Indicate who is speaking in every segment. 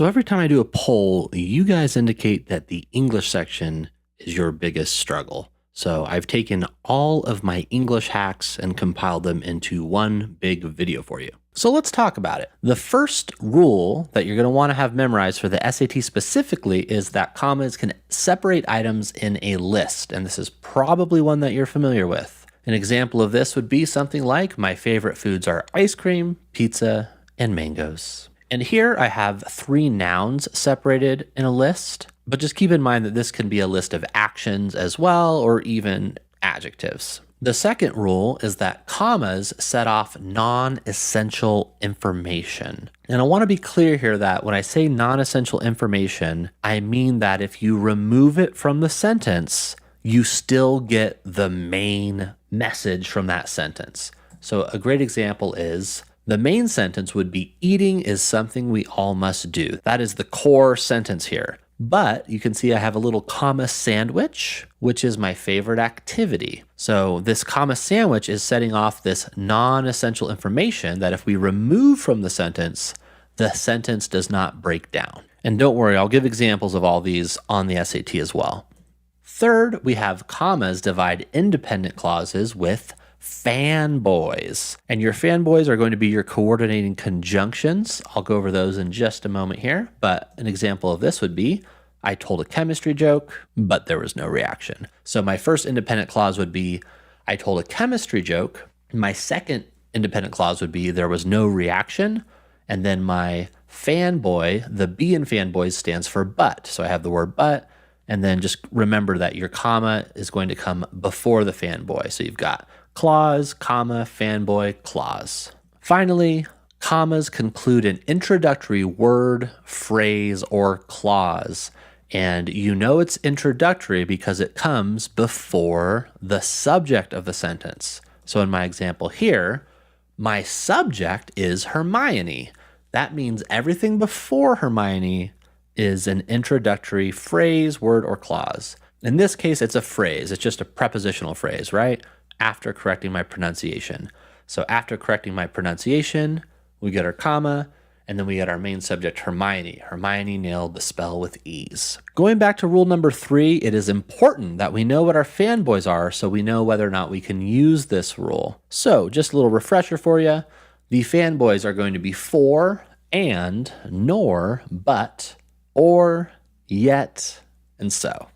Speaker 1: So every time I do a poll, you guys indicate that the English section is your biggest struggle. So I've taken all of my English hacks and compiled them into one big video for you. So let's talk about it. The first rule that you're going to want to have memorized for the SAT specifically is that commas can separate items in a list. And this is probably one that you're familiar with. An example of this would be something like, my favorite foods are ice cream, pizza, and mangoes. And here I have 3 nouns separated in a list, but just keep in mind that this can be a list of actions as well, or even adjectives. The second rule is that commas set off non-essential information. And I want to be clear here that when I say non-essential information, I mean that if you remove it from the sentence, you still get the main message from that sentence. So a great example is, the main sentence would be, eating is something we all must do. That is the core sentence here. But you can see I have a little comma sandwich, which is my favorite activity. So this comma sandwich is setting off this non-essential information that if we remove from the sentence does not break down. And don't worry, I'll give examples of all these on the SAT as well. Third, we have commas divide independent clauses with fanboys. And your fanboys are going to be your coordinating conjunctions. I'll go over those in just a moment here, but an example of this would be, I told a chemistry joke, but there was no reaction. So my first independent clause would be, I told a chemistry joke. My second independent clause would be, there was no reaction. And then my fanboy, the B in fanboys stands for but. So I have the word but, and then just remember that your comma is going to come before the fanboy. So you've got clause, comma, fanboy, clause. Finally, commas conclude an introductory word, phrase, or clause. And you know it's introductory because it comes before the subject of the sentence. So in my example here, my subject is Hermione. That means everything before Hermione is an introductory phrase, word, or clause. In this case, it's a phrase. It's just a prepositional phrase, right? After correcting my pronunciation. So after correcting my pronunciation, we get our comma, and then we get our main subject, Hermione. Hermione nailed the spell with ease. Going back to rule number 3, it is important that we know what our fanboys are so we know whether or not we can use this rule. So just a little refresher for you. The fanboys are going to be for, and, nor, but, or, yet, and so.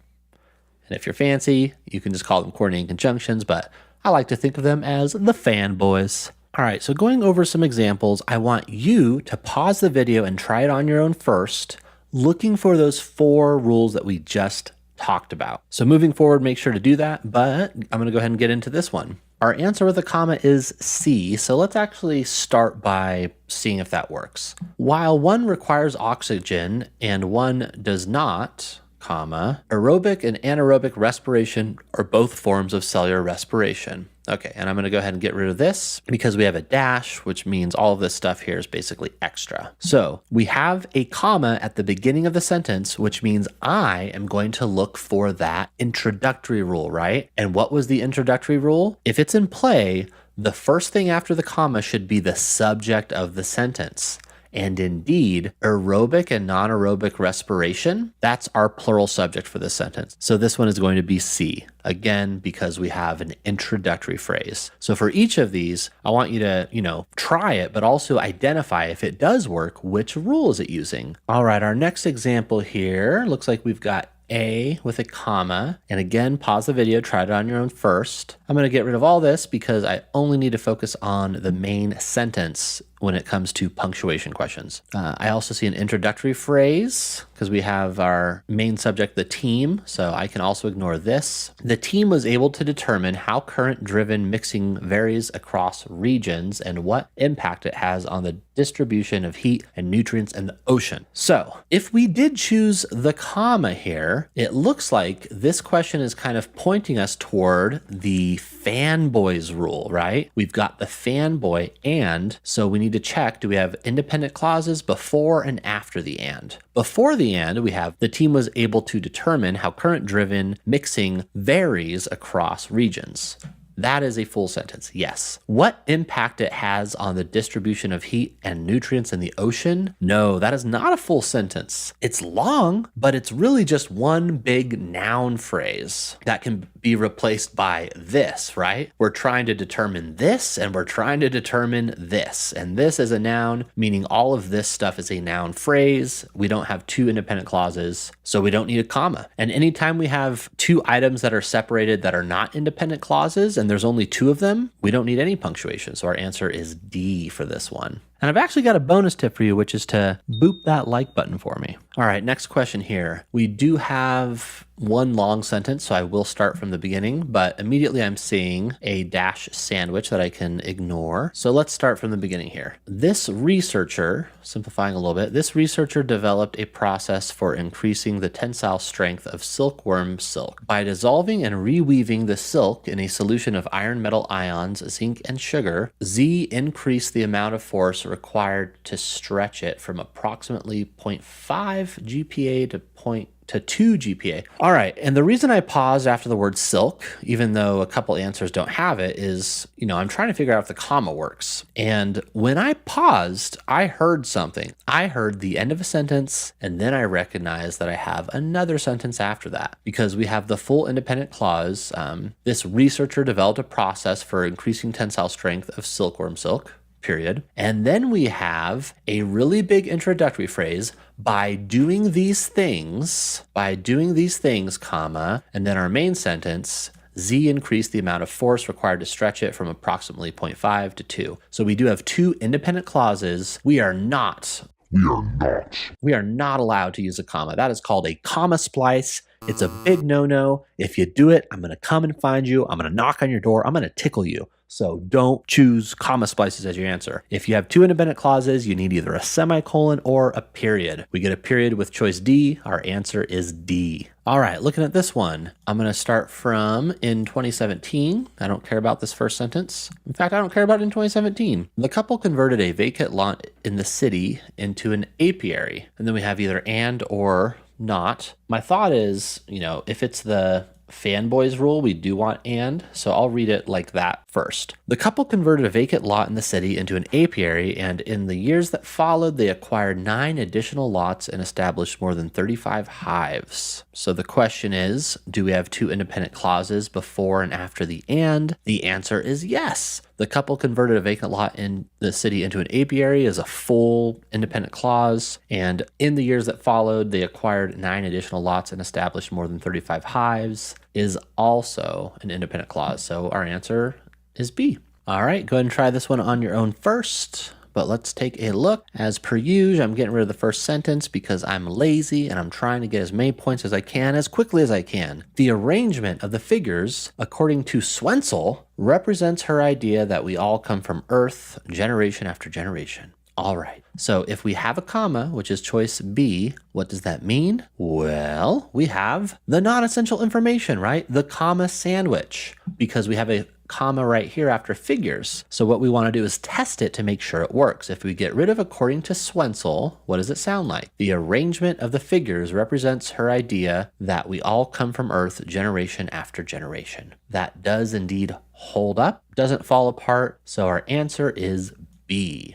Speaker 1: And if you're fancy, you can just call them coordinating conjunctions, but I like to think of them as the fanboys. All right, so going over some examples, I want you to pause the video and try it on your own first, looking for those 4 rules that we just talked about. So moving forward, make sure to do that, but I'm gonna go ahead and get into this one. Our answer with a comma is C, so let's actually start by seeing if that works. While one requires oxygen and one does not, comma, aerobic and anaerobic respiration are both forms of cellular respiration. Okay, and I'm going to go ahead and get rid of this because we have a dash, which means all of this stuff here is basically extra. So we have a comma at the beginning of the sentence, which means I am going to look for that introductory rule, right? And what was the introductory rule? If it's in play, the first thing after the comma should be the subject of the sentence. And indeed, aerobic and non-aerobic respiration, that's our plural subject for this sentence. So this one is going to be C, again, because we have an introductory phrase. So for each of these, I want you to, try it, but also identify if it does work, which rule is it using? All right, our next example here, looks like we've got A with a comma, and again, pause the video, try it on your own first. I'm gonna get rid of all this because I only need to focus on the main sentence when it comes to punctuation questions. I also see an introductory phrase because we have our main subject, the team, so I can also ignore this. The team was able to determine how current-driven mixing varies across regions and what impact it has on the distribution of heat and nutrients in the ocean. So if we did choose the comma here, it looks like this question is kind of pointing us toward the fanboys rule, right? We've got the fanboy and, so we need to check, do we have independent clauses before and after the and? Before the and, we have the team was able to determine how current-driven mixing varies across regions. That is a full sentence, yes. What impact it has on the distribution of heat and nutrients in the ocean? No, that is not a full sentence. It's long, but it's really just one big noun phrase that can be replaced by this, right? We're trying to determine this, and we're trying to determine this. And this is a noun, meaning all of this stuff is a noun phrase. We don't have two independent clauses, so we don't need a comma. And anytime we have two items that are separated that are not independent clauses, and there's only two of them, we don't need any punctuation. So our answer is D for this one. And I've actually got a bonus tip for you, which is to boop that like button for me. All right, next question here. We do have one long sentence, so I will start from the beginning, but immediately I'm seeing a dash sandwich that I can ignore. So let's start from the beginning here. This researcher, simplifying a little bit, this researcher developed a process for increasing the tensile strength of silkworm silk. By dissolving and reweaving the silk in a solution of iron metal ions, zinc, and sugar, Z increased the amount of force required to stretch it from approximately 0.5 GPa to 2 GPa. All right, and the reason I paused after the word silk, even though a couple answers don't have it, is, I'm trying to figure out if the comma works. And when I paused, I heard something. I heard the end of a sentence, and then I recognized that I have another sentence after that, because we have the full independent clause. This researcher developed a process for increasing tensile strength of silkworm silk. Period. And then we have a really big introductory phrase, by doing these things, comma, and then our main sentence, Z increased the amount of force required to stretch it from approximately 0.5 to 2. So we do have two independent clauses. We are not allowed to use a comma. That is called a comma splice. It's a big no-no. If you do it, I'm going to come and find you. I'm going to knock on your door. I'm going to tickle you. So don't choose comma splices as your answer. If you have two independent clauses, you need either a semicolon or a period. We get a period with choice D. Our answer is D. All right, looking at this one, I'm going to start from in 2017. I don't care about this first sentence. In fact, I don't care about it in 2017. The couple converted a vacant lot in the city into an apiary. And then we have either and or not. My thought is, if it's the fanboys rule, we do want and, so I'll read it like that first. The couple converted a vacant lot in the city into an apiary, and in the years that followed, they acquired 9 additional lots and established more than 35 hives. So the question is, do we have two independent clauses before and after the and? The answer is yes. The couple converted a vacant lot in the city into an apiary is a full independent clause. And in the years that followed, they acquired 9 additional lots and established more than 35 hives is also an independent clause. So our answer is B. All right, go ahead and try this one on your own first. But let's take a look. As per usual, I'm getting rid of the first sentence because I'm lazy and I'm trying to get as many points as I can as quickly as I can. The arrangement of the figures, according to Swenzel, represents her idea that we all come from Earth generation after generation. All right, so if we have a comma, which is choice B, what does that mean? Well, we have the non-essential information, right? The comma sandwich, because we have a comma right here after figures. So what we want to do is test it to make sure it works. If we get rid of according to Swenzel, what does it sound like? The arrangement of the figures represents her idea that we all come from Earth generation after generation. That does indeed hold up, doesn't fall apart. So our answer is B.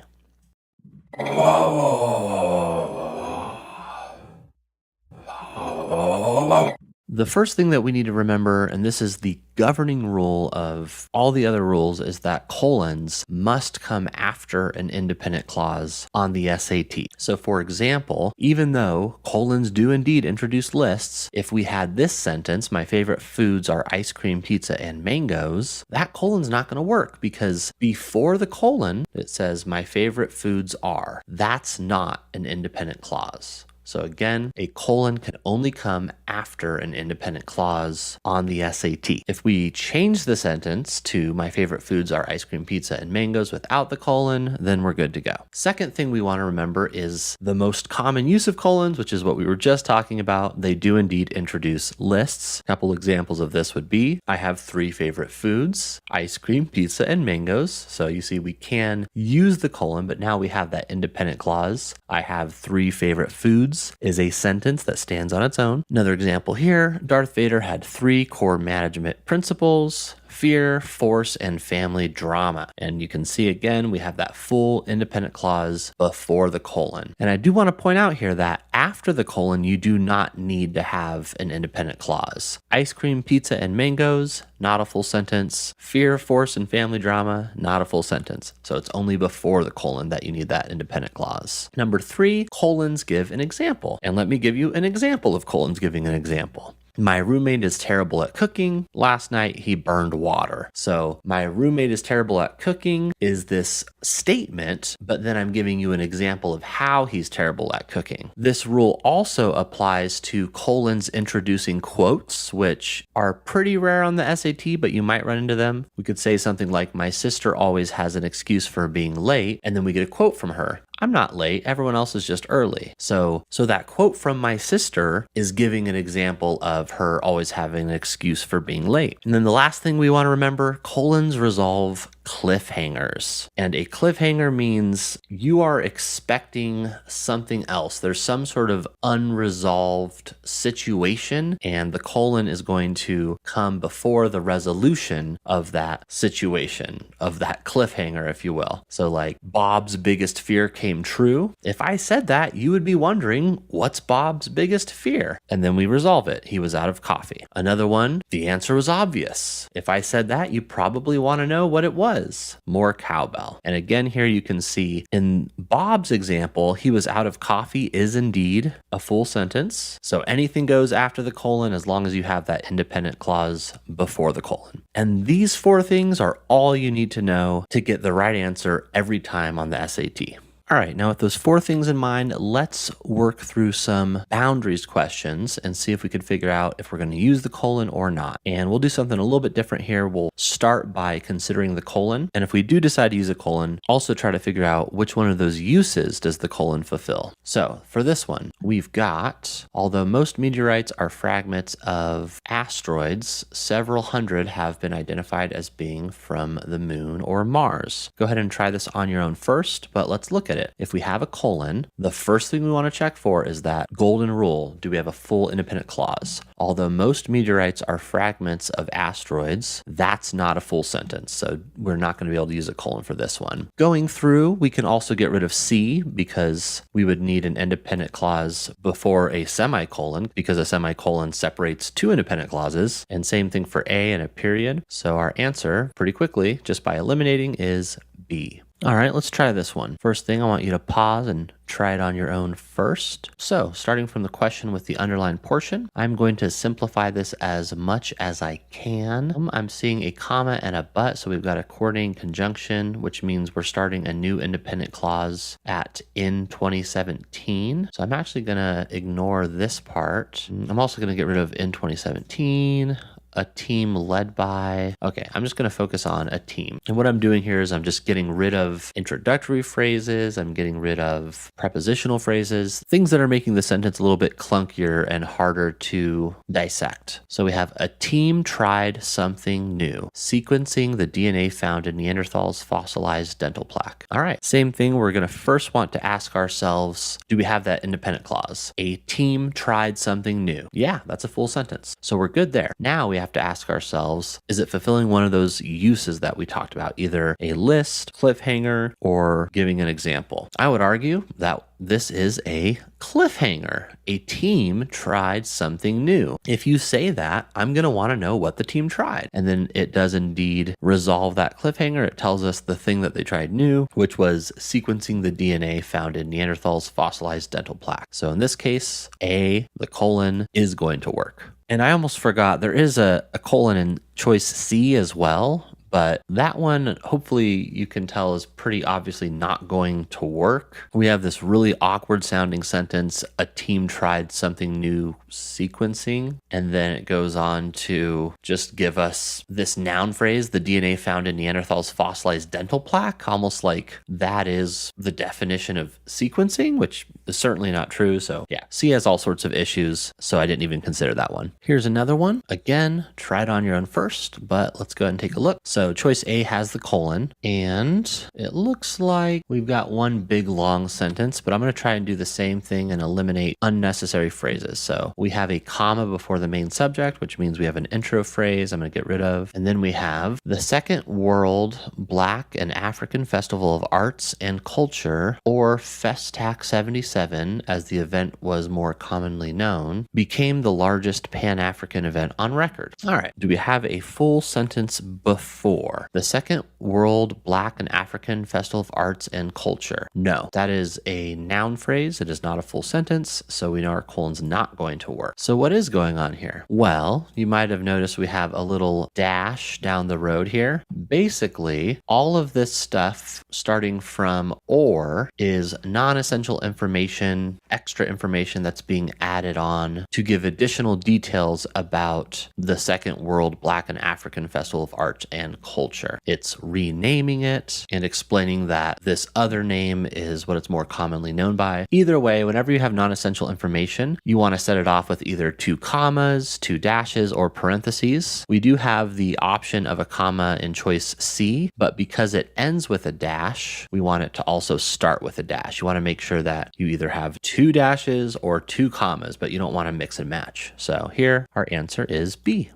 Speaker 1: The first thing that we need to remember, and this is the governing rule of all the other rules, is that colons must come after an independent clause on the SAT. So for example, even though colons do indeed introduce lists, if we had this sentence, my favorite foods are ice cream, pizza, and mangoes, that colon's not going to work because before the colon, it says my favorite foods are. That's not an independent clause. So again, a colon can only come after an independent clause on the SAT. If we change the sentence to my favorite foods are ice cream, pizza, and mangoes without the colon, then we're good to go. Second thing we want to remember is the most common use of colons, which is what we were just talking about. They do indeed introduce lists. A couple examples of this would be, I have 3 favorite foods, ice cream, pizza, and mangoes. So you see we can use the colon, but now we have that independent clause. I have 3 favorite foods is a sentence that stands on its own. Another example here, Darth Vader had 3 core management principles. fear, force, and family drama. And you can see again, we have that full independent clause before the colon. And I do want to point out here that after the colon, you do not need to have an independent clause. Ice cream, pizza, and mangoes, not a full sentence. Fear, force, and family drama, not a full sentence. So it's only before the colon that you need that independent clause. Number 3, colons give an example. And let me give you an example of colons giving an example. My roommate is terrible at cooking. Last night he burned water. So my roommate is terrible at cooking is this statement, but then I'm giving you an example of how he's terrible at cooking. This rule also applies to colons introducing quotes, which are pretty rare on the SAT, but you might run into them. We could say something like, my sister always has an excuse for being late, and then we get a quote from her. I'm not late. Everyone else is just early. So that quote from my sister is giving an example of her always having an excuse for being late. And then the last thing we want to remember, colons resolve cliffhangers. And a cliffhanger means you are expecting something else. There's some sort of unresolved situation, and the colon is going to come before the resolution of that situation, of that cliffhanger, if you will. So like Bob's biggest fear came true. If I said that, you would be wondering, what's Bob's biggest fear? And then we resolve it. He was out of coffee. Another one, the answer was obvious. If I said that, you probably want to know what it was. More cowbell. And again, here you can see in Bob's example, he was out of coffee is indeed a full sentence. So anything goes after the colon as long as you have that independent clause before the colon. And these 4 things are all you need to know to get the right answer every time on the SAT. All right, now with those 4 things in mind, let's work through some boundaries questions and see if we could figure out if we're going to use the colon or not. And we'll do something a little bit different here. We'll start by considering the colon. And if we do decide to use a colon, also try to figure out which one of those uses does the colon fulfill. So for this one, we've got, although most meteorites are fragments of asteroids, several hundred have been identified as being from the moon or Mars. Go ahead and try this on your own first, but let's look at it. If we have a colon, the first thing we want to check for is that golden rule. Do we have a full independent clause? Although most meteorites are fragments of asteroids, that's not a full sentence. So we're not going to be able to use a colon for this one. Going through, we can also get rid of C because we would need an independent clause before a semicolon because a semicolon separates 2 independent clauses. And same thing for A and a period. So our answer pretty quickly, just by eliminating, is B. All right, let's try this one. First thing, I want you to pause and try it on your own first. So starting from the question with the underlined portion, I'm going to simplify this as much as I can. I'm seeing a comma and a but, so we've got a coordinating conjunction, which means we're starting a new independent clause at in 2017. So I'm actually gonna ignore this part. I'm also gonna get rid of in 2017. A team led by, okay, I'm just going to focus on a team. And what I'm doing here is I'm just getting rid of introductory phrases. I'm getting rid of prepositional phrases, things that are making the sentence a little bit clunkier and harder to dissect. So we have a team tried something new, sequencing the DNA found in Neanderthals' fossilized dental plaque. All right, same thing. We're going to first want to ask ourselves, do we have that independent clause? A team tried something new. Yeah, that's a full sentence. So we're good there. Now we have to ask ourselves, is it fulfilling one of those uses that we talked about, either a list, cliffhanger, or giving an example? I would argue that this is a cliffhanger. A team tried something new. If you say that, I'm going to want to know what the team tried. And then it does indeed resolve that cliffhanger. It tells us the thing that they tried new, which was sequencing the DNA found in Neanderthals' fossilized dental plaque. So in this case, A, the colon, is going to work. And I almost forgot, there is a colon in choice C as well, but that one, hopefully you can tell, is pretty obviously not going to work. We have this really awkward sounding sentence, a team tried something new sequencing, and then it goes on to just give us this noun phrase, the DNA found in Neanderthals' fossilized dental plaque, almost like that is the definition of sequencing, which is certainly not true. So yeah, C has all sorts of issues, so I didn't even consider that one. Here's another one. Again, try it on your own first, but let's go ahead and take a look. So So choice A has the colon, and it looks like we've got one big long sentence, but I'm going to try and do the same thing and eliminate unnecessary phrases. So we have a comma before the main subject, which means we have an intro phrase I'm going to get rid of. And then we have the Second World Black and African Festival of Arts and Culture, or Festac 77, as the event was more commonly known, became the largest Pan-African event on record. All right, do we have a full sentence before the Second World Black and African Festival of Arts and Culture? No, that is a noun phrase. It is not a full sentence, so we know our colon's not going to work. So what is going on here? Well, you might have noticed we have a little dash down the road here. Basically, all of this stuff starting from or is non-essential information, extra information that's being added on to give additional details about the Second World Black and African Festival of Arts and Culture. It's renaming it and explaining that this other name is what it's more commonly known by. Either way, whenever you have non-essential information, you want to set it off with either 2 commas, 2 dashes, or parentheses. We do have the option of a comma in choice C, but because it ends with a dash, we want it to also start with a dash. You want to make sure that you either have 2 dashes or 2 commas, but you don't want to mix and match. So here, our answer is B.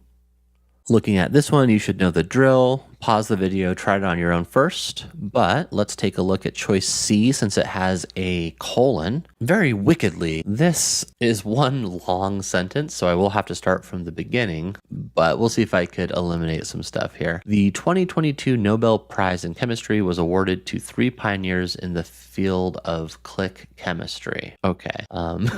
Speaker 1: Looking at this one, you should know the drill. Pause the video, try it on your own first, but let's take a look at choice C since it has a colon. Very wickedly, this is one long sentence, so I will have to start from the beginning, but we'll see if I could eliminate some stuff here. The 2022 Nobel Prize in Chemistry was awarded to 3 pioneers in the field of click chemistry. Okay, I'm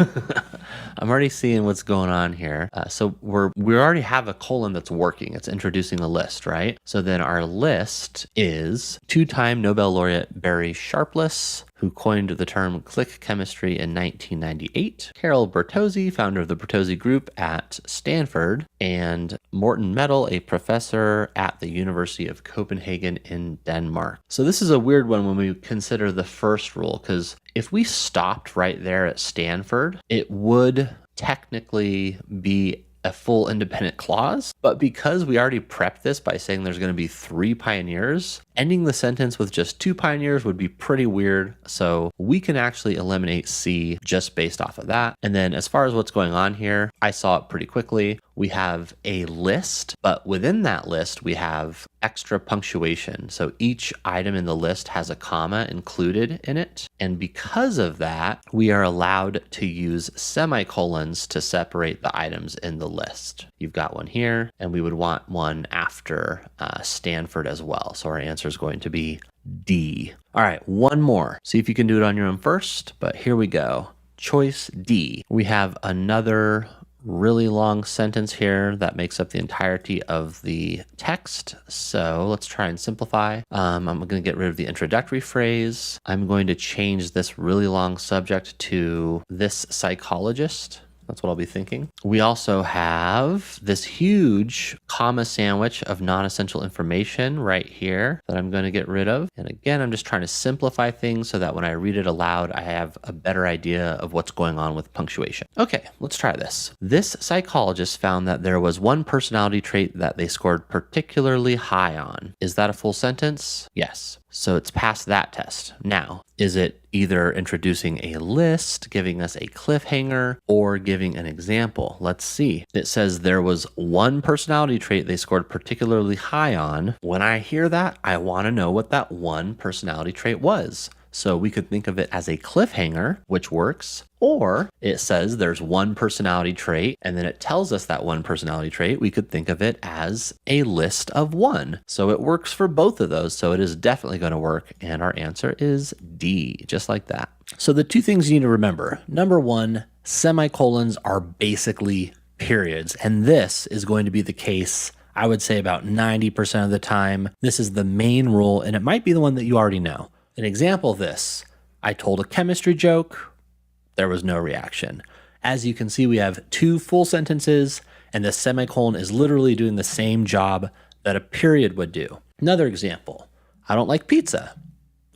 Speaker 1: already seeing what's going on here. So we already have a colon that's working. It's introducing a list, right? So then our list is 2-time Nobel laureate Barry Sharpless, who coined the term click chemistry in 1998, Carol Bertozzi, founder of the Bertozzi Group at Stanford, and Morten Metal, a professor at the University of Copenhagen in Denmark. So this is a weird one when we consider the first rule, because if we stopped right there at Stanford, it would technically be a full independent clause, but because we already prepped this by saying there's going to be 3 pioneers, ending the sentence with just 2 pioneers would be pretty weird. So we can actually eliminate C just based off of that. And then as far as what's going on here, I saw it pretty quickly. We have a list, but within that list, we have extra punctuation. So each item in the list has a comma included in it. And because of that, we are allowed to use semicolons to separate the items in the list. You've got one here, and we would want one after Stanford as well. So our answer is going to be D. All right, one more. See if you can do it on your own first, but here we go. Choice D. We have another really long sentence here that makes up the entirety of the text. So let's try and simplify. I'm going to get rid of the introductory phrase. I'm going to change this really long subject to this psychologist. That's what I'll be thinking. We also have this huge comma sandwich of non-essential information right here that I'm going to get rid of. And again, I'm just trying to simplify things so that when I read it aloud, I have a better idea of what's going on with punctuation. Okay, let's try this. This psychologist found that there was one personality trait that they scored particularly high on. Is that a full sentence? Yes. So it's passed that test. Now, is it either introducing a list, giving us a cliffhanger, or giving an example? Let's see. It says there was one personality trait they scored particularly high on. When I hear that, I want to know what that one personality trait was. So we could think of it as a cliffhanger, which works, or it says there's one personality trait, and then it tells us that one personality trait. We could think of it as a list of one. So it works for both of those. So it is definitely going to work. And our answer is D, just like that. So the 2 things you need to remember. Number 1, semicolons are basically periods. And this is going to be the case, I would say, about 90% of the time. This is the main rule, and it might be the one that you already know. An example of this, I told a chemistry joke, there was no reaction. As you can see, we have 2 full sentences, and the semicolon is literally doing the same job that a period would do. Another example, I don't like pizza.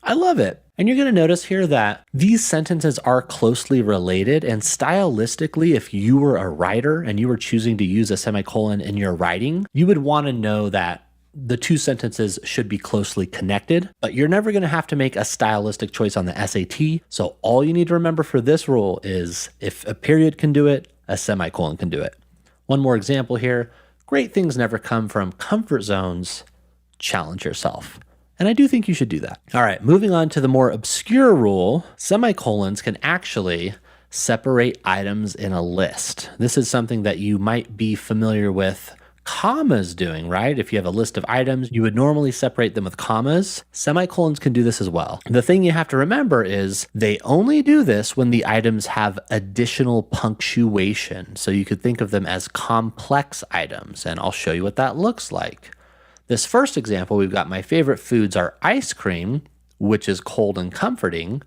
Speaker 1: I love it. And you're going to notice here that these sentences are closely related, and stylistically, if you were a writer and you were choosing to use a semicolon in your writing, you would want to know that the two sentences should be closely connected, but you're never going to have to make a stylistic choice on the SAT. So all you need to remember for this rule is if a period can do it, a semicolon can do it. One more example here. Great things never come from comfort zones. Challenge yourself. And I do think you should do that. All right, moving on to the more obscure rule, semicolons can actually separate items in a list. This is something that you might be familiar with commas doing, right? If you have a list of items, you would normally separate them with commas. Semicolons can do this as well. The thing you have to remember is they only do this when the items have additional punctuation. So you could think of them as complex items, and I'll show you what that looks like. This first example, we've got my favorite foods are ice cream, which is cold and comforting,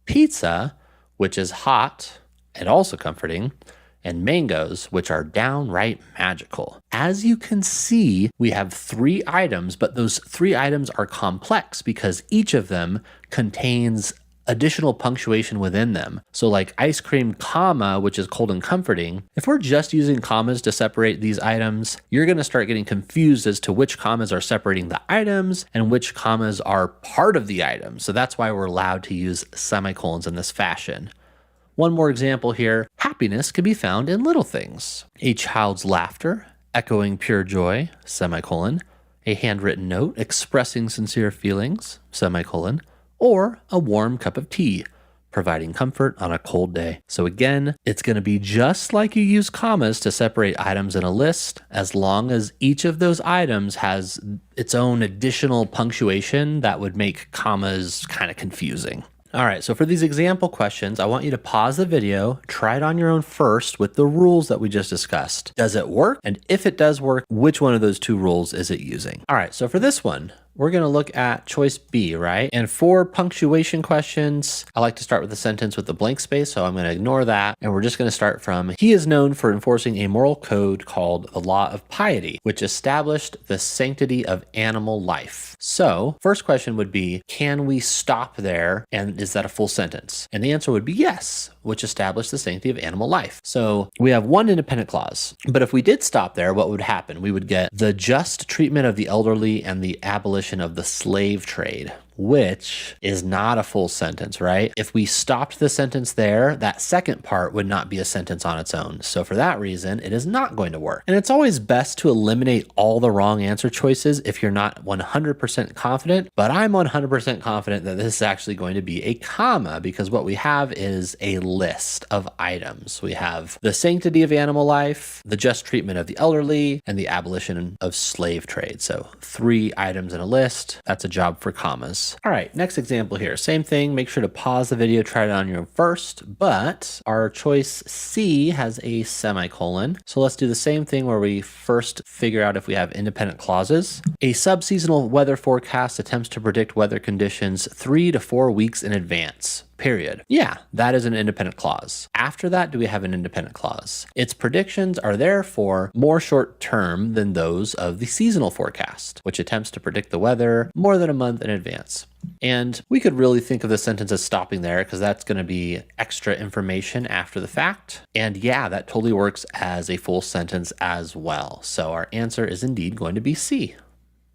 Speaker 1: pizza, which is hot and also comforting, and mangoes, which are downright magical. As you can see, we have 3 items, but those 3 items are complex because each of them contains additional punctuation within them. So like ice cream, comma, which is cold and comforting. If we're just using commas to separate these items, you're going to start getting confused as to which commas are separating the items and which commas are part of the item. So that's why we're allowed to use semicolons in this fashion. One more example here. Happiness can be found in little things. A child's laughter, echoing pure joy, semicolon. A handwritten note expressing sincere feelings, semicolon. Or a warm cup of tea, providing comfort on a cold day. So again, it's going to be just like you use commas to separate items in a list, as long as each of those items has its own additional punctuation that would make commas kind of confusing. All right, so for these example questions, I want you to pause the video, try it on your own first with the rules that we just discussed. Does it work? And if it does work, which one of those 2 rules is it using? All right, so for this one, we're going to look at choice B, right? And for punctuation questions, I like to start with a sentence with a blank space, so I'm going to ignore that. And we're just going to start from, he is known for enforcing a moral code called the law of piety, which established the sanctity of animal life. So first question would be, can we stop there? And is that a full sentence? And the answer would be yes, which established the sanctity of animal life. So we have one independent clause, but if we did stop there, what would happen? We would get the just treatment of the elderly and the abolition of the slave trade, which is not a full sentence, right? If we stopped the sentence there, that second part would not be a sentence on its own. So for that reason, it is not going to work. And it's always best to eliminate all the wrong answer choices if you're not 100% confident, but I'm 100% confident that this is actually going to be a comma, because what we have is a list of items. We have the sanctity of animal life, the just treatment of the elderly, and the abolition of slave trade. So 3 items in a list. That's a job for commas. All right, next example here. Same thing, make sure to pause the video, try it on your own first, but our choice C has a semicolon. So let's do the same thing where we first figure out if we have independent clauses. A subseasonal weather forecast attempts to predict weather conditions 3 to 4 weeks in advance. Period. Yeah, that is an independent clause. After that, do we have an independent clause? Its predictions are therefore more short term than those of the seasonal forecast, which attempts to predict the weather more than a month in advance. And we could really think of the sentence as stopping there because that's going to be extra information after the fact. And yeah, that totally works as a full sentence as well. So our answer is indeed going to be C.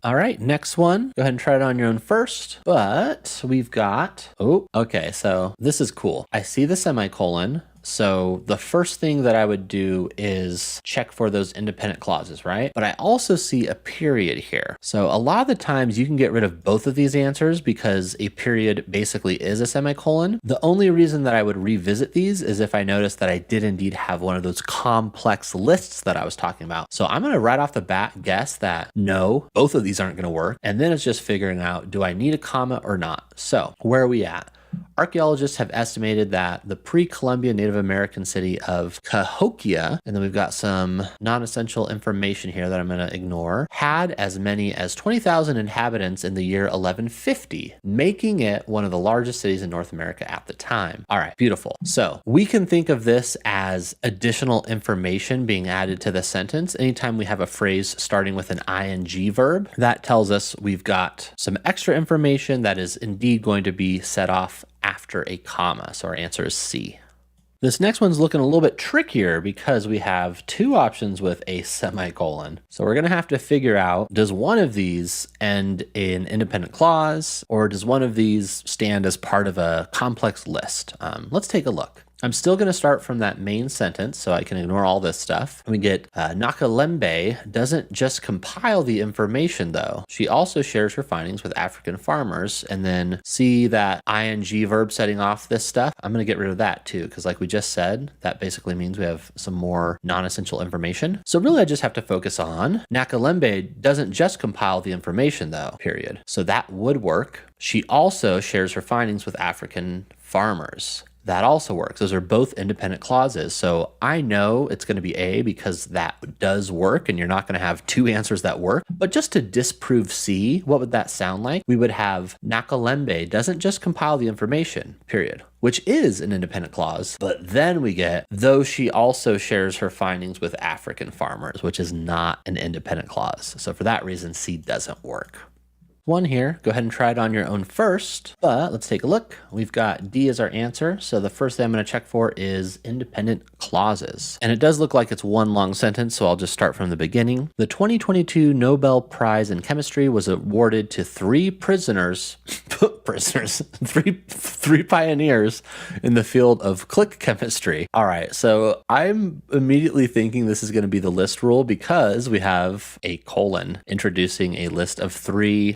Speaker 1: All right, next one. Go ahead and try it on your own first. But we've got, okay, so this is cool. I see the semicolon. So the first thing that I would do is check for those independent clauses, right? But I also see a period here. So a lot of the times you can get rid of both of these answers because a period basically is a semicolon. The only reason that I would revisit these is if I notice that I did indeed have one of those complex lists that I was talking about. So I'm going to right off the bat guess that no, both of these aren't going to work. And then it's just figuring out, do I need a comma or not? So where are we at? Archaeologists have estimated that the pre-Columbian Native American city of Cahokia, and then we've got some non-essential information here that I'm going to ignore, had as many as 20,000 inhabitants in the year 1150, making it one of the largest cities in North America at the time. All right, beautiful. So we can think of this as additional information being added to the sentence. Anytime we have a phrase starting with an ing verb, that tells us we've got some extra information that is indeed going to be set off after a comma. So our answer is C. This next one's looking a little bit trickier because we have two options with a semicolon. So we're going to have to figure out, does one of these end in independent clause, or does one of these stand as part of a complex list? Let's take a look. I'm still going to start from that main sentence, so I can ignore all this stuff. We get Nakalembe doesn't just compile the information, though. She also shares her findings with African farmers. And then see that ing verb setting off this stuff? I'm going to get rid of that too, because like we just said, that basically means we have some more non-essential information. So really, I just have to focus on Nakalembe doesn't just compile the information, though, period. So that would work. She also shares her findings with African farmers. That also works. Those are both independent clauses. So I know it's going to be A because that does work and you're not going to have two answers that work. But just to disprove C, what would that sound like? We would have Nakalembe doesn't just compile the information, period, which is an independent clause. But then we get, though she also shares her findings with African farmers, which is not an independent clause. So for that reason, C doesn't work. One here, go ahead and try it on your own first, but let's take a look. We've got D as our answer. So the first thing I'm going to check for is independent clauses. And it does look like it's one long sentence, so I'll just start from the beginning. The 2022 Nobel Prize in Chemistry was awarded to three three pioneers in the field of click chemistry. All right, so I'm immediately thinking this is going to be the list rule because we have a colon introducing a list of three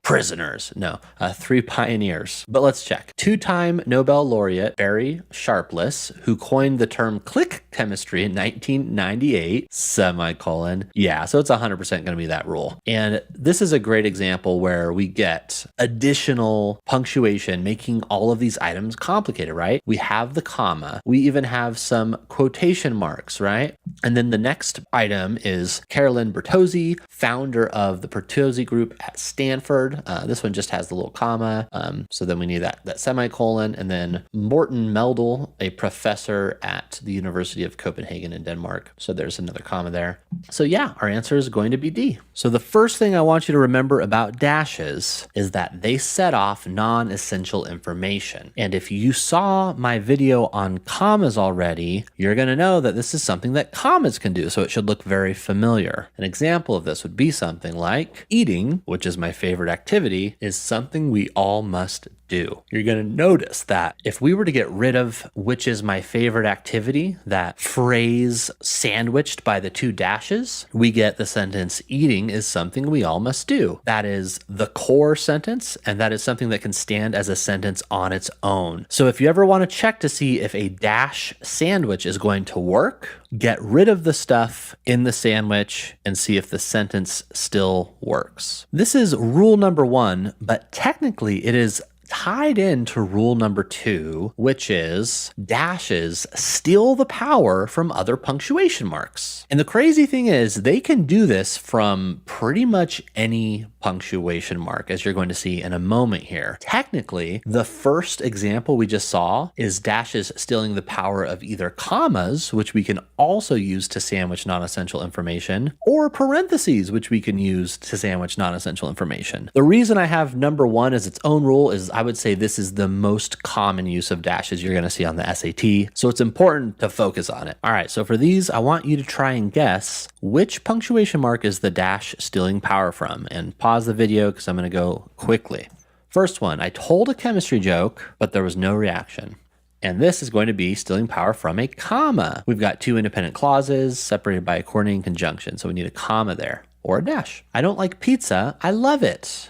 Speaker 1: three pioneers. But let's check. Two-time Nobel laureate Barry Sharpless, who coined the term click chemistry in 1998, semicolon. Yeah, so it's 100% going to be that rule. And this is a great example where we get additional punctuation, making all of these items complicated, right? We have the comma. We even have some quotation marks, right? And then the next item is Carolyn Bertozzi, founder of the Bertozzi Group at Stanford. This one just has the little comma. So then we need that semicolon. And then Morten Meldal, a professor at the University of Copenhagen in Denmark. So there's another comma there. So yeah, our answer is going to be D. So the first thing I want you to remember about dashes is that they set off non-essential information. And if you saw my video on commas already, you're going to know that this is something that commas can do. So it should look very familiar. An example of this would be something like eating, which is my favorite activity, is something we all must do. You're going to notice that if we were to get rid of which is my favorite activity, that phrase sandwiched by the two dashes, we get the sentence eating is something we all must do. That is the core sentence, and that is something that can stand as a sentence on its own. So if you ever want to check to see if a dash sandwich is going to work, get rid of the stuff in the sandwich and see if the sentence still works. This is rule number 1, but technically it is tied into rule number 2, which is dashes steal the power from other punctuation marks. And the crazy thing is they can do this from pretty much any punctuation mark, as you're going to see in a moment here. Technically, the first example we just saw is dashes stealing the power of either commas, which we can also use to sandwich non-essential information, or parentheses, which we can use to sandwich non-essential information. The reason I have number 1 as its own rule is I would say this is the most common use of dashes you're going to see on the SAT, so it's important to focus on it. All right, so for these, I want you to try and guess which punctuation mark is the dash stealing power from, and pause the video because I'm going to go quickly. First one, I told a chemistry joke, but there was no reaction. And this is going to be stealing power from a comma. We've got two independent clauses separated by a coordinating conjunction, so we need a comma there, or a dash. I don't like pizza, I love it.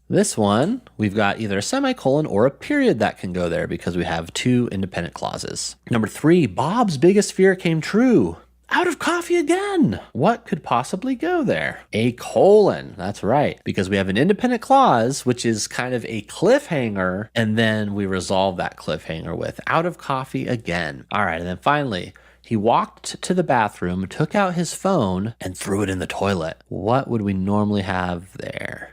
Speaker 1: This one, we've got either a semicolon or a period that can go there because we have two independent clauses. Number 3, Bob's biggest fear came true. Out of coffee again. What could possibly go there? A colon. That's right. Because we have an independent clause, which is kind of a cliffhanger, and then we resolve that cliffhanger with out of coffee again. All right. And then finally, he walked to the bathroom, took out his phone, and threw it in the toilet. What would we normally have there?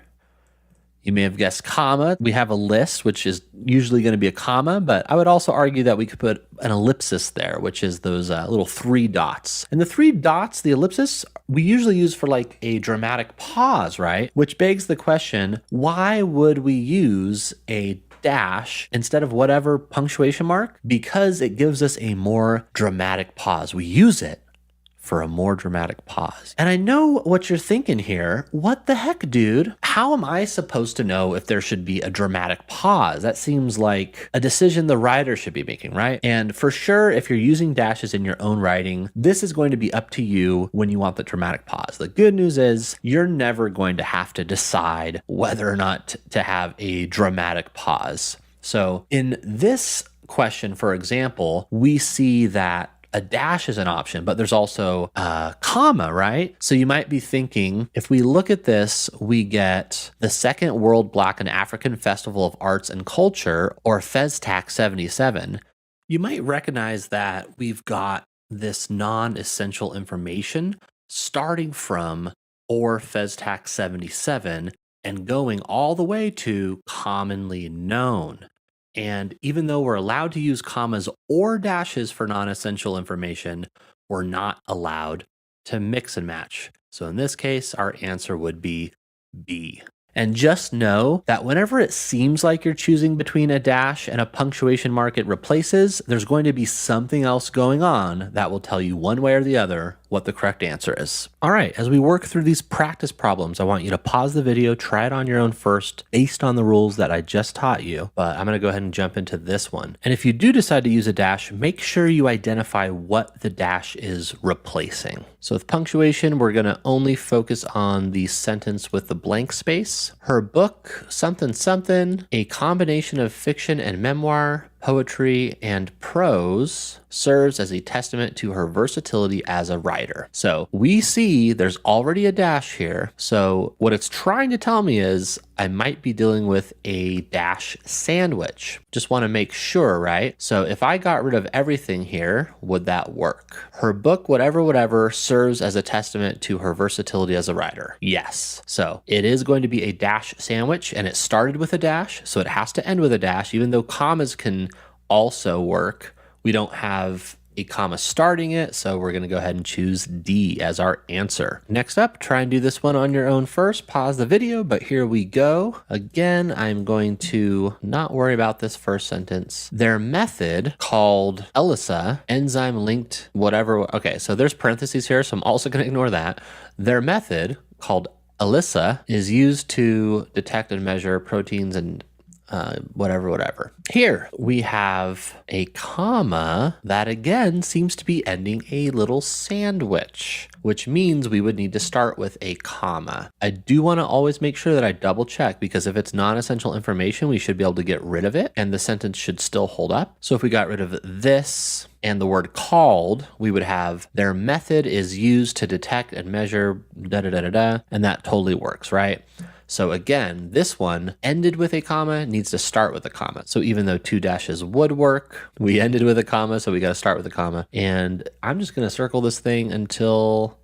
Speaker 1: You may have guessed comma. We have a list, which is usually going to be a comma, but I would also argue that we could put an ellipsis there, which is those little 3 dots. And the 3 dots, the ellipsis, we usually use for like a dramatic pause, right? Which begs the question, why would we use a dash instead of whatever punctuation mark because it gives us a more dramatic pause. We use it for a more dramatic pause. And I know what you're thinking here. What the heck, dude? How am I supposed to know if there should be a dramatic pause? That seems like a decision the writer should be making, right? And for sure, if you're using dashes in your own writing, this is going to be up to you when you want the dramatic pause. The good news is you're never going to have to decide whether or not to have a dramatic pause. So in this question, for example, we see that a dash is an option, but there's also a comma, right? So you might be thinking, if we look at this, we get the Second World Black and African Festival of Arts and Culture, or FESTAC 77. You might recognize that we've got this non-essential information starting from or FESTAC 77 and going all the way to commonly known. And even though we're allowed to use commas or dashes for non-essential information, we're not allowed to mix and match. So in this case, our answer would be B. And just know that whenever it seems like you're choosing between a dash and a punctuation mark it replaces, there's going to be something else going on that will tell you one way or the other what the correct answer is. All right, as we work through these practice problems, I want you to pause the video, try it on your own first based on the rules that I just taught you, but I'm gonna go ahead and jump into this one. And if you do decide to use a dash, make sure you identify what the dash is replacing. So with punctuation, we're gonna only focus on the sentence with the blank space. Her book, something something, a combination of fiction and memoir, poetry, and prose, serves as a testament to her versatility as a writer. So we see there's already a dash here. So what it's trying to tell me is I might be dealing with a dash sandwich. Just want to make sure, right? So if I got rid of everything here, would that work? Her book, whatever, serves as a testament to her versatility as a writer. Yes. So it is going to be a dash sandwich, and it started with a dash, so it has to end with a dash, even though commas can also work. We don't have a comma starting it, so we're going to go ahead and choose D as our answer. Next up, try and do this one on your own first. Pause the video, but here we go. Again, I'm going to not worry about this first sentence. Their method, called ELISA, enzyme linked whatever. Okay, so there's parentheses here, so I'm also going to ignore that. Their method, called ELISA, is used to detect and measure proteins and whatever. Here we have a comma that again seems to be ending a little sandwich, which means we would need to start with a comma. I do want to always make sure that I double check, because if it's non-essential information, we should be able to get rid of it and the sentence should still hold up. So if we got rid of this and the word called, we would have their method is used to detect and measure and that totally works, right? So again, this one ended with a comma, needs to start with a comma. So even though two dashes would work, we ended with a comma, so we got to start with a comma. And I'm just going to circle this thing until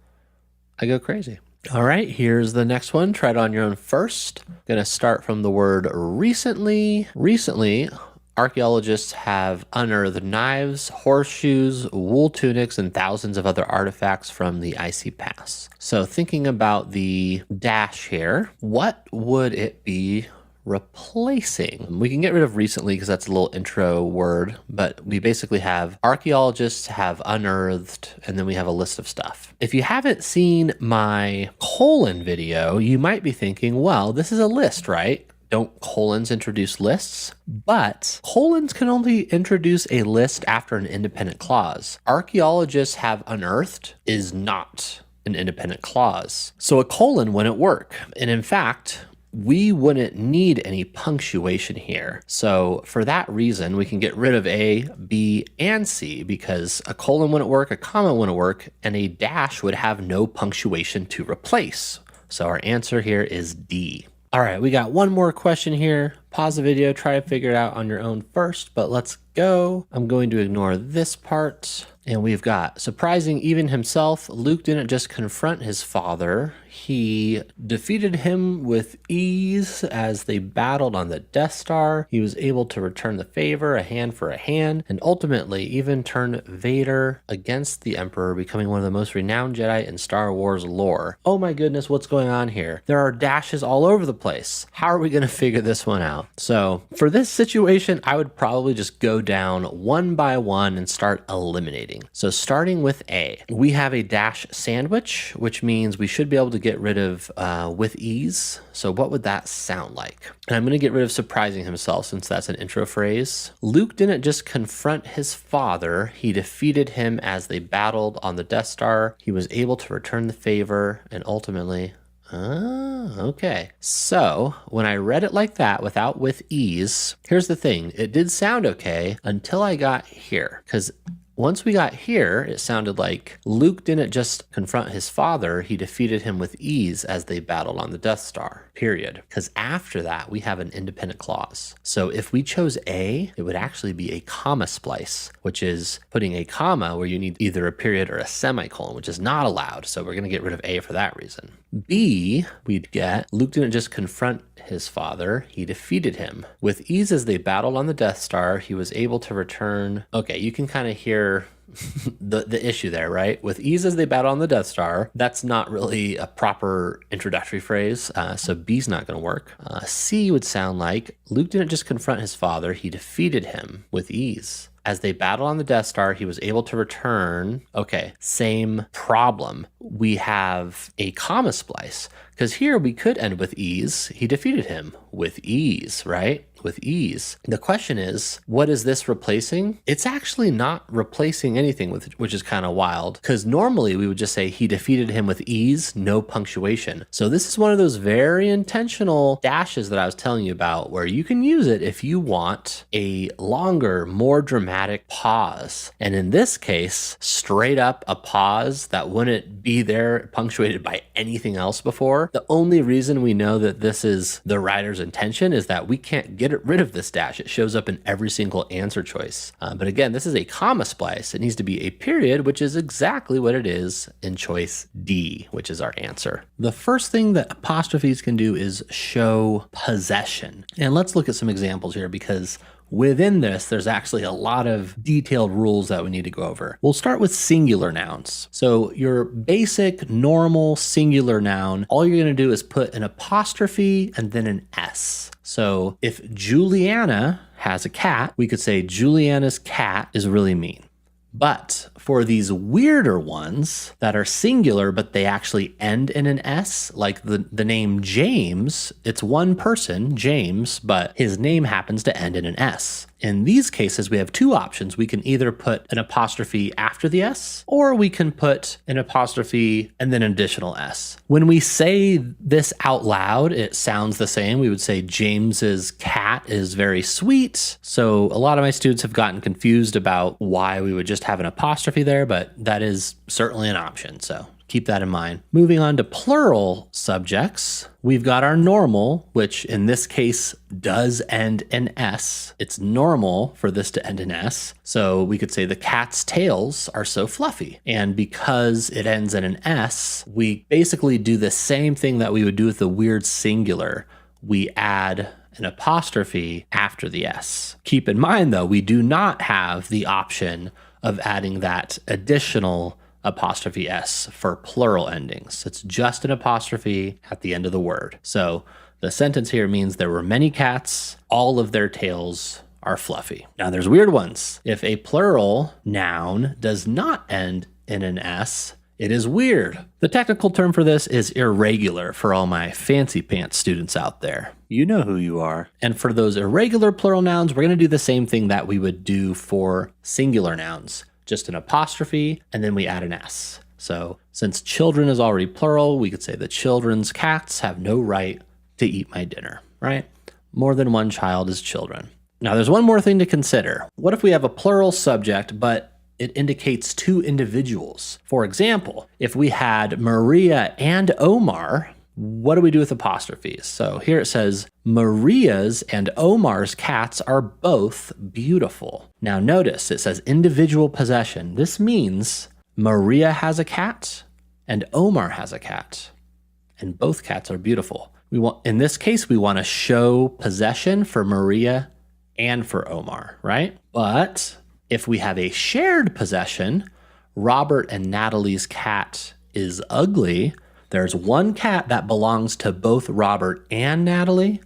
Speaker 1: I go crazy. All right, here's the next one. Try it on your own first. Going to start from the word recently. Recently, archaeologists have unearthed knives, horseshoes, wool tunics, and thousands of other artifacts from the icy past. So thinking about the dash here, what would it be replacing? We can get rid of recently because that's a little intro word, but we basically have archaeologists have unearthed, and then we have a list of stuff. If you haven't seen my colon video, you might be thinking, well, this is a list, right? Don't colons introduce lists? But colons can only introduce a list after an independent clause. Archaeologists have unearthed is not an independent clause. So a colon wouldn't work. And in fact, we wouldn't need any punctuation here. So for that reason, we can get rid of A, B, and C, because a colon wouldn't work, a comma wouldn't work, and a dash would have no punctuation to replace. So our answer here is D. All right, we got one more question here. Pause the video, try to figure it out on your own first, but let's go. I'm going to ignore this part And we've got surprising even himself. Luke didn't just confront his father. He defeated him with ease as they battled on the Death Star. He was able to return the favor, a hand for a hand, and ultimately even turn Vader against the Emperor, becoming one of the most renowned Jedi in Star Wars lore. Oh my goodness, what's going on here? There are dashes all over the place. How are we going to figure this one out? So for this situation, I would probably just go down one by one and start eliminating. So starting with A, we have a dash sandwich, which means we should be able to get rid of with ease. So what would that sound like? And I'm going to get rid of surprising himself since that's an intro phrase. Luke didn't just confront his father. He defeated him as they battled on the Death Star. He was able to return the favor and ultimately... okay. So when I read it like that without with ease, here's the thing. It did sound okay until I got here, because once we got here, it sounded like Luke didn't just confront his father, he defeated him with ease as they battled on the Death Star, period. Because after that, we have an independent clause. So if we chose A, it would actually be a comma splice, which is putting a comma where you need either a period or a semicolon, which is not allowed. So we're going to get rid of A for that reason. B, we'd get Luke didn't just confront his father, he defeated him. With ease as they battled on the Death Star, he was able to return... Okay, you can kind of hear the issue there, right? With ease as they battle on the Death Star, that's not really a proper introductory phrase, so B's not going to work. C would sound like Luke didn't just confront his father, he defeated him with ease. As they battle on the Death Star, he was able to return... Okay, same problem. We have a comma splice, because here we could end with ease. He defeated him with ease, right? With ease. The question is, what is this replacing? It's actually not replacing anything, which is kind of wild, because normally we would just say he defeated him with ease, no punctuation. So this is one of those very intentional dashes that I was telling you about, where you can use it if you want a longer, more dramatic pause. And in this case, straight up a pause that wouldn't be there punctuated by anything else before. The only reason we know that this is the writer's intention is that we can't get rid of this dash. It shows up in every single answer choice. But again, this is a comma splice. It needs to be a period, which is exactly what it is in choice D, which is our answer. The first thing that apostrophes can do is show possession. And let's look at some examples here, because within this, there's actually a lot of detailed rules that we need to go over. We'll start with singular nouns. So your basic, normal singular noun, all you're going to do is put an apostrophe and then an S. So if Juliana has a cat, we could say Juliana's cat is really mean. But for these weirder ones that are singular, but they actually end in an S, like the name James, it's one person, James, but his name happens to end in an S. In these cases, we have two options. We can either put an apostrophe after the S, or we can put an apostrophe and then an additional S. When we say this out loud, it sounds the same. We would say James's cat is very sweet. So a lot of my students have gotten confused about why we would just have an apostrophe there, but that is certainly an option. So keep that in mind. Moving on to plural subjects, we've got our normal, which in this case does end in S. It's normal for this to end in S. So we could say the cat's tails are so fluffy. And because it ends in an S, we basically do the same thing that we would do with the weird singular. We add an apostrophe after the S. Keep in mind, though, we do not have the option of adding that additional apostrophe S for plural endings. It's just an apostrophe at the end of the word. So the sentence here means there were many cats, all of their tails are fluffy. Now there's weird ones. If a plural noun does not end in an S, it is weird. The technical term for this is irregular for all my fancy pants students out there. You know who you are. And for those irregular plural nouns, we're going to do the same thing that we would do for singular nouns. Just an apostrophe, and then we add an S. So since children is already plural, we could say the children's cats have no right to eat my dinner, right? More than one child is children. Now there's one more thing to consider. What if we have a plural subject, but it indicates two individuals? For example, if we had Maria and Omar, what do we do with apostrophes? So here it says, Maria's and Omar's cats are both beautiful. Now notice it says individual possession. This means Maria has a cat and Omar has a cat, and both cats are beautiful. In this case, we want to show possession for Maria and for Omar, right? But if we have a shared possession, Robert and Natalie's cat is ugly. There's one cat that belongs to both Robert and Natalie.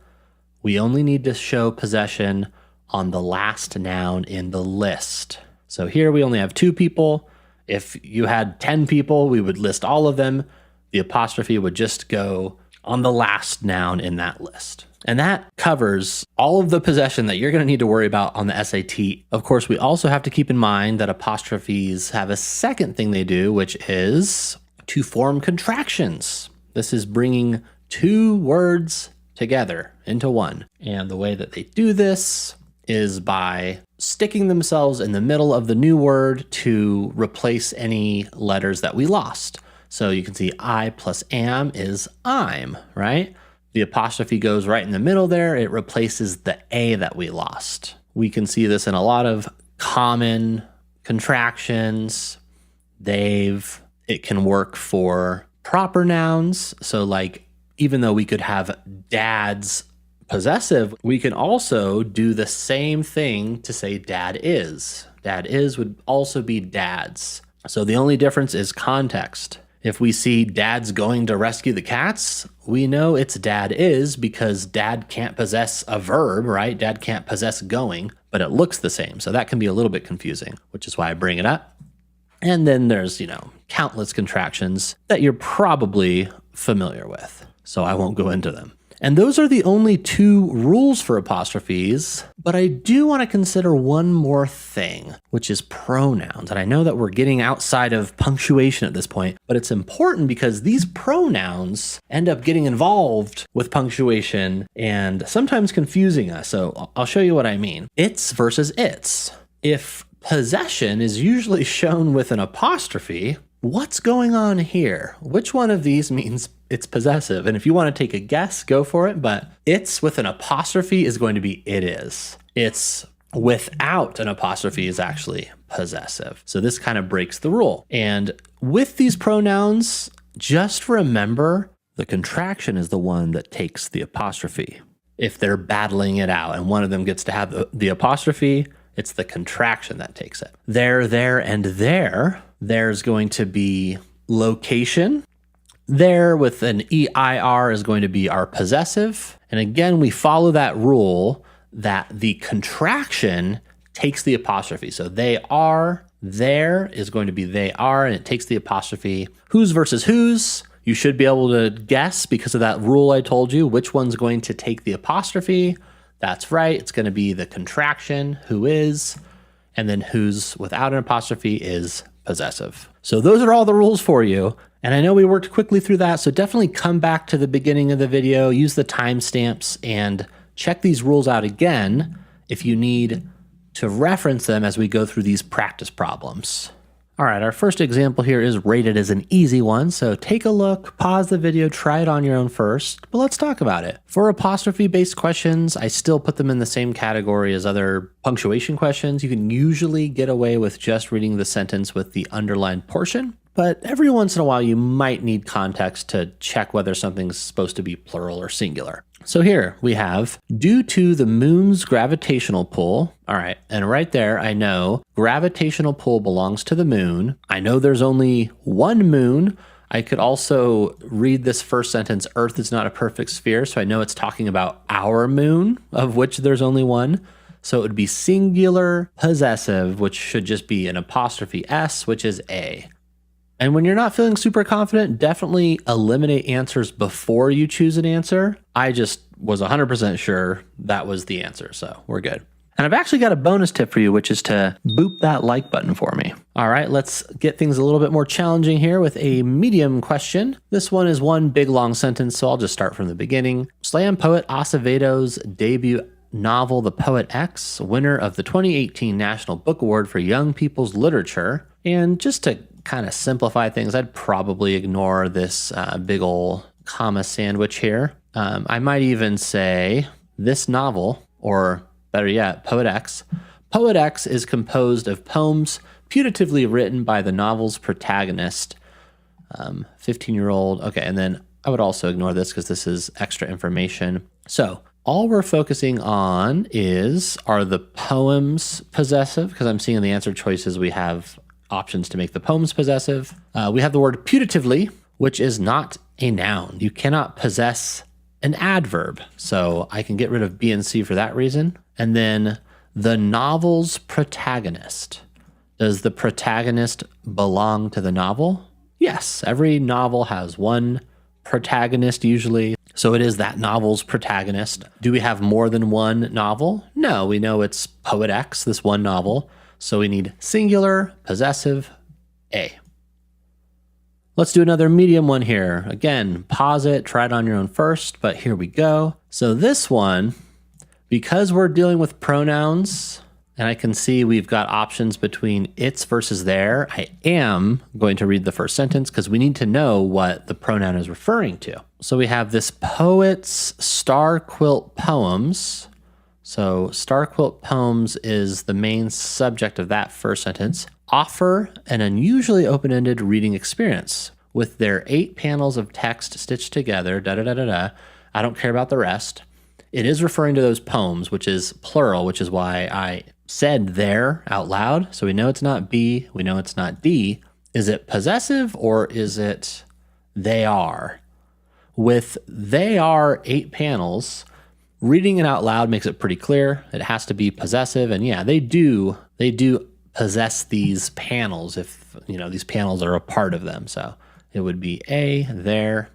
Speaker 1: We only need to show possession on the last noun in the list. So here we only have 2 people. If you had 10 people, we would list all of them. The apostrophe would just go on the last noun in that list. And that covers all of the possession that you're going to need to worry about on the SAT. Of course, we also have to keep in mind that apostrophes have a second thing they do, which is to form contractions. This is bringing 2 words together into one. And the way that they do this is by sticking themselves in the middle of the new word to replace any letters that we lost. So you can see I plus am is I'm, right? The apostrophe goes right in the middle there. It replaces the A that we lost. We can see this in a lot of common contractions. It can work for proper nouns. So like, even though we could have dad's possessive, we can also do the same thing to say dad is. Dad is would also be dad's. So the only difference is context. If we see dad's going to rescue the cats, we know it's dad is because dad can't possess a verb, right? Dad can't possess going, but it looks the same. So that can be a little bit confusing, which is why I bring it up. And then there's, countless contractions that you're probably familiar with. So I won't go into them. And those are the only 2 rules for apostrophes, but I do want to consider one more thing, which is pronouns. And I know that we're getting outside of punctuation at this point, but it's important because these pronouns end up getting involved with punctuation and sometimes confusing us. So I'll show you what I mean. It's versus its. If possession is usually shown with an apostrophe, what's going on here? Which one of these means it's possessive? And if you want to take a guess, go for it. But it's with an apostrophe is going to be it is. It's without an apostrophe is actually possessive. So this kind of breaks the rule. And with these pronouns, just remember the contraction is the one that takes the apostrophe. If they're battling it out and one of them gets to have the apostrophe, it's the contraction that takes it. There, and there. There's going to be location. There with an EIR is going to be our possessive. And again, we follow that rule that the contraction takes the apostrophe. So they are, there is going to be they are, and it takes the apostrophe. Whose versus whose, you should be able to guess because of that rule I told you, which one's going to take the apostrophe. That's right, it's going to be the contraction, who is, and then whose without an apostrophe is possessive. So those are all the rules for you. And I know we worked quickly through that, so definitely come back to the beginning of the video, use the timestamps, and check these rules out again if you need to reference them as we go through these practice problems. All right, our first example here is rated as an easy one, so take a look, pause the video, try it on your own first, but let's talk about it. For apostrophe-based questions, I still put them in the same category as other punctuation questions. You can usually get away with just reading the sentence with the underlined portion, but every once in a while you might need context to check whether something's supposed to be plural or singular. So here we have, due to the moon's gravitational pull. All right, and right there, I know gravitational pull belongs to the moon. I know there's only one moon. I could also read this first sentence, Earth is not a perfect sphere. So I know it's talking about our moon, of which there's only one. So it would be singular possessive, which should just be an apostrophe S, which is A. And when you're not feeling super confident, definitely eliminate answers before you choose an answer. I just was 100% sure that was the answer, so we're good. And I've actually got a bonus tip for you, which is to boop that like button for me. All right, let's get things a little bit more challenging here with a medium question. This one is one big long sentence, so I'll just start from the beginning. Slam poet Acevedo's debut novel, The Poet X, winner of the 2018 National Book Award for Young People's Literature. And just to kind of simplify things, I'd probably ignore this big ol' comma sandwich here. I might even say this novel, or better yet, Poet X. Poet X is composed of poems putatively written by the novel's protagonist, 15-year-old. Okay, and then I would also ignore this because this is extra information. So all we're focusing on are the poems possessive? Because I'm seeing in the answer choices we have options to make the poems possessive. We have the word putatively, which is not a noun. You cannot possess an adverb. So I can get rid of B and C for that reason. And then the novel's protagonist. Does the protagonist belong to the novel? Yes, every novel has one protagonist usually. So it is that novel's protagonist. Do we have more than one novel? No, we know it's Poet X, this one novel. So we need singular, possessive, A. Let's do another medium one here. Again, pause it, try it on your own first, but here we go. So this one, because we're dealing with pronouns, and I can see we've got options between its versus their, I am going to read the first sentence because we need to know what the pronoun is referring to. So we have this poet's star quilt poems. So star quilt poems is the main subject of that first sentence. Offer an unusually open-ended reading experience with their 8 panels of text stitched together, da-da-da-da-da. I don't care about the rest. It is referring to those poems, which is plural, which is why I said there out loud. So we know it's not B, we know it's not D. Is it possessive or is it they are? With they are 8 panels, reading it out loud makes it pretty clear. It has to be possessive. And yeah, they do possess these panels if, these panels are a part of them. So it would be A, their,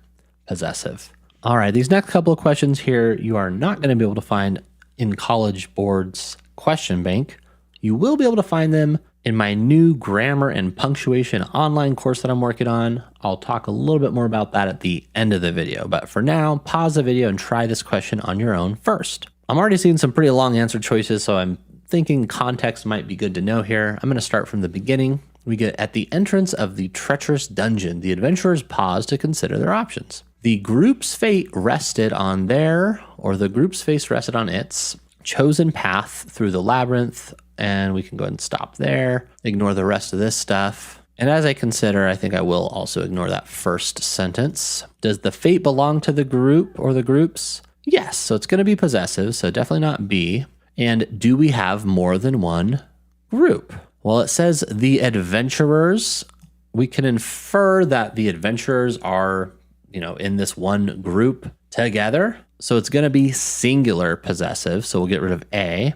Speaker 1: possessive. All right, these next couple of questions here, you are not going to be able to find in College Board's question bank. You will be able to find them in my new grammar and punctuation online course that I'm working on. I'll talk a little bit more about that at the end of the video, but for now, pause the video and try this question on your own first. I'm already seeing some pretty long answer choices, so I'm thinking context might be good to know here. I'm going to start from the beginning. We get at the entrance of the treacherous dungeon, the adventurers pause to consider their options. The group's fate rested on their, or the group's fate rested on its, chosen path through the labyrinth, and we can go ahead and stop there, ignore the rest of this stuff. And as I consider, I think I will also ignore that first sentence. Does the fate belong to the group or the groups? Yes, so it's going to be possessive, so definitely not B. And do we have more than one group? Well, it says the adventurers. We can infer that the adventurers are in this one group together. So it's going to be singular possessive. So we'll get rid of A.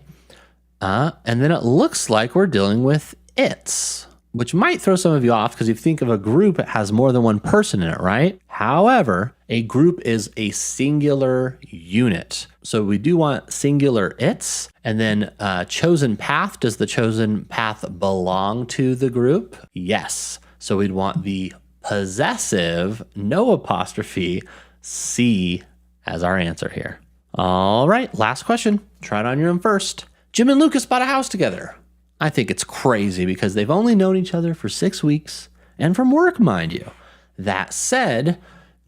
Speaker 1: And then it looks like we're dealing with its, which might throw some of you off because if you think of a group, it has more than one person in it, right? However, a group is a singular unit. So we do want singular its. And then chosen path. Does the chosen path belong to the group? Yes. So we'd want the possessive, no apostrophe, C as our answer here. All right, last question. Try it on your own first. Jim and Lucas bought a house together. I think it's crazy because they've only known each other for 6 weeks and from work, mind you. That said,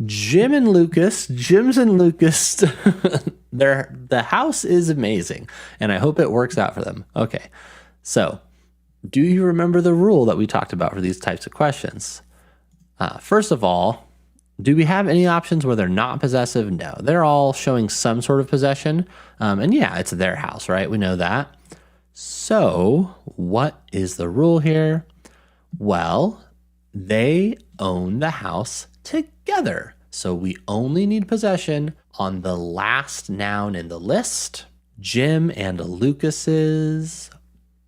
Speaker 1: Jim's and Lucas, the house is amazing and I hope it works out for them. Okay, so do you remember the rule that we talked about for these types of questions? First of all, do we have any options where they're not possessive? No, they're all showing some sort of possession. And yeah, it's their house, right? We know that. So what is the rule here? Well, they own the house together. So we only need possession on the last noun in the list, Jim and Lucas's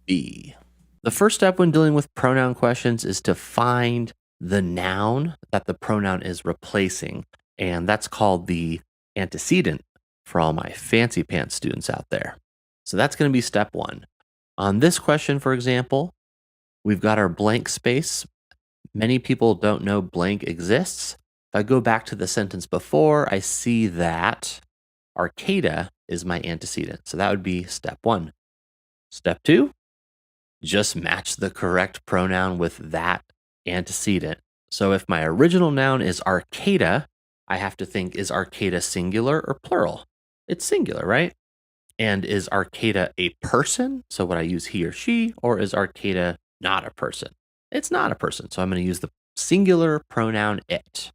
Speaker 1: B. The first step when dealing with pronoun questions is to find the noun that the pronoun is replacing. And that's called the antecedent for all my fancy pants students out there. So that's going to be step 1. On this question, for example, we've got our blank space. Many people don't know blank exists. If I go back to the sentence before, I see that Arcata is my antecedent. So that would be step 1. Step 2, just match the correct pronoun with that antecedent. So if my original noun is Arcata I have to think, is Arcata singular or plural? It's singular, right? And is Arcata a person? So would I use he or she, or is Arcata not a person? It's not a person. So I'm going to use the singular pronoun it.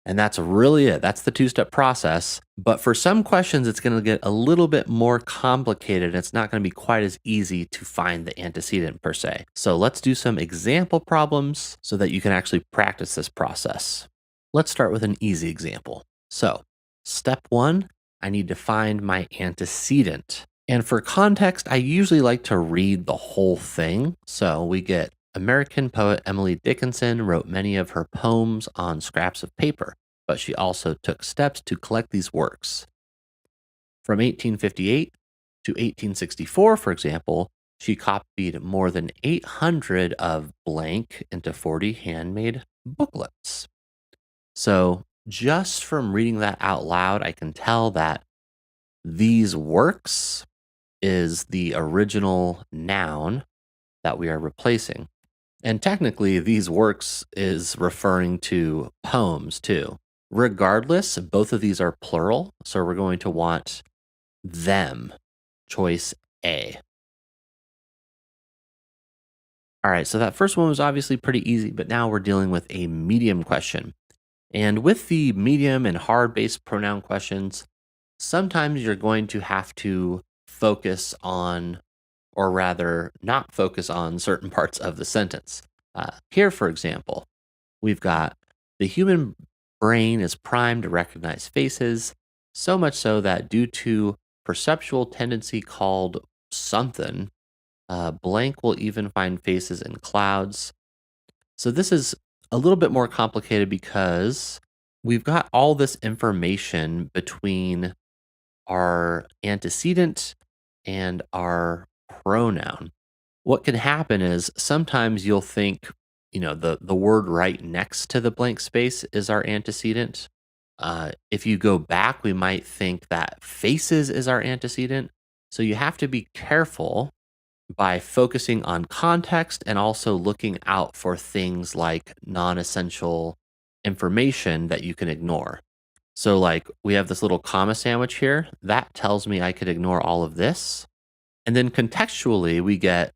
Speaker 1: And that's really it. That's the two-step process. But for some questions, it's going to get a little bit more complicated. It's not going to be quite as easy to find the antecedent per se. So let's do some example problems so that you can actually practice this process. Let's start with an easy example. So step one, I need to find my antecedent. And for context, I usually like to read the whole thing. So we get American poet Emily Dickinson wrote many of her poems on scraps of paper, but she also took steps to collect these works. From 1858 to 1864, for example, she copied more than 800 of blank into 40 handmade booklets. So, just from reading that out loud, I can tell that these works is the original noun that we are replacing. And technically, these works is referring to poems too. Regardless, both of these are plural. So we're going to want them, choice A. All right, so that first one was obviously pretty easy, but now we're dealing with a medium question. And with the medium and hard based pronoun questions, sometimes you're going to have to focus on, or rather, not focus on certain parts of the sentence. Here, for example, we've got the human brain is primed to recognize faces, so much so that due to perceptual tendency called something, blank will even find faces in clouds. So this is a little bit more complicated because we've got all this information between our antecedent and our pronoun. What can happen is sometimes you'll think, the word right next to the blank space is our antecedent. If you go back, we might think that faces is our antecedent. So you have to be careful by focusing on context and also looking out for things like non essential information that you can ignore. So, like, we have this little comma sandwich here that tells me I could ignore all of this. And then contextually, we get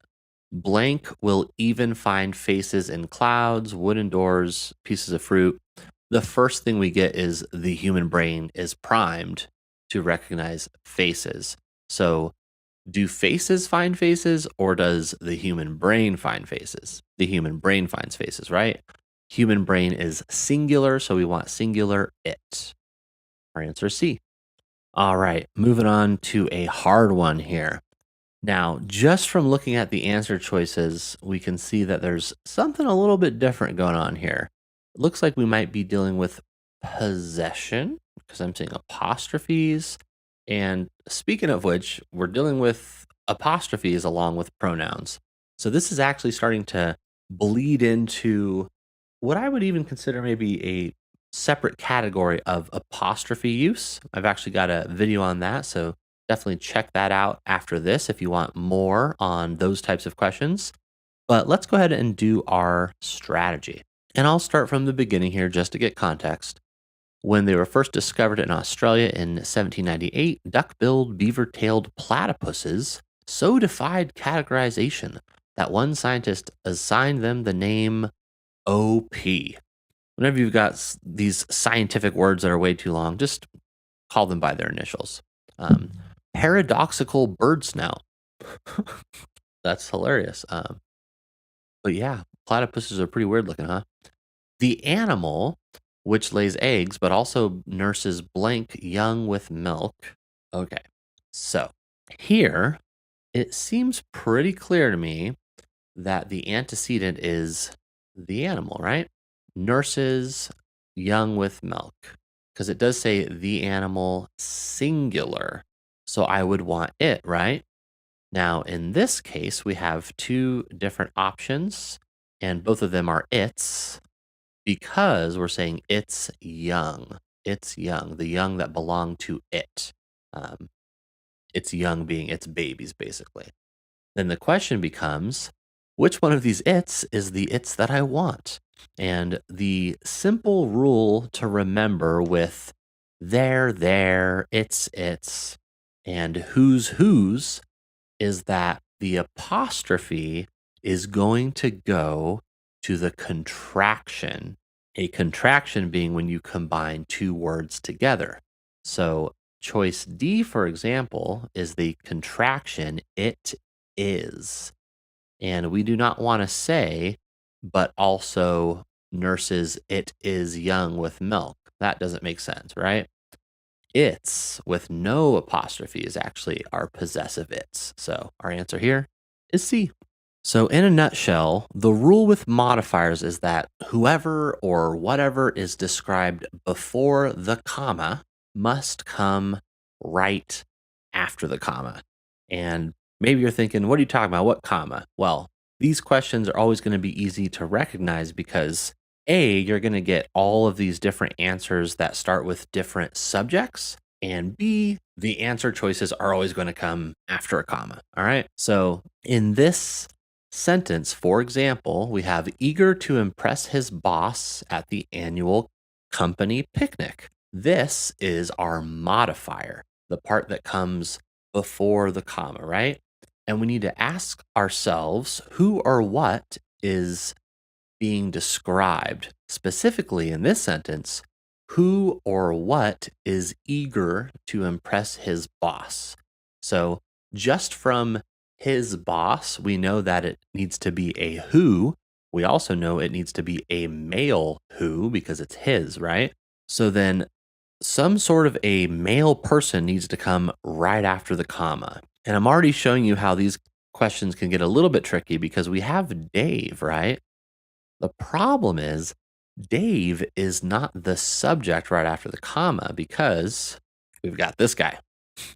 Speaker 1: blank will even find faces in clouds, wooden doors, pieces of fruit. The first thing we get is the human brain is primed to recognize faces. So, do faces find faces or does the human brain find faces? The human brain finds faces, right? Human brain is singular, so we want singular it. Our answer is C. All right, moving on to a hard one here. Now, just from looking at the answer choices, we can see that there's something a little bit different going on here. It looks like we might be dealing with possession because I'm seeing apostrophes. And speaking of which, we're dealing with apostrophes along with pronouns. So this is actually starting to bleed into what I would even consider maybe a separate category of apostrophe use. I've actually got a video on that. So definitely check that out after this if you want more on those types of questions. But let's go ahead and do our strategy. And I'll start from the beginning here just to get context. When they were first discovered in Australia in 1798, duck billed, beaver tailed platypuses so defied categorization that one scientist assigned them the name OP. Whenever you've got these scientific words that are way too long, just call them by their initials. Paradoxical bird snout. That's hilarious. But yeah, platypuses are pretty weird looking, huh? The animal, which lays eggs but also nurses blank young with milk. Okay, so here it seems pretty clear to me that the antecedent is the animal, right? Nurses young with milk. Because it does say the animal singular. So I would want it, right? Now, in this case, we have two different options, and both of them are its because we're saying it's young. It's young, the young that belong to it. Um, it's young being its babies, basically. Then the question becomes Which one of these it's is the it's that I want? And the simple rule to remember with there, it's, and whose is that the apostrophe is going to go to the contraction. A contraction being when you combine two words together. So, choice D, for example, is the contraction it is. And we do not want to say, but also nurses, it is young with milk. That doesn't make sense, right? It's with no apostrophe is actually our possessive it's. So our answer here is C. So, in a nutshell, the rule with modifiers is that whoever or whatever is described before the comma must come right after the comma. And maybe you're thinking, what are you talking about? What comma? Well, these questions are always going to be easy to recognize because A, you're going to get all of these different answers that start with different subjects. And B, the answer choices are always going to come after a comma. All right. So, in this sentence, for example, we have eager to impress his boss at the annual company picnic. This is our modifier, the part that comes before the comma, right? And we need to ask ourselves who or what is being described. Specifically in this sentence, who or what is eager to impress his boss? So, just from his boss, we know that it needs to be a who. We also know it needs to be a male who because it's his, right? So then some sort of a male person needs to come right after the comma. And I'm already showing you how these questions can get a little bit tricky because we have Dave, right? The problem is Dave is not the subject right after the comma because we've got this guy,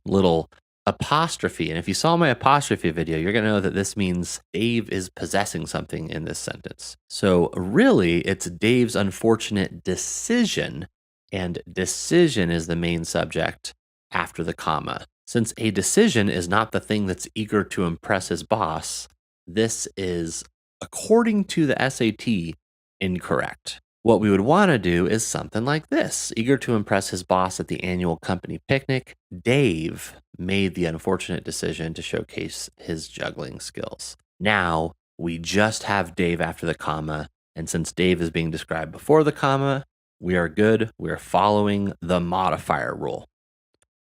Speaker 1: little apostrophe. And if you saw my apostrophe video, you're going to know that this means Dave is possessing something in this sentence. So really, it's Dave's unfortunate decision, and decision is the main subject after the comma. Since a decision is not the thing that's eager to impress his boss, this is, according to the SAT, incorrect. What we would want to do is something like this. Eager to impress his boss at the annual company picnic, Dave made the unfortunate decision to showcase his juggling skills. Now, we just have Dave after the comma, and since Dave is being described before the comma, we are good. We are following the modifier rule.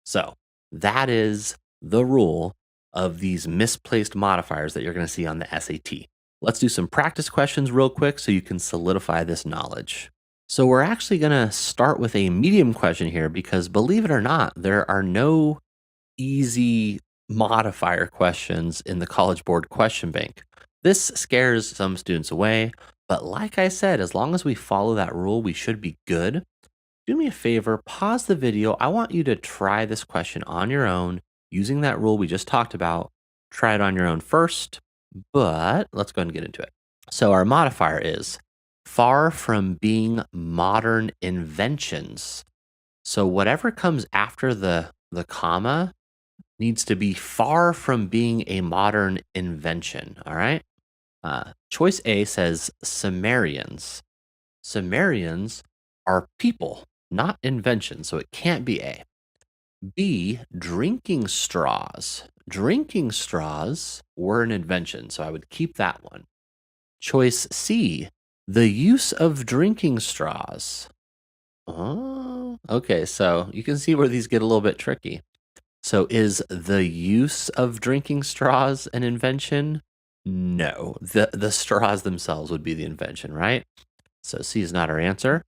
Speaker 1: So, that is the rule of these misplaced modifiers that you're going to see on the SAT. Let's do some practice questions real quick so you can solidify this knowledge. So, we're actually going to start with a medium question here because, believe it or not, there are no easy modifier questions in the College Board question bank. This scares some students away, but like I said, as long as we follow that rule, we should be good. Do me a favor, pause the video. I want you to try this question on your own using that rule we just talked about. Try it on your own first, but let's go ahead and get into it. So, our modifier is far from being modern inventions. So, whatever comes after the comma needs to be far from being a modern invention. All right. Choice A says Sumerians. Sumerians are people, not inventions, so it can't be A. B, drinking straws. Drinking straws were an invention, so I would keep that one. Choice C, the use of drinking straws. Oh, okay, so you can see where these get a little bit tricky. So is the use of drinking straws an invention? No, the straws themselves would be the invention, right? So C is not our answer.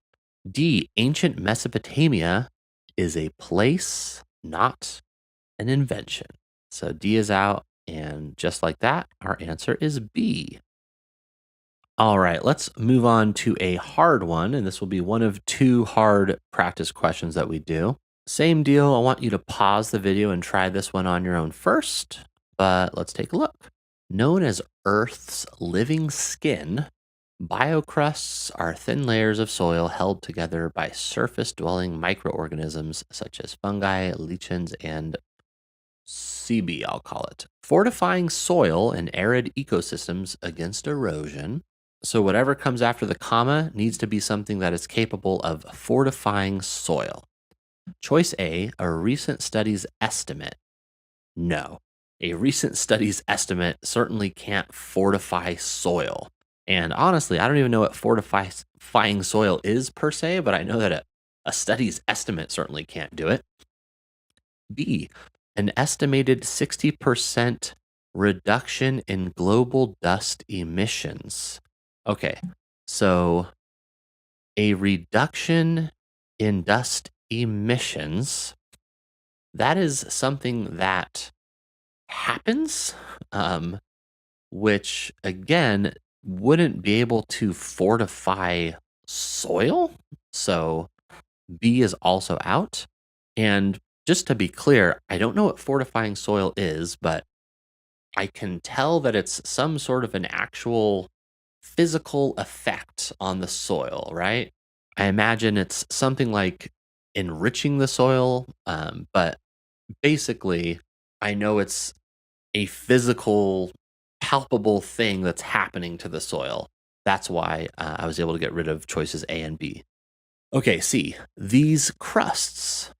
Speaker 1: D, ancient Mesopotamia is a place, not an invention. So D is out. And just like that, our answer is B. All right, let's move on to a hard one. And this will be one of two hard practice questions that we do. Same deal. I want you to pause the video and try this one on your own first. But let's take a look. Known as Earth's living skin, biocrusts are thin layers of soil held together by surface dwelling microorganisms such as fungi, lichens, and CB, I'll call it. Fortifying soil and arid ecosystems against erosion. So, whatever comes after the comma needs to be something that is capable of fortifying soil. Choice A recent studies estimate. No, a recent studies estimate certainly can't fortify soil. And honestly, I don't even know what fortifying soil is per se, but I know that a studies estimate certainly can't do it. B, an estimated 60% reduction in global dust emissions. Okay, so a reduction in dust emissions, that is something that happens, um, which again wouldn't be able to fortify soil. So B is also out. And just to be clear, I don't know what fortifying soil is, but I can tell that it's some sort of an actual physical effect on the soil, right? I imagine it's something like enriching the soil, but basically, I know it's a physical, palpable thing that's happening to the soil. That's why I was able to get rid of choices A and B. Okay, C. These crusts.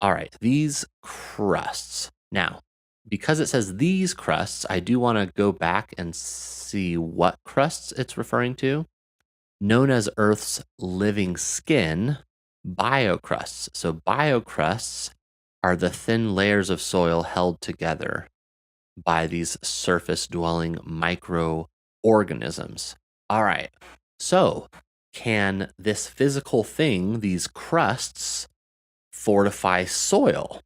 Speaker 1: All right, these crusts. Now, because it says these crusts, I do want to go back and see what crusts it's referring to. Known as Earth's living skin, biocrusts. So, biocrusts are the thin layers of soil held together by these surface dwelling microorganisms. All right, so can this physical thing, these crusts, fortify soil?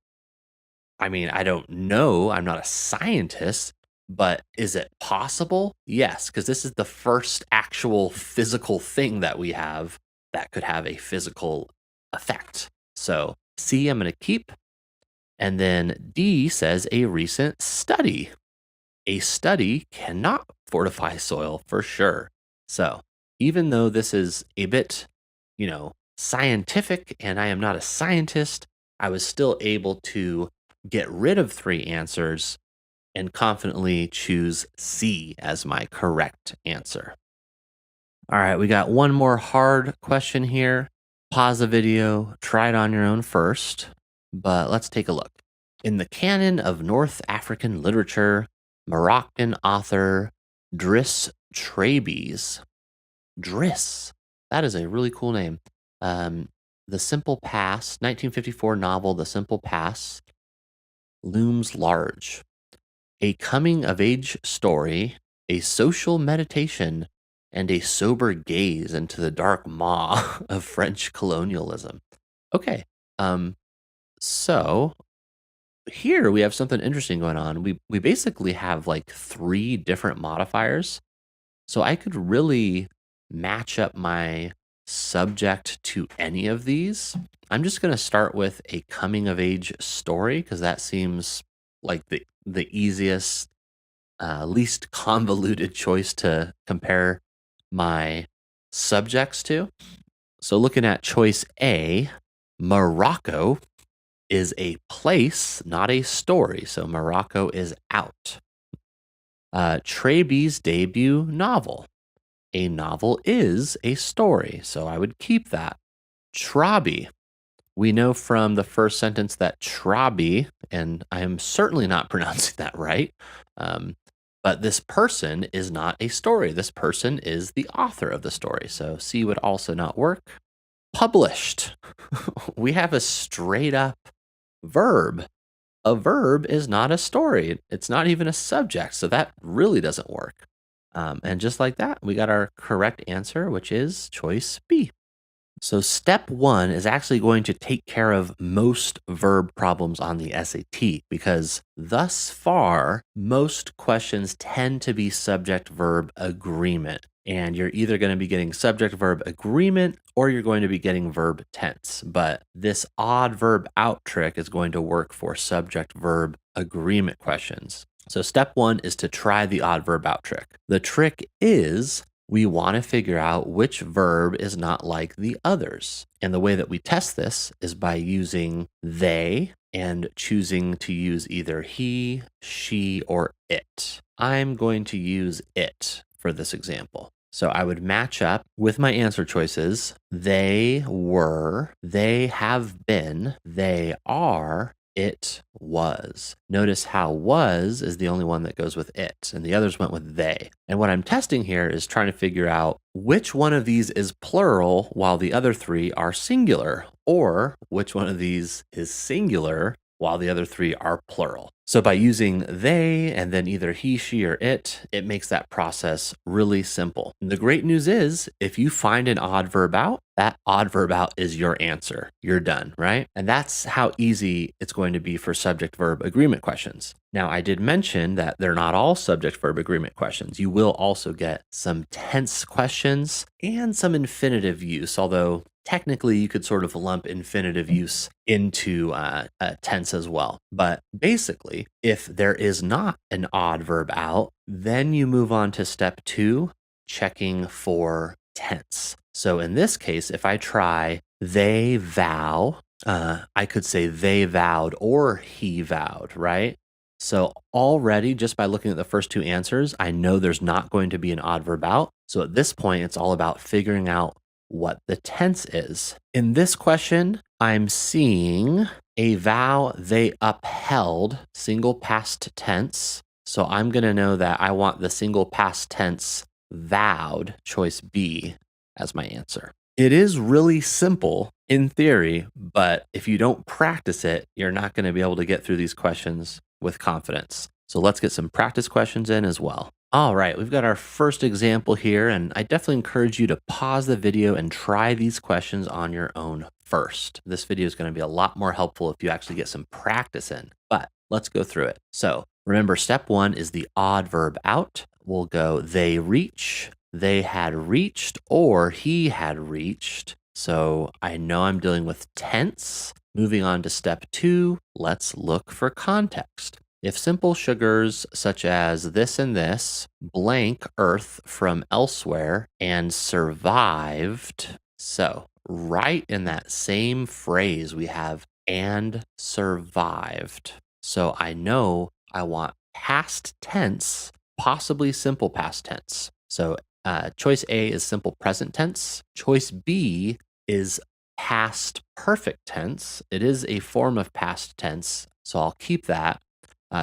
Speaker 1: I mean, I don't know. I'm not a scientist, but is it possible? Yes, because this is the first actual physical thing that we have that could have a physical effect. So, C, I'm going to keep. And then D says a recent study. A study cannot fortify soil for sure. So, even though this is a bit, scientific and I am not a scientist, I was still able to get rid of three answers and confidently choose C as my correct answer. All right, we got one more hard question here. Pause the video, try it on your own first, but let's take a look. In the canon of North African literature, Moroccan author Driss Trabies, Driss, that is a really cool name. The Simple Past, 1954 novel, The Simple Past, looms large. A coming of age story, a social meditation, and a sober gaze into the dark maw of French colonialism. Okay. So here we have something interesting going on. We basically have like three different modifiers. So I could really match up my subject to any of these. I'm just going to start with a coming of age story because that seems like the easiest, least convoluted choice to compare my subjects to. So looking at choice A, Morocco is a place, not a story. So Morocco is out. Traby's debut novel. A novel is a story, so I would keep that. Trabi. We know from the first sentence that Trabi, and I am certainly not pronouncing that right, but this person is not a story. This person is the author of the story, so C would also not work. Published. We have a straight up verb. A verb is not a story. It's not even a subject, so that really doesn't work. And just like that, we got our correct answer, which is choice B. So step one is actually going to take care of most verb problems on the SAT because thus far, most questions tend to be subject verb agreement. And you're either going to be getting subject verb agreement or you're going to be getting verb tense. But this odd verb out trick is going to work for subject verb agreement questions. So step one is to try the odd verb out trick. The trick is we want to figure out which verb is not like the others. And the way that we test this is by using they and choosing to use either he, she, or it. I'm going to use it for this example. So I would match up with my answer choices. They were, they have been, they are, it was. Notice how was is the only one that goes with it, and the others went with they. And what I'm testing here is trying to figure out which one of these is plural while the other three are singular, or which one of these is singular while the other three are plural. So by using they and then either he, she, or it makes that process really simple. And the great news is if you find an odd verb out, that odd verb out is your answer. You're done, right? And that's how easy it's going to be for subject verb agreement questions. Now, I did mention that they're not all subject verb agreement questions. You will also get some tense questions and some infinitive use, although technically you could sort of lump infinitive use into tense as well. But basically, if there is not an odd verb out, then you move on to step 2, checking for tense. So in this case, if I try they vow, I could say they vowed or he vowed, right? So already just by looking at the first 2 answers, I know there's not going to be an odd verb out. So at this point, it's all about figuring out what the tense is. In this question, I'm seeing a vow they upheld, single past tense. So I'm going to know that I want the single past tense vowed, choice B, as my answer. It is really simple in theory, but if you don't practice it, you're not going to be able to get through these questions with confidence. So let's get some practice questions in as well. All right, we've got our first example here, and I definitely encourage you to pause the video and try these questions on your own first. This video is going to be a lot more helpful if you actually get some practice in, but let's go through it. So remember, step 1 is the odd verb out. We'll go they reach, they had reached, or he had reached. So I know I'm dealing with tense. Moving on to step 2, let's look for context. If simple sugars such as this and this blank earth from elsewhere and survived. So right in that same phrase, we have and survived. So I know I want past tense, possibly simple past tense. So choice A is simple present tense. Choice B is past perfect tense. It is a form of past tense, so I'll keep that.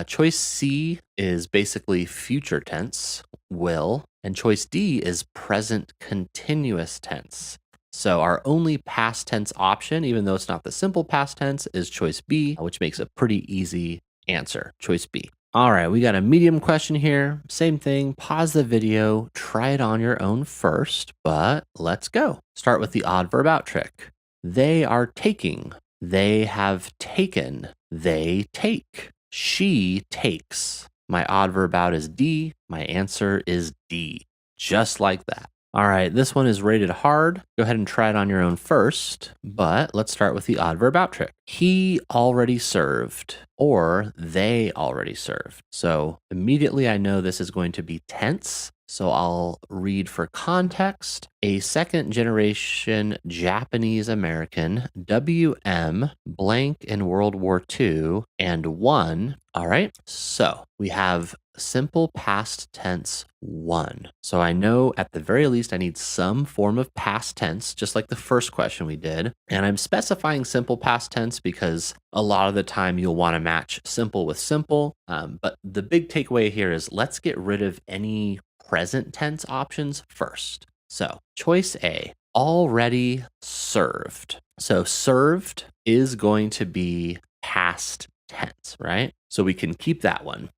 Speaker 1: Choice C is basically future tense, will, and choice D is present continuous tense. So our only past tense option, even though it's not the simple past tense, is choice B, which makes a pretty easy answer, choice B. All right, we got a medium question here. Same thing, pause the video, try it on your own first, but let's go. Start with the odd verb out trick. They are taking, they have taken, they take. She takes. My odd verb out is D. My answer is D. Just like that. All right, this one is rated hard. Go ahead and try it on your own first, but let's start with the odd verb out trick. He already served, or they already served. So immediately I know this is going to be tense. So I'll read for context. A second generation Japanese American, WM blank in World War II and won. All right, so we have simple past tense won. So I know at the very least I need some form of past tense, just like the first question we did. And I'm specifying simple past tense because a lot of the time you'll want to match simple with simple. But the big takeaway here is let's get rid of any present tense options first. So choice A, already served. So served is going to be past tense, right? So we can keep that one.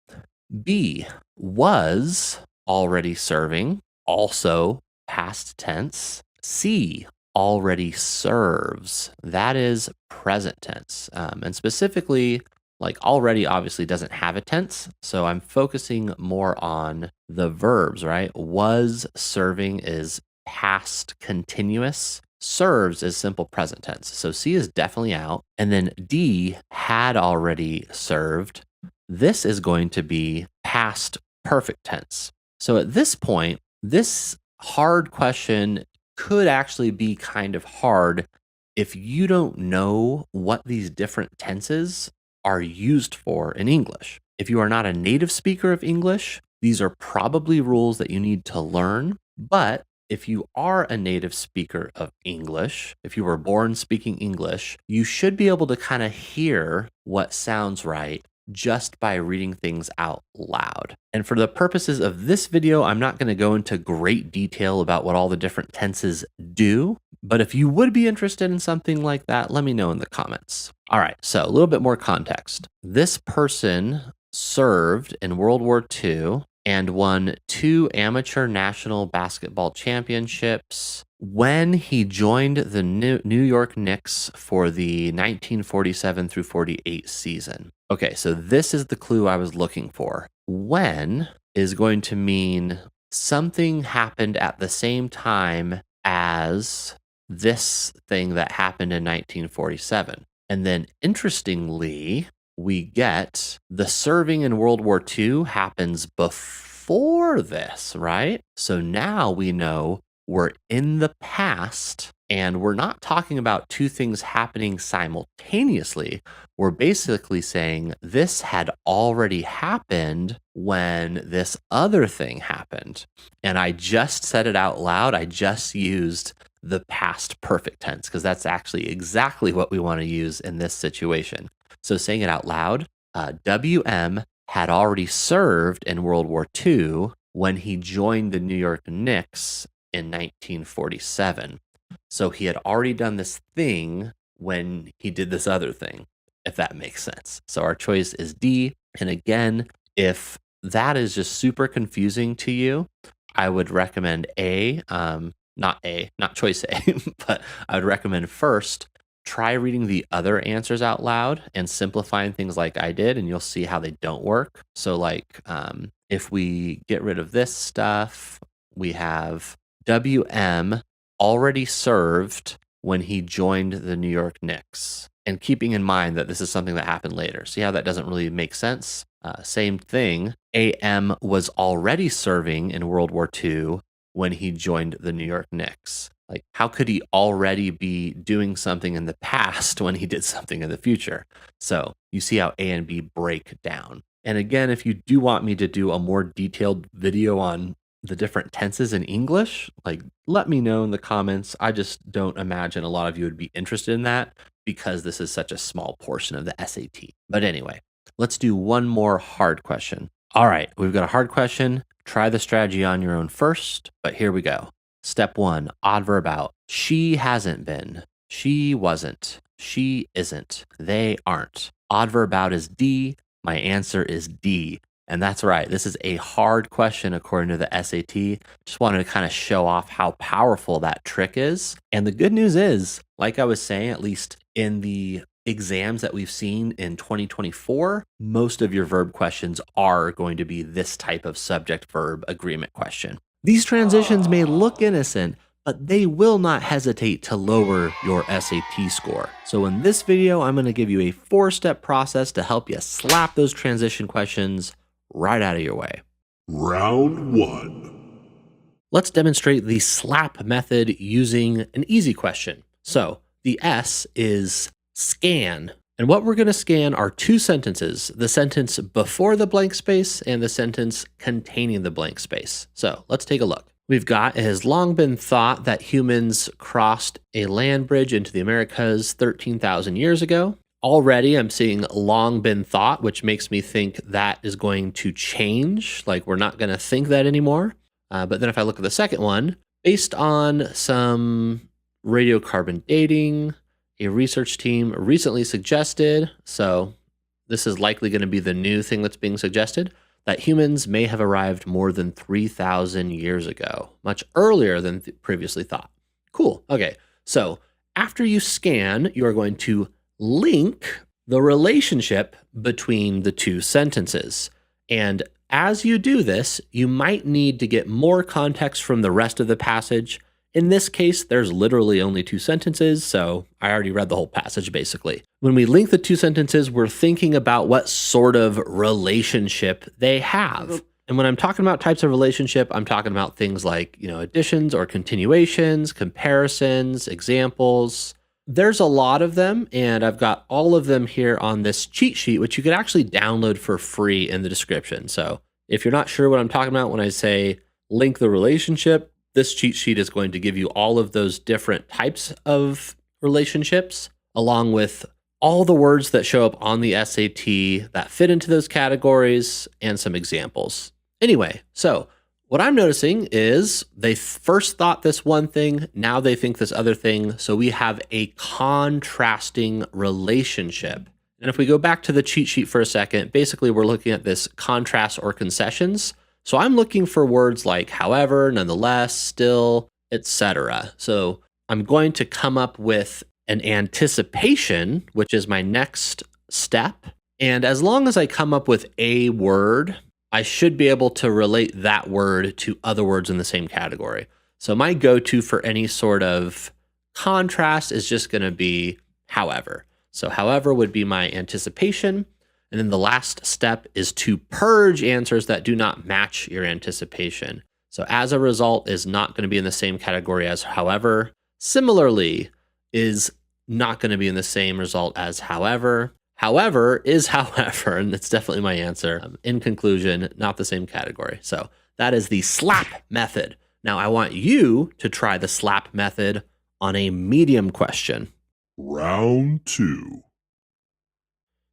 Speaker 1: B, was already serving, also past tense. C, already serves. That is present tense. And specifically, like already obviously doesn't have a tense. So I'm focusing more on the verbs, right? Was serving is past continuous. Serves is simple present tense. So C is definitely out. And then D, had already served. This is going to be past perfect tense. So at this point, this hard question could actually be kind of hard if you don't know what these different tenses are used for in English. If you are not a native speaker of English, these are probably rules that you need to learn. But if you are a native speaker of English, if you were born speaking English, you should be able to kind of hear what sounds right just by reading things out loud. And for the purposes of this video, I'm not going to go into great detail about what all the different tenses do. But if you would be interested in something like that, let me know in the comments. All right, so a little bit more context. This person served in World War II and won 2 amateur national basketball championships when he joined the New York Knicks for the 1947 through 48 season. Okay, so this is the clue I was looking for. When is going to mean something happened at the same time as this thing that happened in 1947. And then interestingly, we get the serving in World War II happens before this, right? So now we know we're in the past and we're not talking about 2 things happening simultaneously. We're basically saying this had already happened when this other thing happened. And I just said it out loud. I just used the past perfect tense because that's actually exactly what we want to use in this situation. So saying it out loud, WM had already served in World War II when he joined the New York Knicks in 1947. So he had already done this thing when he did this other thing, if that makes sense. So our choice is D. And again, if that is just super confusing to you, I would recommend not choice A, but I would recommend first try reading the other answers out loud and simplifying things like I did, and you'll see how they don't work. So like if we get rid of this stuff, we have WM already served when he joined the New York Knicks. And keeping in mind that this is something that happened later. See how that doesn't really make sense? Same thing, AM was already serving in World War II when he joined the New York Knicks. Like, how could he already be doing something in the past when he did something in the future? So you see how A and B break down. And again, if you do want me to do a more detailed video on the different tenses in English, like let me know in the comments. I just don't imagine a lot of you would be interested in that because this is such a small portion of the SAT. But anyway, let's do one more hard question. All right, we've got a hard question. Try the strategy on your own first, but here we go. Step 1, odd verb out. She hasn't been. She wasn't. She isn't. They aren't. Odd verb out is D. My answer is D. And that's right. This is a hard question according to the SAT. Just wanted to kind of show off how powerful that trick is. And the good news is, like I was saying, at least in the exams that we've seen in 2024, most of your verb questions are going to be this type of subject-verb agreement question. These transitions may look innocent, but they will not hesitate to lower your SAT score. So in this video, I'm going to give you a 4-step process to help you slap those transition questions right out of your way.
Speaker 2: Round 1.
Speaker 1: Let's demonstrate the slap method using an easy question. So the S is scan. And what we're going to scan are 2 sentences, the sentence before the blank space and the sentence containing the blank space. So let's take a look. We've got, it has long been thought that humans crossed a land bridge into the Americas 13,000 years ago. Already I'm seeing long been thought, which makes me think that is going to change. Like we're not going to think that anymore. But then if I look at the second one, based on some radiocarbon dating, a research team recently suggested, so this is likely going to be the new thing that's being suggested, that humans may have arrived more than 3,000 years ago, much earlier than previously thought. Cool. Okay. So after you scan, you are going to link the relationship between the 2 sentences. And as you do this, you might need to get more context from the rest of the passage. In this case, there's literally only 2 sentences, so I already read the whole passage basically. When we link the 2 sentences, we're thinking about what sort of relationship they have. And when I'm talking about types of relationship, I'm talking about things like, additions or continuations, comparisons, examples. There's a lot of them, and I've got all of them here on this cheat sheet, which you could actually download for free in the description. So if you're not sure what I'm talking about when I say link the relationship, this cheat sheet is going to give you all of those different types of relationships, along with all the words that show up on the SAT that fit into those categories and some examples. Anyway, so what I'm noticing is they first thought this one thing, now they think this other thing. So we have a contrasting relationship. And if we go back to the cheat sheet for a second, basically we're looking at this contrast or concessions. So I'm looking for words like however, nonetheless, still, etc. So I'm going to come up with an anticipation, which is my next step. And as long as I come up with a word, I should be able to relate that word to other words in the same category. So my go-to for any sort of contrast is just going to be however. So however would be my anticipation. And then the last step is to purge answers that do not match your anticipation. So as a result is not going to be in the same category as however. Similarly is not going to be in the same result as however. However is however, and it's definitely my answer. In conclusion, not the same category. So that is the SLAP method. Now I want you to try the SLAP method on a medium question.
Speaker 2: Round 2.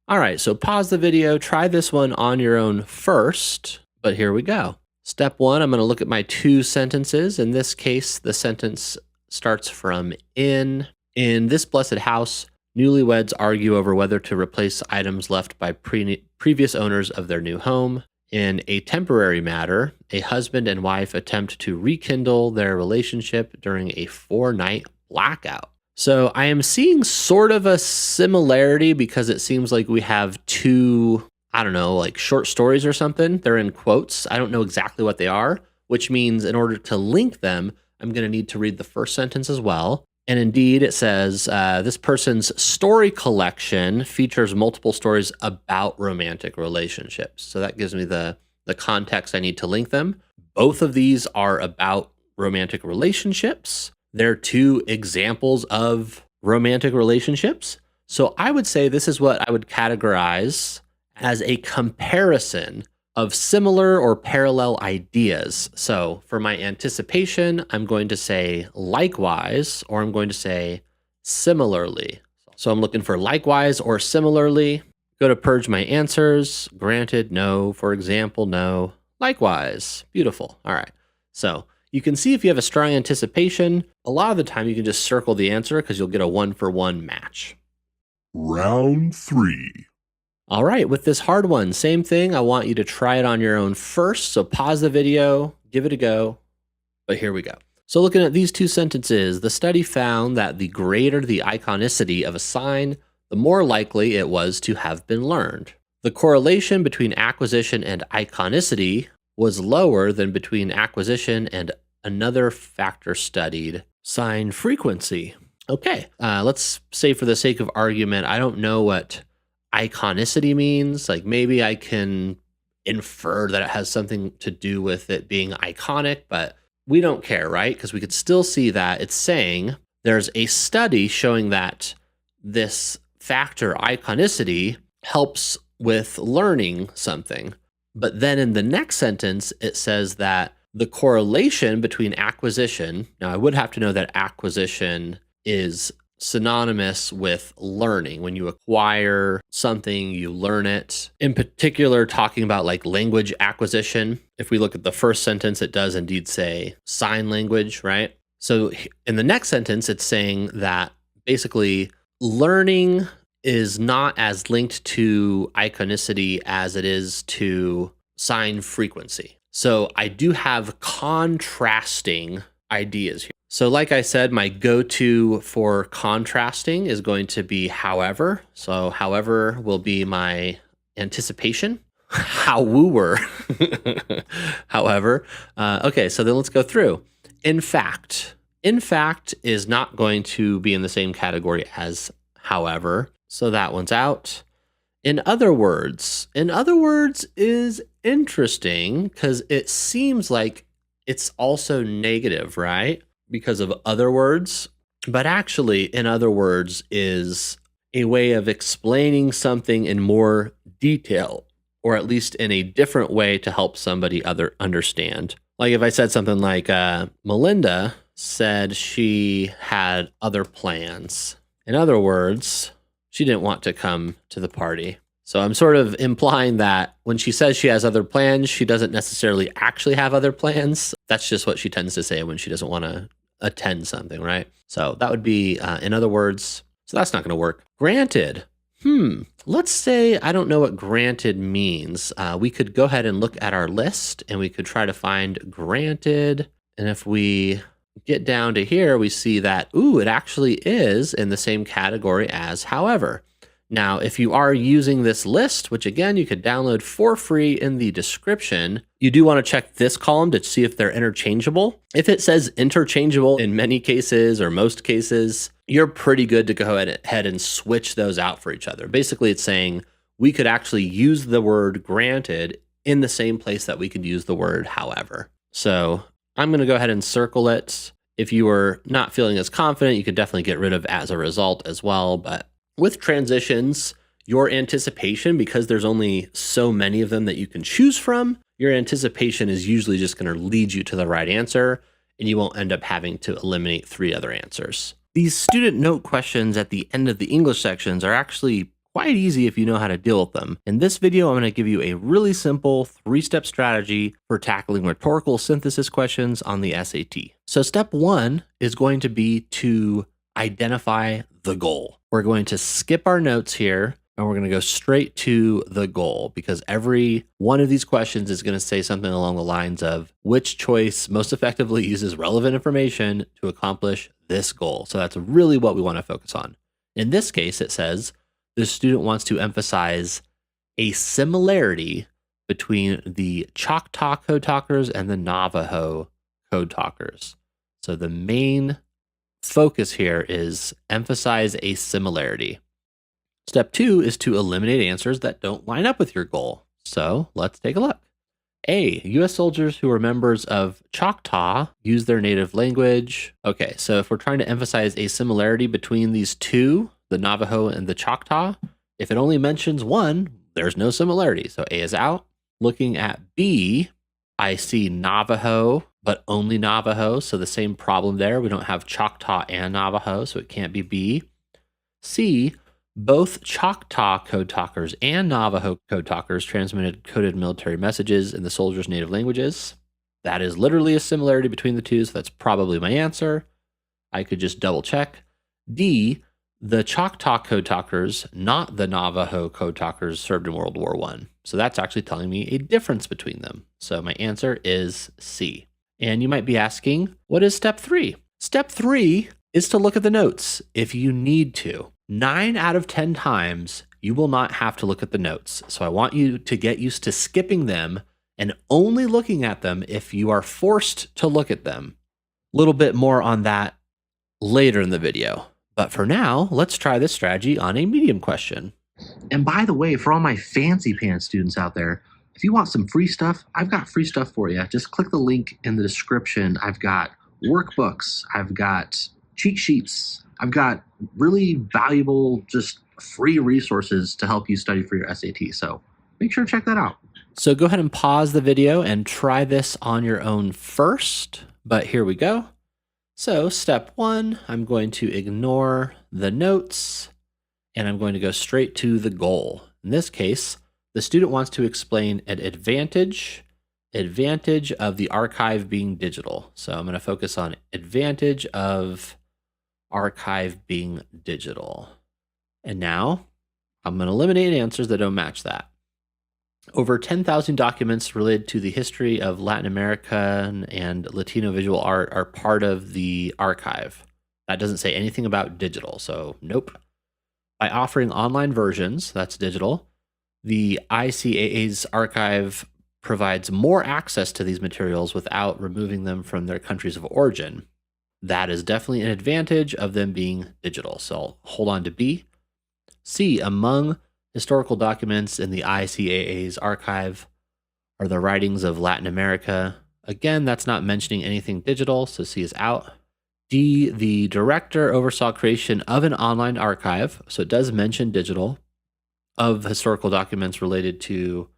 Speaker 1: All right, so pause the video, try this one on your own first, but here we go. Step 1, I'm going to look at my 2 sentences. In this case, the sentence starts from in this blessed house, newlyweds argue over whether to replace items left by previous owners of their new home. In a temporary matter, a husband and wife attempt to rekindle their relationship during a 4-night blackout. So I am seeing sort of a similarity because it seems like we have 2, I don't know, like short stories or something. They're in quotes. I don't know exactly what they are, which means in order to link them, I'm going to need to read the first sentence as well. And indeed, it says, this person's story collection features multiple stories about romantic relationships. So that gives me the context I need to link them. Both of these are about romantic relationships. They're 2 examples of romantic relationships. So I would say this is what I would categorize as a comparison of similar or parallel ideas. So for my anticipation, I'm going to say likewise, or I'm going to say similarly. So I'm looking for likewise or similarly. Go to purge my answers. Granted, no. For example, no. Likewise. Beautiful. All right. So you can see if you have a strong anticipation, a lot of the time you can just circle the answer because you'll get a 1-for-1 match.
Speaker 2: Round 3.
Speaker 1: All right, with this hard one, same thing. I want you to try it on your own first. So pause the video, give it a go. But here we go. So looking at these 2 sentences, the study found that the greater the iconicity of a sign, the more likely it was to have been learned. The correlation between acquisition and iconicity was lower than between acquisition and another factor studied, sign frequency. Okay, let's say for the sake of argument, I don't know what iconicity means. Like maybe I can infer that it has something to do with it being iconic, but we don't care, right? Because we could still see that it's saying there's a study showing that this factor iconicity helps with learning something. But then in the next sentence, it says that the correlation between acquisition, now I would have to know that acquisition is synonymous with learning. When you acquire something, you learn it. In particular, talking about like language acquisition. If we look at the first sentence, it does indeed say sign language, right? So in the next sentence, it's saying that basically learning is not as linked to iconicity as it is to sign frequency. So I do have contrasting ideas here. So like I said, my go-to for contrasting is going to be however. So however will be my anticipation. However. However. Okay, so then let's go through. In fact. In fact is not going to be in the same category as however. So that one's out. In other words is interesting because it seems like it's also negative, right? Because of other words. but actually, in other words, is a way of explaining something in more detail, or at least in a different way to help somebody understand. Like if I said something like, Melinda said she had other plans. In other words, she didn't want to come to the party. So I'm sort of implying that when she says she has other plans, she doesn't necessarily actually have other plans. That's just what she tends to say when she doesn't want to attend something, right? So that would be, in other words, so that's not going to work. Granted. Let's say I don't know what granted means. We could go ahead and look at our list and we could try to find granted. And if we get down to here, we see that, it actually is in the same category as however. Now, if you are using this list, which again, you could download for free in the description, you do want to check this column to see if they're interchangeable. If it says interchangeable in many cases or most cases, you're pretty good to go ahead and switch those out for each other. Basically, it's saying we could actually use the word granted in the same place that we could use the word however. So I'm going to go ahead and circle it. If you were not feeling as confident, you could definitely get rid of as a result as well. But with transitions, your anticipation, because there's only so many of them that you can choose from, your anticipation is usually just going to lead you to the right answer, and you won't end up having to eliminate 3 other answers. These student note questions at the end of the English sections are actually quite easy if you know how to deal with them. In this video, I'm going to give you a really simple 3-step strategy for tackling rhetorical synthesis questions on the SAT. So step 1 is going to be to identify the goal. We're going to skip our notes here and we're going to go straight to the goal, because every one of these questions is going to say something along the lines of which choice most effectively uses relevant information to accomplish this goal. So that's really what we want to focus on. In this case, it says the student wants to emphasize a similarity between the Choctaw Code Talkers and the Navajo Code Talkers. So the main focus here is emphasize a similarity. Step 2 is to eliminate answers that don't line up with your goal. So let's take a look. A, U.S. soldiers who are members of Choctaw use their native language. Okay, so if we're trying to emphasize a similarity between these two, the Navajo and the Choctaw, if it only mentions one, there's no similarity. So A is out. Looking at B, I see Navajo, but only Navajo. So the same problem there. We don't have Choctaw and Navajo, so it can't be B. C, both Choctaw Code Talkers and Navajo Code Talkers transmitted coded military messages in the soldiers' native languages. That is literally a similarity between the two, so that's probably my answer. I could just double check. D, the Choctaw Code Talkers, not the Navajo Code Talkers, served in World War I. So that's actually telling me a difference between them. So my answer is C. And you might be asking, what is step 3? Step 3 is to look at the notes if you need to. 9 out of 10 times, you will not have to look at the notes. So I want you to get used to skipping them and only looking at them if you are forced to look at them. A little bit more on that later in the video. But for now, let's try this strategy on a medium question. And by the way, for all my fancy pants students out there, if you want some free stuff, I've got free stuff for you. Just click the link in the description. I've got workbooks, I've got cheat sheets, I've got really valuable, just free resources to help you study for your SAT. So make sure to check that out. So go ahead and pause the video and try this on your own first. But here we go. So step 1, I'm going to ignore the notes and I'm going to go straight to the goal. In this case, the student wants to explain an advantage of the archive being digital. So I'm going to focus on advantage of archive being digital. And now I'm going to eliminate answers that don't match that. Over 10,000 documents related to the history of Latin American and Latino visual art are part of the archive. That doesn't say anything about digital, so nope. By offering online versions, that's digital, the ICAA's archive provides more access to these materials without removing them from their countries of origin. That is definitely an advantage of them being digital. So I'll hold on to B. C, among historical documents in the ICAA's archive are the writings of Latin America. Again, that's not mentioning anything digital, so C is out. D, the director oversaw creation of an online archive. So it does mention digital of historical documents related to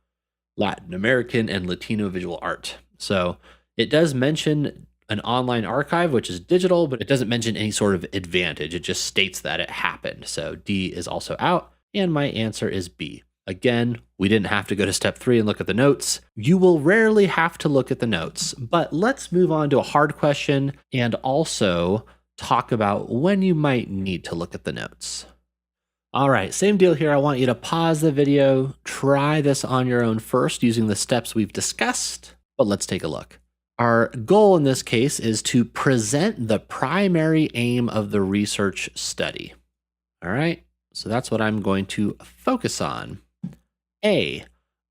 Speaker 1: Latin American and Latino visual art. So it does mention an online archive, which is digital, but it doesn't mention any sort of advantage. It just states that it happened. So D is also out. And my answer is B. Again, we didn't have to go to step 3 and look at the notes. You will rarely have to look at the notes, but let's move on to a hard question and also talk about when you might need to look at the notes. All right, same deal here. I want you to pause the video, try this on your own first using the steps we've discussed, but let's take a look. Our goal in this case is to present the primary aim of the research study. All right, so that's what I'm going to focus on. A,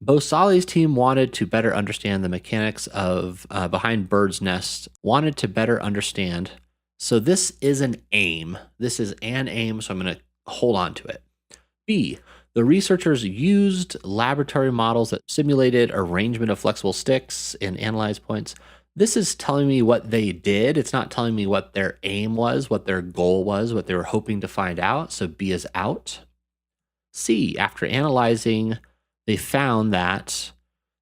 Speaker 1: Bosalli's team wanted to better understand the mechanics of behind birds' nests, wanted to better understand. So this is an aim. This is an aim, so I'm going to hold on to it. B, the researchers used laboratory models that simulated arrangement of flexible sticks and analyzed points. This is telling me what they did. It's not telling me what their aim was, what their goal was, what they were hoping to find out. So B is out. C, after analyzing, they found that,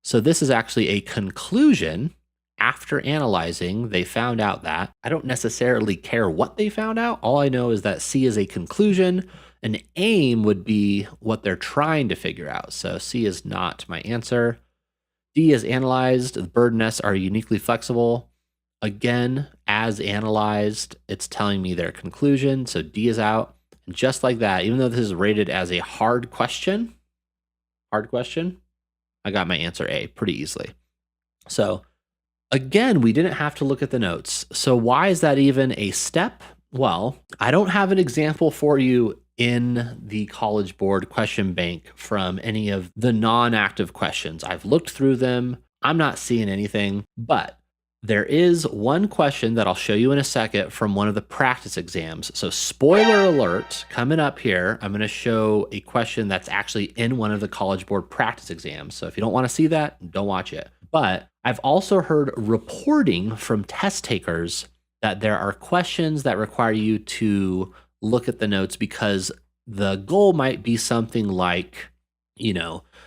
Speaker 1: so this is actually a conclusion. After analyzing, they found out that, I don't necessarily care what they found out. All I know is that C is a conclusion. An aim would be what they're trying to figure out. So C is not my answer. D is analyzed. The bird nests are uniquely flexible. Again, as analyzed, it's telling me their conclusion. So D is out. And just like that, even though this is rated as a hard question, I got my answer A pretty easily. So again, we didn't have to look at the notes. So why is that even a step? Well, I don't have an example for you in the College Board question bank from any of the non-active questions. I've looked through them. I'm not seeing anything, but there is one question that I'll show you in a second from one of the practice exams. So spoiler alert, coming up here, I'm going to show a question that's actually in one of the College Board practice exams. So if you don't want to see that, don't watch it. But I've also heard reporting from test takers that there are questions that require you to look at the notes because the goal might be something like,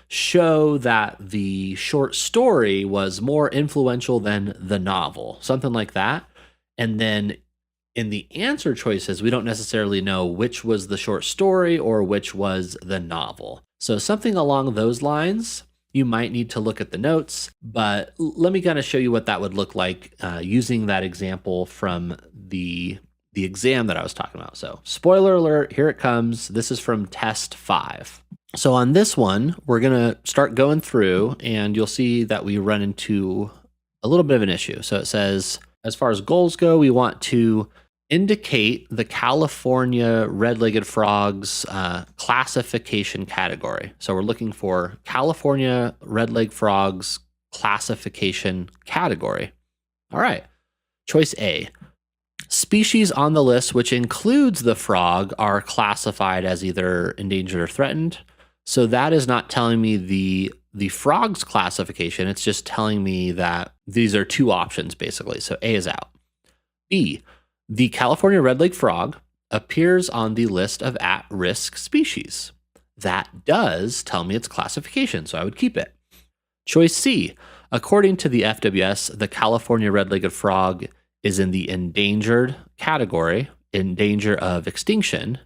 Speaker 1: show that the short story was more influential than the novel, something like that. And then in the answer choices, we don't necessarily know which was the short story or which was the novel. So something along those lines, you might need to look at the notes, but let me kind of show you what that would look like using that example from the exam that I was talking about. So spoiler alert, here it comes. This is from test 5. So on this one, we're going to start going through and you'll see that we run into a little bit of an issue. So it says, as far as goals go, we want to indicate the California red-legged frogs classification category. So we're looking for California red-legged frogs classification category. All right. Choice A. Species on the list, which includes the frog, are classified as either endangered or threatened. So that is not telling me the frog's classification. It's just telling me that these are two options, basically. So A is out. B, the California red-legged frog appears on the list of at-risk species. That does tell me its classification, so I would keep it. Choice C, according to the FWS, the California red-legged frog is in the endangered category, in danger of extinction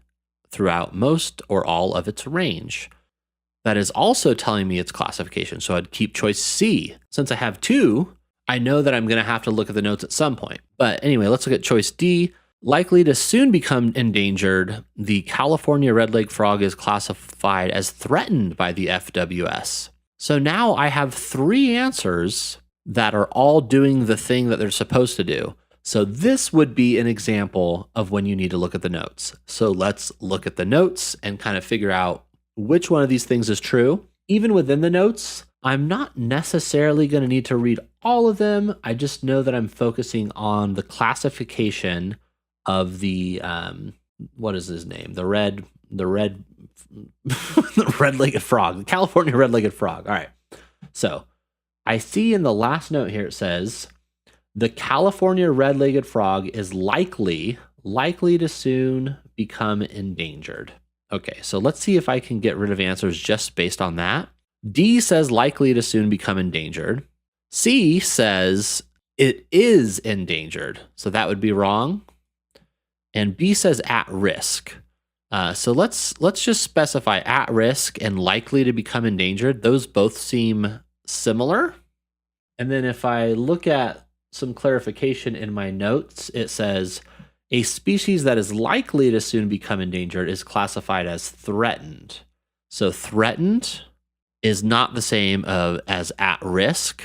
Speaker 1: throughout most or all of its range. That is also telling me its classification, so I'd keep choice C. Since I have 2, I know that I'm going to have to look at the notes at some point. But anyway, let's look at choice D. Likely to soon become endangered, the California red-legged frog is classified as threatened by the FWS. So now I have 3 answers that are all doing the thing that they're supposed to do. So this would be an example of when you need to look at the notes. So let's look at the notes and kind of figure out which one of these things is true. Even within the notes, I'm not necessarily going to need to read all of them. I just know that I'm focusing on the classification of the, what is his name? The red-legged frog, the California red-legged frog. All right. So I see in the last note here, it says, The California red-legged frog is likely to soon become endangered. Okay, so let's see if I can get rid of answers just based on that. D says likely to soon become endangered. C says it is endangered, so that would be wrong. And B says at risk. So let's just specify at risk and likely to become endangered. Those both seem similar. And then if I look at some clarification in my notes, it says a species that is likely to soon become endangered is classified as threatened. So threatened is not the same as at risk.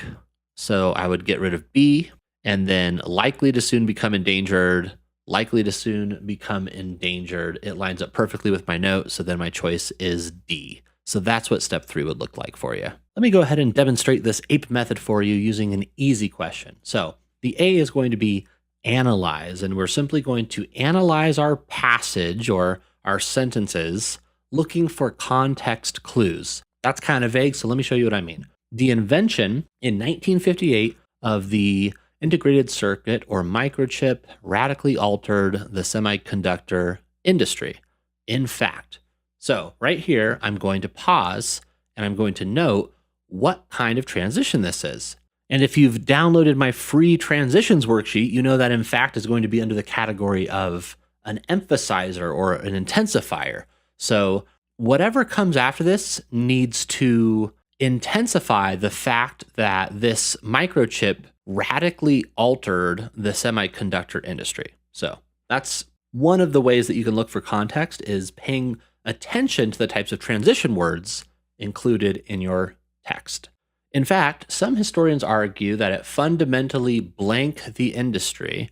Speaker 1: So I would get rid of B, and then likely to soon become endangered, likely to soon become endangered. It lines up perfectly with my note, so then my choice is D. So that's what step 3 would look like for you. Let me go ahead and demonstrate this APE method for you using an easy question. So the A is going to be analyze, and we're simply going to analyze our passage or our sentences looking for context clues. That's kind of vague, so let me show you what I mean. The invention in 1958 of the integrated circuit or microchip radically altered the semiconductor industry. In fact, so right here, I'm going to pause and I'm going to note what kind of transition this is. And if you've downloaded my free transitions worksheet, you know that in fact is going to be under the category of an emphasizer or an intensifier. So whatever comes after this needs to intensify the fact that this microchip radically altered the semiconductor industry. So that's one of the ways that you can look for context, is paying attention to the types of transition words included in your text. In fact, some historians argue that it fundamentally blank the industry.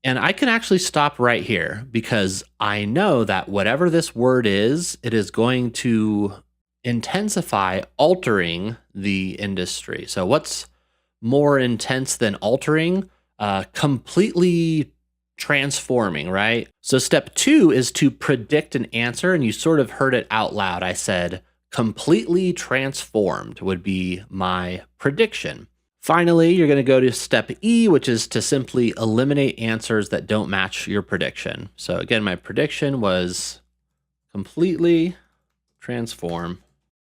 Speaker 1: And I can actually stop right here because I know that whatever this word is, it is going to intensify altering the industry. So what's more intense than altering? Completely transforming, right? So step 2 is to predict an answer, and you sort of heard it out loud. I said completely transformed would be my prediction. Finally, you're going to go to step E, which is to simply eliminate answers that don't match your prediction. So again, my prediction was completely transform.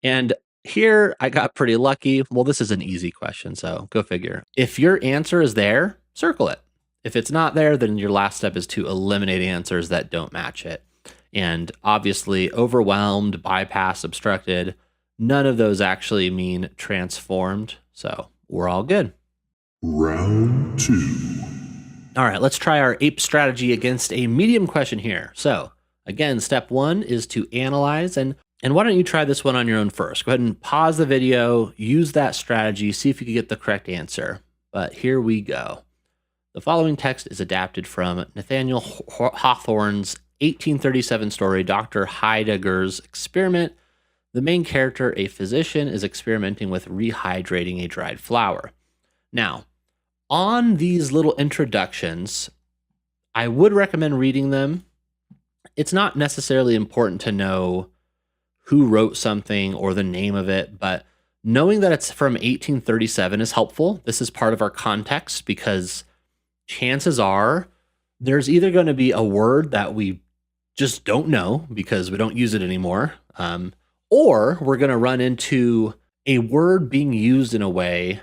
Speaker 1: And here I got pretty lucky. Well, this is an easy question, so go figure. If your answer is there, circle it. If it's not there, then your last step is to eliminate answers that don't match it. And obviously, overwhelmed, bypass, obstructed, none of those actually mean transformed. So we're all good.
Speaker 2: Round 2.
Speaker 1: All right, let's try our APE strategy against a medium question here. So again, step 1 is to analyze. And why don't you try this one on your own first? Go ahead and pause the video, use that strategy, see if you can get the correct answer. But here we go. The following text is adapted from Nathaniel Hawthorne's 1837 story, Dr. Heidegger's Experiment. The main character, a physician, is experimenting with rehydrating a dried flower. Now, on these little introductions, I would recommend reading them. It's not necessarily important to know who wrote something or the name of it, but knowing that it's from 1837 is helpful. This is part of our context because chances are there's either going to be a word that we just don't know because we don't use it anymore, or we're going to run into a word being used in a way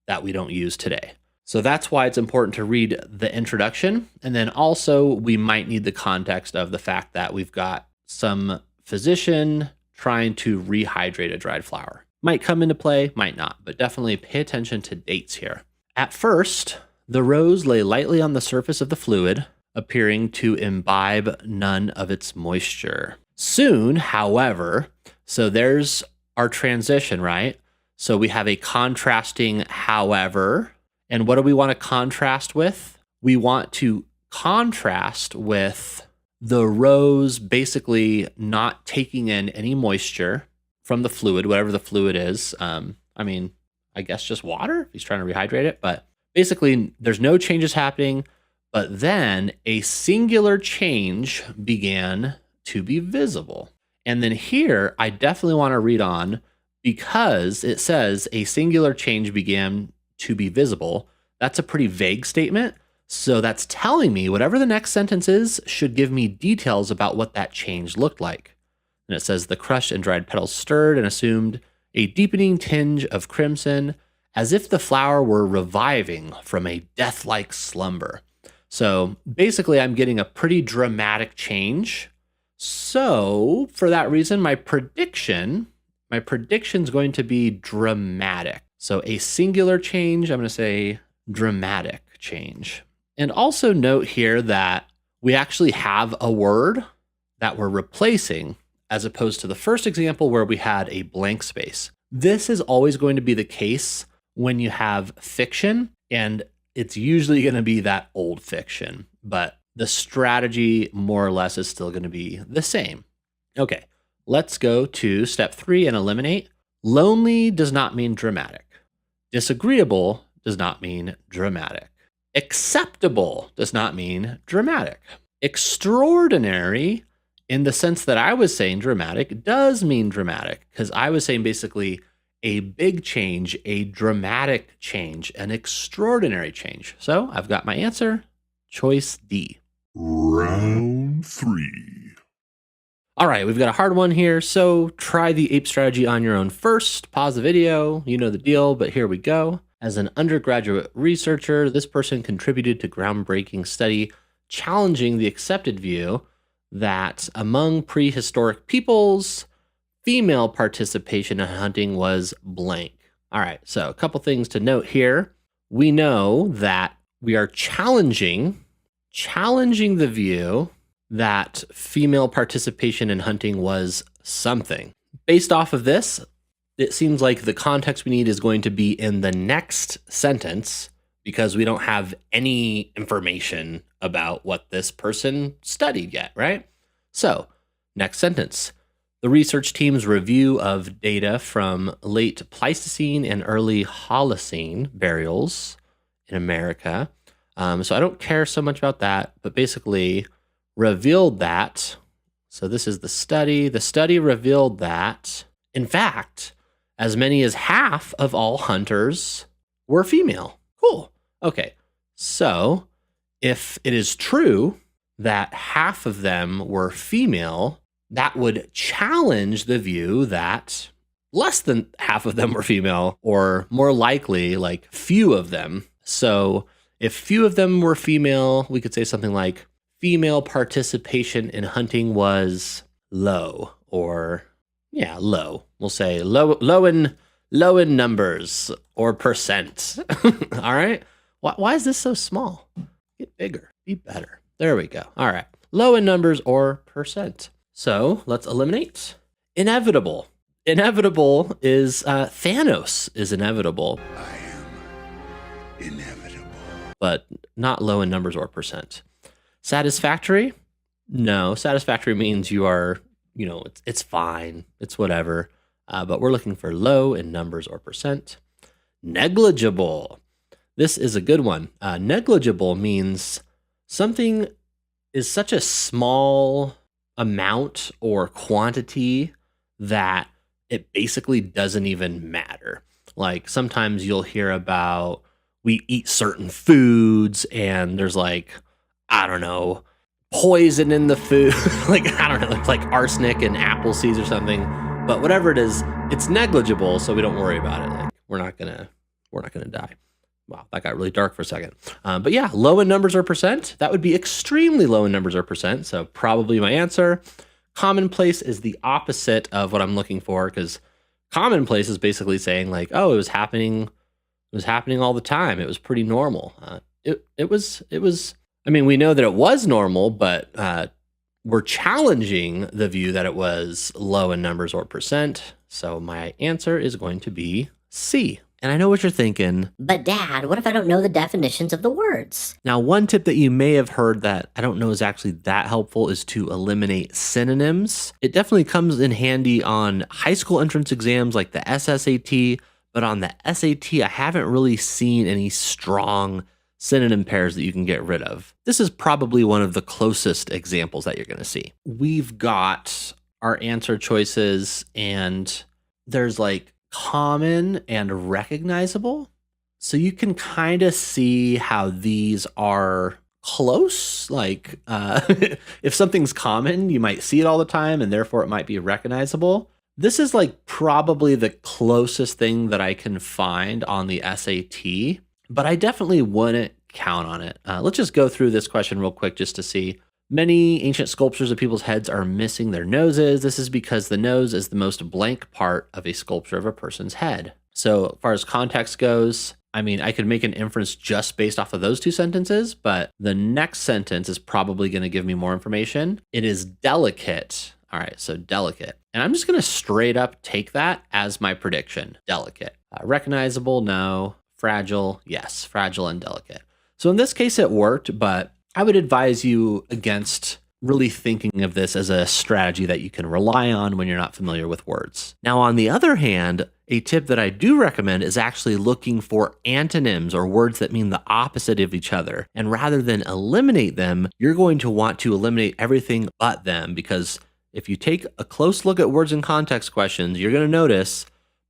Speaker 1: that we don't use today. So that's why it's important to read the introduction. And then also we might need the context of the fact that we've got some physician trying to rehydrate a dried flower. Might come into play, might not, but definitely pay attention to dates here. At first, the rose lay lightly on the surface of the fluid, appearing to imbibe none of its moisture. Soon, however, so there's our transition, right? So we have a contrasting however, and what do we want to contrast with? We want to contrast with the rose basically not taking in any moisture from the fluid, whatever the fluid is. I guess just water. He's trying to rehydrate it, but basically there's no changes happening, but then a singular change began to be visible. And then here, I definitely want to read on because it says a singular change began to be visible. That's a pretty vague statement. So that's telling me whatever the next sentence is should give me details about what that change looked like. And it says the crushed and dried petals stirred and assumed a deepening tinge of crimson, as if the flower were reviving from a death-like slumber. So basically, I'm getting a pretty dramatic change. So for that reason, my prediction is going to be dramatic. So a singular change, I'm going to say dramatic change. And also note here that we actually have a word that we're replacing, as opposed to the first example where we had a blank space. This is always going to be the case when you have fiction, and it's usually going to be that old fiction, but the strategy more or less is still going to be the same. Okay, let's go to step 3 and eliminate. Lonely does not mean dramatic. Disagreeable does not mean dramatic. Acceptable does not mean dramatic. Extraordinary, in the sense that I was saying dramatic, does mean dramatic, because I was saying basically a big change, a dramatic change, an extraordinary change. So I've got my answer, choice D.
Speaker 2: Round 3.
Speaker 1: All right, we've got a hard one here, so try the APE strategy on your own first. Pause the video, you know the deal, but here we go. As an undergraduate researcher, this person contributed to groundbreaking study challenging the accepted view that among prehistoric peoples, female participation in hunting was blank. All right, so a couple things to note here. We know that we are challenging the view that female participation in hunting was something. Based off of this, it seems like the context we need is going to be in the next sentence, because we don't have any information about what this person studied yet, right? So, next sentence. The research team's review of data from late Pleistocene and early Holocene burials in America. So I don't care so much about that, but basically revealed that. So this is the study. The study revealed that, in fact, as many as half of all hunters were female. Cool. Okay. So if it is true that half of them were female, that would challenge the view that less than half of them were female, or more likely, like few of them. So if few of them were female, we could say something like female participation in hunting was low, or yeah, low. We'll say low in numbers or percent. All right. Why is this so small? Get bigger, be better. There we go. All right. Low in numbers or percent. So let's eliminate. Inevitable. Inevitable is Thanos is inevitable.
Speaker 2: I am inevitable.
Speaker 1: But not low in numbers or percent. Satisfactory? No, satisfactory means you are, it's fine. It's whatever. But we're looking for low in numbers or percent. Negligible. This is a good one. Negligible means something is such a small amount or quantity that it basically doesn't even matter. Like sometimes you'll hear about we eat certain foods and there's like, I don't know, poison in the food. Like, I don't know, it's like arsenic and apple seeds or something. But whatever it is, it's negligible, so we don't worry about it. Like we're not gonna die. Wow, that got really dark for a second. But yeah, low in numbers or percent. That would be extremely low in numbers or percent. So probably my answer. Commonplace is the opposite of what I'm looking for, because commonplace is basically saying like, oh, it was happening all the time. It was pretty normal. It was. I mean, we know that it was normal, but we're challenging the view that it was low in numbers or percent. So my answer is going to be C. And I know what you're thinking.
Speaker 3: But Dad, what if I don't know the definitions of the words?
Speaker 1: Now, one tip that you may have heard that I don't know is actually that helpful is to eliminate synonyms. It definitely comes in handy on high school entrance exams like the SSAT, but on the SAT, I haven't really seen any strong synonym pairs that you can get rid of. This is probably one of the closest examples that you're going to see. We've got our answer choices, and there's like common and recognizable. So you can kind of see how these are close. Like if something's common, you might see it all the time and therefore it might be recognizable. This is like probably the closest thing that I can find on the SAT, but I definitely wouldn't count on it. Let's just go through this question real quick just to see. Many ancient sculptures of people's heads are missing their noses. This is because the nose is the most blank part of a sculpture of a person's head. So as far as context goes, I mean, I could make an inference just based off of those two sentences, but the next sentence is probably going to give me more information. It is delicate. All right, so delicate. And I'm just going to straight up take that as my prediction. Delicate. Recognizable, no. Fragile, yes. Fragile and delicate. So in this case, it worked, but I would advise you against really thinking of this as a strategy that you can rely on when you're not familiar with words. Now, on the other hand, a tip that I do recommend is actually looking for antonyms or words that mean the opposite of each other. And rather than eliminate them, you're going to want to eliminate everything but them, because if you take a close look at words and context questions, you're going to notice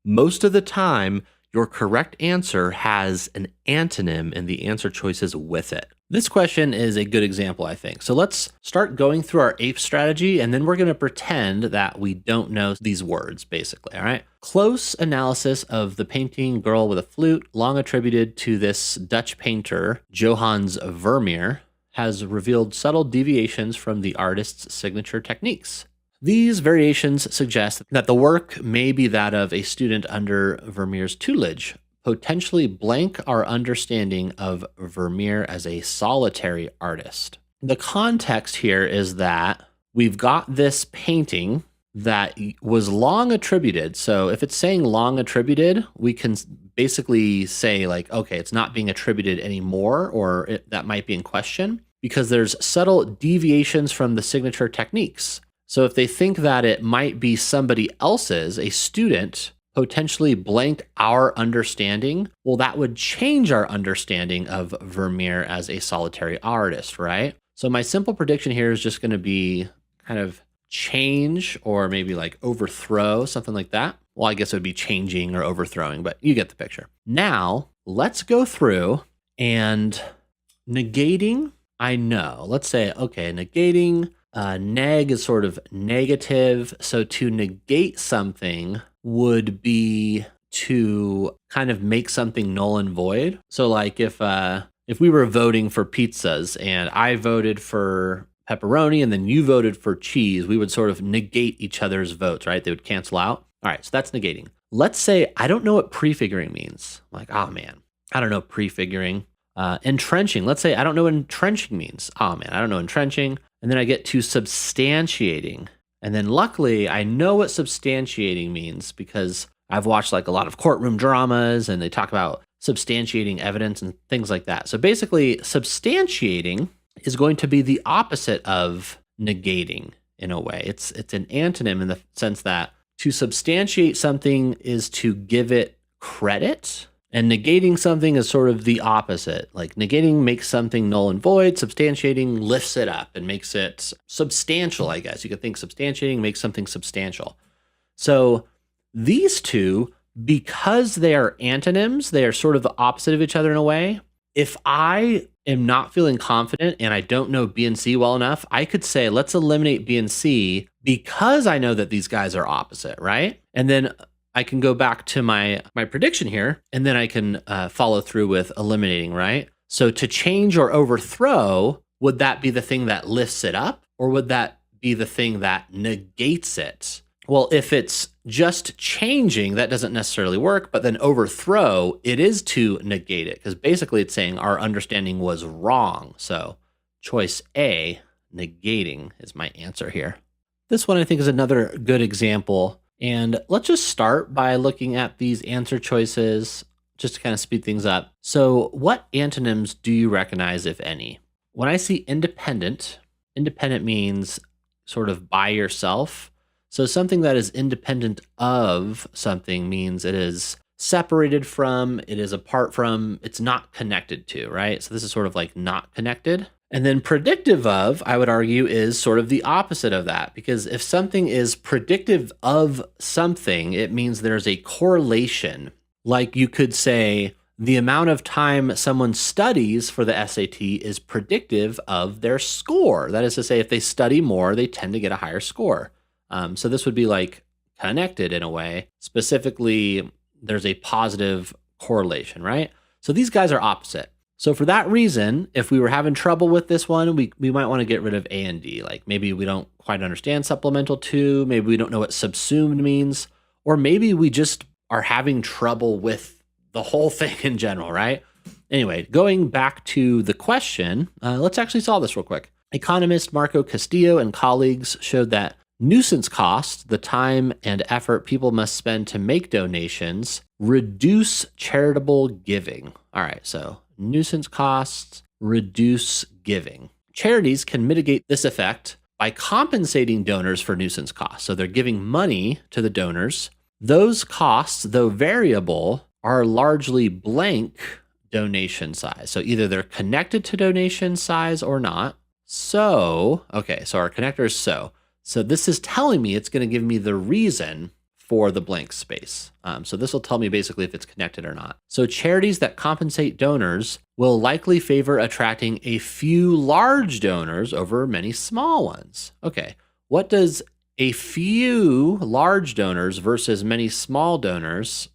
Speaker 1: most of the time your correct answer has an antonym and the answer choices with it. This question is a good example, I think. So let's start going through our APE strategy, and then we're going to pretend that we don't know these words, basically, all right? Close analysis of the painting Girl with a Flute, long attributed to this Dutch painter, Johannes Vermeer, has revealed subtle deviations from the artist's signature techniques. These variations suggest that the work may be that of a student under Vermeer's tutelage, potentially blank our understanding of Vermeer as a solitary artist. The context here is that we've got this painting that was long attributed. So if it's saying long attributed, we can basically say like, okay, it's not being attributed anymore, or that might be in question because there's subtle deviations from the signature techniques. So if they think that it might be somebody else's, a student potentially blanked our understanding, well, that would change our understanding of Vermeer as a solitary artist, right? So my simple prediction here is just going to be kind of change or maybe like overthrow, something like that. Well, I guess it would be changing or overthrowing, but you get the picture. Now, let's go through and negating, I know. Let's say, okay, negating, neg is sort of negative. So to negate something would be to kind of make something null and void. So like if we were voting for pizzas and I voted for pepperoni and then you voted for cheese, we would sort of negate each other's votes, right? They would cancel out. All right, so that's negating. Let's say I don't know what prefiguring means. I'm like, oh man, I don't know prefiguring. Entrenching. Let's say I don't know what entrenching means. Oh man, I don't know entrenching. And then I get to substantiating. And then luckily I know what substantiating means because I've watched like a lot of courtroom dramas and they talk about substantiating evidence and things like that. So basically substantiating is going to be the opposite of negating in a way. It's an antonym in the sense that to substantiate something is to give it credit. And negating something is sort of the opposite. Like negating makes something null and void. Substantiating lifts it up and makes it substantial, I guess. You could think substantiating makes something substantial. So these two, because they are antonyms, they are sort of the opposite of each other in a way. If I am not feeling confident and I don't know B and C well enough, I could say, let's eliminate B and C because I know that these guys are opposite, right? And then I can go back to my prediction here, and then I can follow through with eliminating, right? So to change or overthrow, would that be the thing that lifts it up, or would that be the thing that negates it? Well, if it's just changing, that doesn't necessarily work, but then overthrow, it is to negate it, because basically it's saying our understanding was wrong. So choice A, negating, is my answer here. This one I think is another good example. And let's just start by looking at these answer choices just to kind of speed things up. So what antonyms do you recognize, if any? When I see independent, independent means sort of by yourself. So something that is independent of something means it is separated from, it is apart from, it's not connected to, right? So this is sort of like not connected. And then predictive of, I would argue, is sort of the opposite of that, because if something is predictive of something, it means there's a correlation. Like you could say, the amount of time someone studies for the SAT is predictive of their score. That is to say, if they study more, they tend to get a higher score. So this would be like connected in a way. Specifically, there's a positive correlation, right? So these guys are opposite. So for that reason, if we were having trouble with this one, we might want to get rid of A and D. Like maybe we don't quite understand supplemental to, maybe we don't know what subsumed means, or maybe we just are having trouble with the whole thing in general, right? Anyway, going back to the question, let's actually solve this real quick. Economist Marco Castillo and colleagues showed that nuisance costs, the time and effort people must spend to make donations, reduce charitable giving. All right, so nuisance costs reduce giving. Charities can mitigate this effect by compensating donors for nuisance costs. So they're giving money to the donors. Those costs, though variable, are largely blank donation size. So either they're connected to donation size or not. So, okay, so our connector is so. So this is telling me it's going to give me the reason for the blank space. So this will tell me basically if it's connected or not. So charities that compensate donors will likely favor attracting a few large donors over many small ones. Okay, what does a few large donors versus many small donors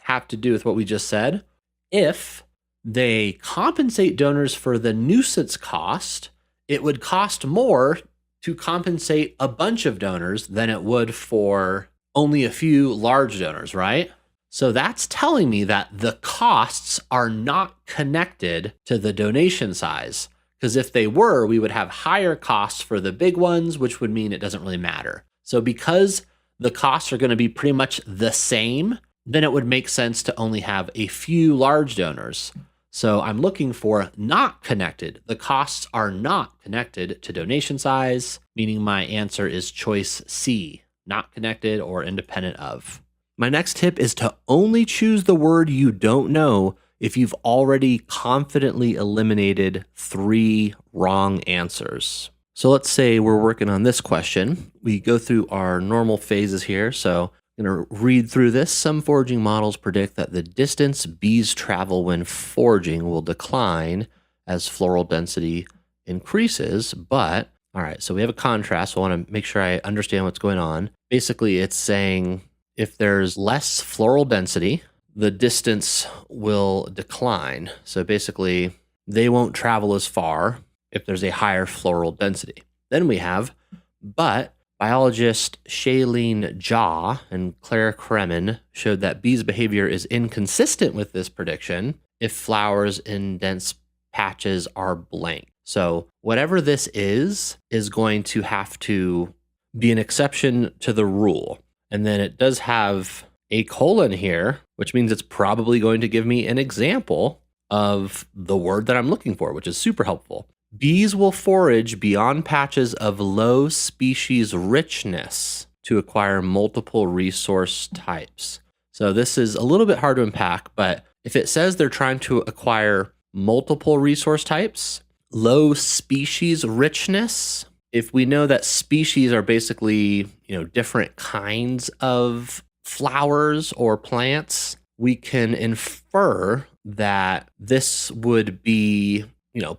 Speaker 1: have to do with what we just said? If they compensate donors for the nuisance cost, it would cost more to compensate a bunch of donors than it would for only a few large donors, right? So that's telling me that the costs are not connected to the donation size. Because if they were, we would have higher costs for the big ones, which would mean it doesn't really matter. So because the costs are going to be pretty much the same, then it would make sense to only have a few large donors. So I'm looking for not connected. The costs are not connected to donation size, meaning my answer is choice C, not connected or independent of. My next tip is to only choose the word you don't know if you've already confidently eliminated 3 wrong answers. So let's say we're working on this question. We go through our normal phases here. So I'm going to read through this. Some foraging models predict that the distance bees travel when foraging will decline as floral density increases. But, all right, so we have a contrast. So I want to make sure I understand what's going on. Basically, it's saying if there's less floral density, the distance will decline. So basically, they won't travel as far if there's a higher floral density. Then we have, but biologist Shailene Jha and Claire Kremen showed that bees' behavior is inconsistent with this prediction if flowers in dense patches are blank. So whatever this is going to have to be an exception to the rule. And then it does have a colon here, which means it's probably going to give me an example of the word that I'm looking for, which is super helpful. Bees will forage beyond patches of low species richness to acquire multiple resource types. So this is a little bit hard to unpack, but if it says they're trying to acquire multiple resource types, low species richness, if we know that species are basically, different kinds of flowers or plants, we can infer that this would be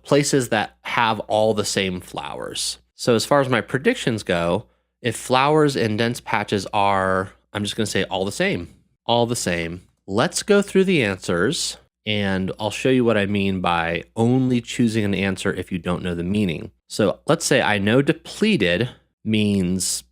Speaker 1: places that have all the same flowers. So as far as my predictions go, if flowers in dense patches are, I'm just going to say all the same. Let's go through the answers and I'll show you what I mean by only choosing an answer if you don't know the meaning. So let's say I know depleted means,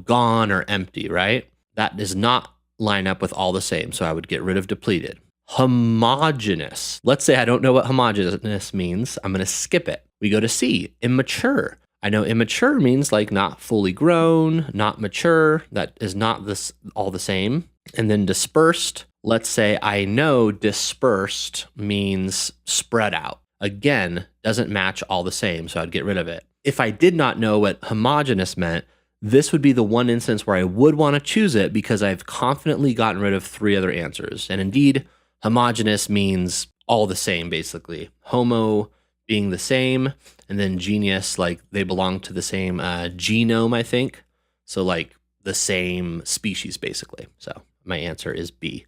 Speaker 1: gone or empty, right? That does not line up with all the same. So I would get rid of depleted. Homogeneous. Let's say I don't know what homogeneous means. I'm going to skip it. We go to C, immature. I know immature means like not fully grown, not mature. That is not this all the same. And then dispersed. Let's say I know dispersed means spread out. Again, doesn't match all the same, so I'd get rid of it. If I did not know what homogeneous meant, this would be the one instance where I would want to choose it because I've confidently gotten rid of 3 other answers. And indeed, homogeneous means all the same, basically. Homo being the same, and then genius, like they belong to the same genome, I think. So like the same species, basically. So my answer is B.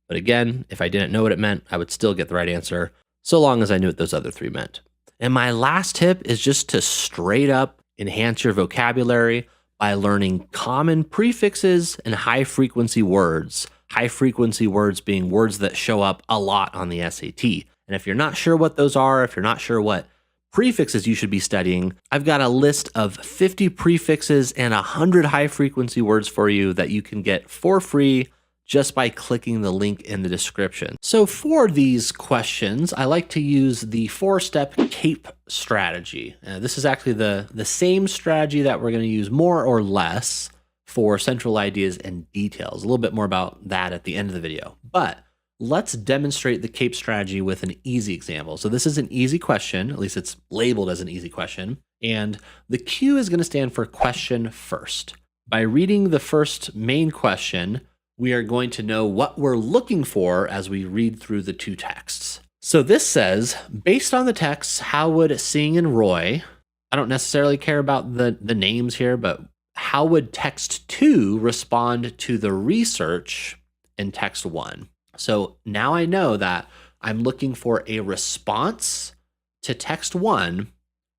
Speaker 1: But again, if I didn't know what it meant, I would still get the right answer, so long as I knew what those other three meant. And my last tip is just to straight up enhance your vocabulary by learning common prefixes and high frequency words. High frequency words being words that show up a lot on the SAT. And if you're not sure what those are, if you're not sure what prefixes you should be studying, I've got a list of 50 prefixes and 100 high frequency words for you that you can get for free just by clicking the link in the description. So for these questions, I like to use the 4-step CAPE strategy. This is actually the same strategy that we're going to use more or less for central ideas and details. A little bit more about that at the end of the video. But let's demonstrate the CAPE strategy with an easy example. So this is an easy question, at least it's labeled as an easy question. And the Q is going to stand for question first. By reading the first main question, we are going to know what we're looking for as we read through the two texts. So this says, based on the text, how would Sing and Roy, I don't necessarily care about the names here, but how would text 2 respond to the research in text 1? So now I know that I'm looking for a response to text 1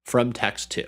Speaker 1: from text 2.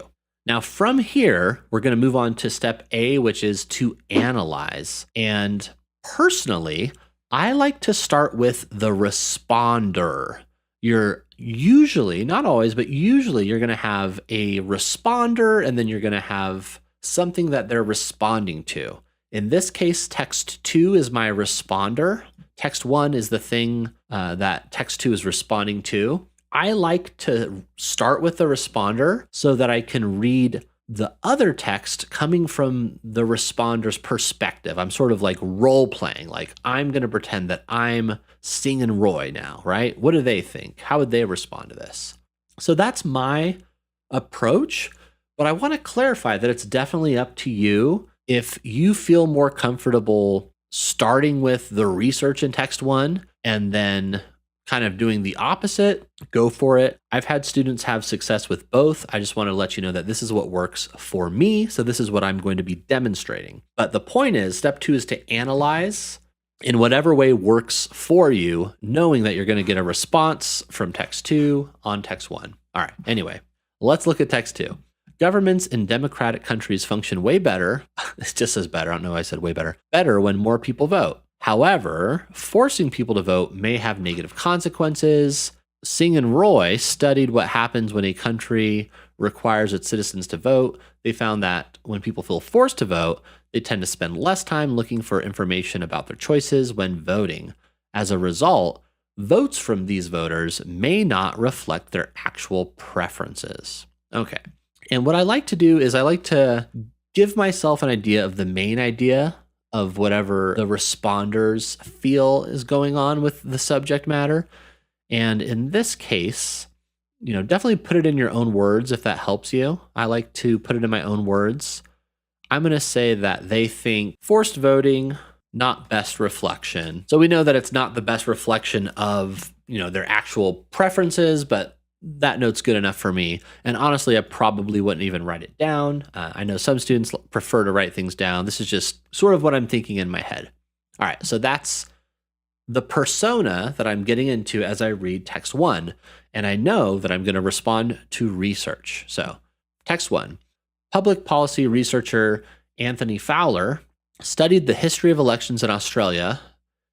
Speaker 1: Now from here, we're going to move on to step A, which is to analyze. And personally, I like to start with the responder. You're usually, not always, but usually you're going to have a responder and then you're going to have something that they're responding to. In this case, text 2 is my responder. Text 1 is the thing that text 2 is responding to. I like to start with the responder so that I can read the other text coming from the responder's perspective. I'm sort of like role playing, like I'm going to pretend that I'm Sing and Roy now, right? What do they think? How would they respond to this? So that's my approach, but I want to clarify that it's definitely up to you. If you feel more comfortable starting with the research in text 1 and then kind of doing the opposite, go for it. I've had students have success with both. I just want to let you know that this is what works for me. So this is what I'm going to be demonstrating. But the point is, step 2 is to analyze in whatever way works for you, knowing that you're going to get a response from text 2 on text 1. All right, anyway, let's look at text 2. Governments in democratic countries function way better. It just says better. I don't know why I said way better. Better when more people vote. However, forcing people to vote may have negative consequences. Sing and Roy studied what happens when a country requires its citizens to vote. They found that when people feel forced to vote, they tend to spend less time looking for information about their choices when voting. As a result, votes from these voters may not reflect their actual preferences. Okay. And what I like to do is I like to give myself an idea of the main idea of whatever the responders feel is going on with the subject matter. And in this case, definitely put it in your own words if that helps you. I like to put it in my own words. I'm going to say that they think forced voting, not best reflection. So we know that it's not the best reflection of, their actual preferences, but that note's good enough for me. And honestly, I probably wouldn't even write it down. I know some students prefer to write things down. This is just sort of what I'm thinking in my head. All right, so that's the persona that I'm getting into as I read text 1. And I know that I'm going to respond to research. So text 1, public policy researcher Anthony Fowler studied the history of elections in Australia,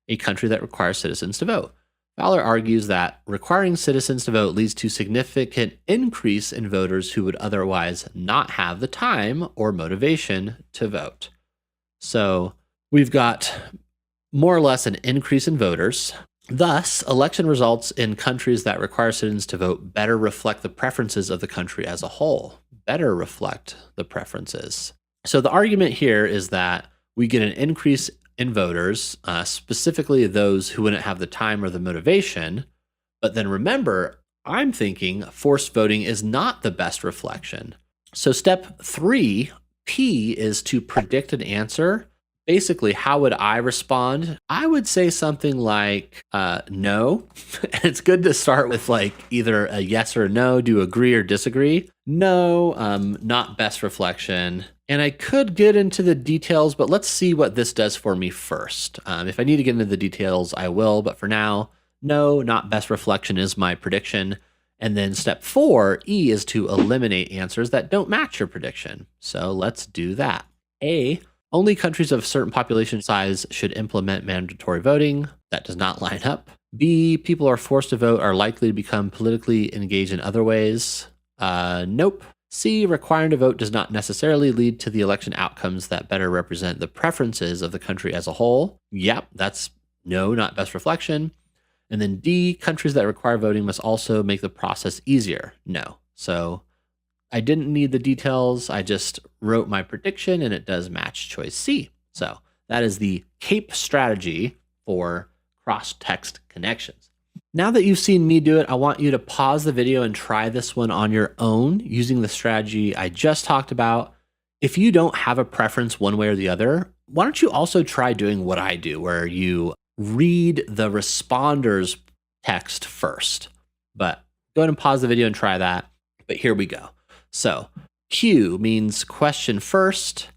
Speaker 1: a country that requires citizens to vote. Fowler argues that requiring citizens to vote leads to significant increase in voters who would otherwise not have the time or motivation to vote. So we've got more or less an increase in voters. Thus, election results in countries that require citizens to vote better reflect the preferences of the country as a whole. Better reflect the preferences. So the argument here is that we get an increase in voters, specifically those who wouldn't have the time or the motivation. But then remember, I'm thinking forced voting is not the best reflection. So step 3, P, is to predict an answer. Basically, how would I respond? I would say something like, no. And it's good to start with like either a yes or a no. Do you agree or disagree? No, not best reflection. And I could get into the details, but let's see what this does for me first. If I need to get into the details, I will. But for now, no, not best reflection is my prediction. And then step 4, E, is to eliminate answers that don't match your prediction. So let's do that. A, only countries of certain population size should implement mandatory voting. That does not line up. B, people are forced to vote are likely to become politically engaged in other ways. Nope. C, requiring to vote does not necessarily lead to the election outcomes that better represent the preferences of the country as a whole. Yep, that's no, not best reflection. And then D, countries that require voting must also make the process easier. No. So I didn't need the details. I just wrote my prediction and it does match choice C. So that is the CAPE strategy for cross-text connections. Now that you've seen me do it, I want you to pause the video and try this one on your own using the strategy I just talked about. If you don't have a preference one way or the other, why don't you also try doing what I do, where you read the responder's text first. But go ahead and pause the video and try that. But here we go. So Q means question first.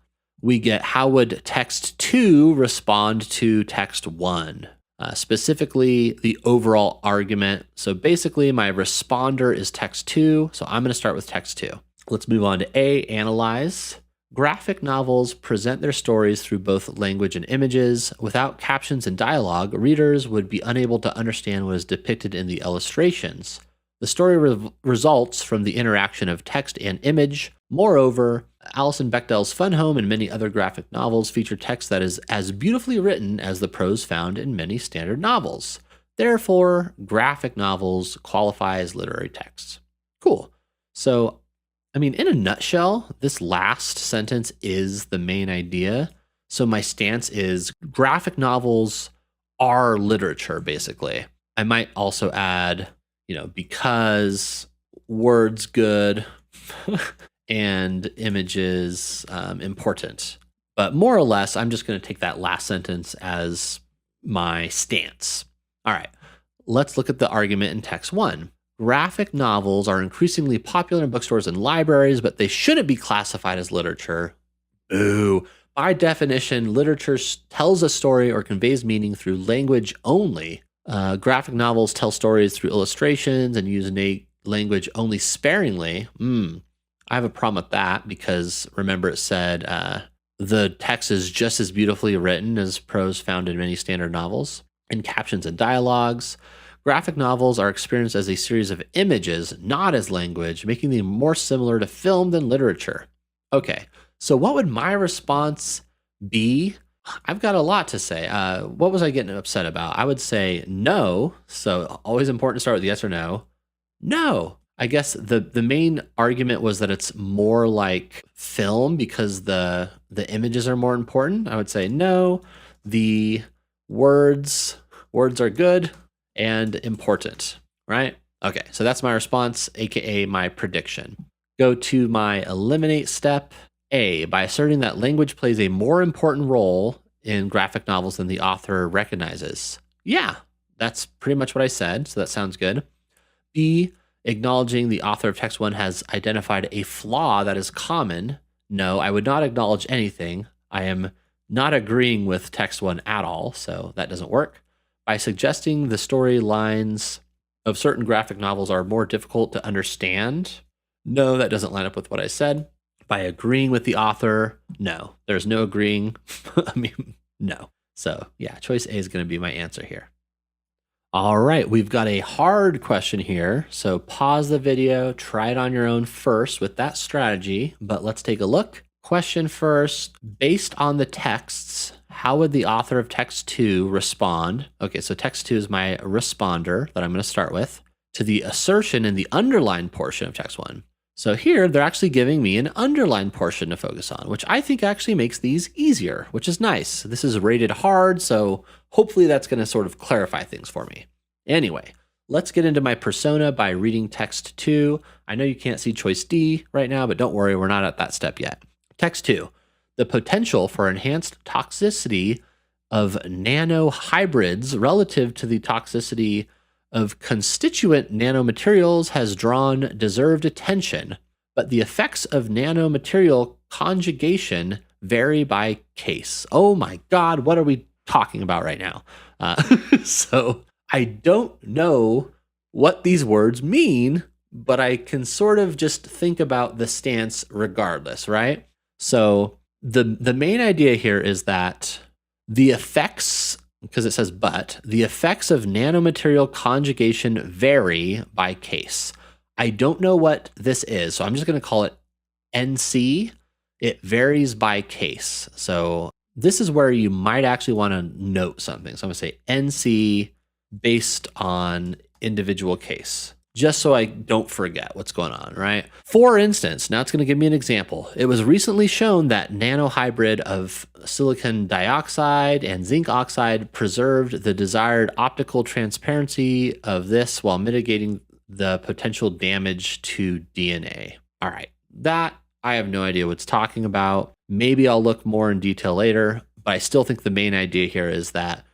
Speaker 1: We get how would text 2 respond to text 1? Specifically, the overall argument. So basically, my responder is text 2. So I'm going to start with text 2. Let's move on to A, analyze. Graphic novels present their stories through both language and images. Without captions and dialogue, readers would be unable to understand what is depicted in the illustrations. The story results from the interaction of text and image. Moreover, Alison Bechdel's Fun Home and many other graphic novels feature text that is as beautifully written as the prose found in many standard novels. Therefore, graphic novels qualify as literary texts. Cool. So, I mean, in a nutshell, this last sentence is the main idea. So my stance is graphic novels are literature, basically. I might also add, because words good and images important. But more or less, I'm just going to take that last sentence as my stance. All right, let's look at the argument in text 1. Graphic novels are increasingly popular in bookstores and libraries, but they shouldn't be classified as literature. Boo. By definition, literature tells a story or conveys meaning through language only. Graphic novels tell stories through illustrations and use language only sparingly. I have a problem with that because remember it said the text is just as beautifully written as prose found in many standard novels. And captions and dialogues. Graphic novels are experienced as a series of images, not as language, making them more similar to film than literature. Okay, so what would my response be? I've got a lot to say. What was I getting upset about? I would say no. So always important to start with yes or no. No. I guess the main argument was that it's more like film because the images are more important. I would say no. The words are good and important, right? Okay, so that's my response, aka my prediction. Go to my eliminate step. A, by asserting that language plays a more important role in graphic novels than the author recognizes. Yeah, that's pretty much what I said, so that sounds good. B, acknowledging the author of text 1 has identified a flaw that is common. No, I would not acknowledge anything. I am not agreeing with text 1 at all, so that doesn't work. By suggesting the storylines of certain graphic novels are more difficult to understand. No, that doesn't line up with what I said. By agreeing with the author, no. There's no agreeing. No. So yeah, choice A is going to be my answer here. All right, we've got a hard question here. So pause the video, try it on your own first with that strategy, but let's take a look. Question first, based on the texts, how would the author of text 2 respond? Okay, so text 2 is my responder that I'm going to start with to the assertion in the underlined portion of text 1. So here, they're actually giving me an underlined portion to focus on, which I think actually makes these easier, which is nice. This is rated hard, so hopefully that's going to sort of clarify things for me. Anyway, let's get into my persona by reading text 2. I know you can't see choice D right now, but don't worry, we're not at that step yet. Text 2, the potential for enhanced toxicity of nanohybrids relative to the toxicity of constituent nanomaterials has drawn deserved attention. but the effects of nanomaterial conjugation vary by case. Oh my God, what are we talking about right now? So I don't know what these words mean, but I can sort of just think about the stance regardless, right? So the main idea here is that the effects, because it says but, the effects of nanomaterial conjugation vary by case. I don't know what this is, so I'm just going to call it NC. It varies by case. So this is where you might actually want to note something. So I'm going to say NC based on individual case, just so I don't forget what's going on, right? For instance, now it's going to give me an example. It was recently shown that nanohybrid of silicon dioxide and zinc oxide preserved the desired optical transparency of this while mitigating the potential damage to DNA. All right, that I have no idea what it's talking about. Maybe I'll look more in detail later, but I still think the main idea here is that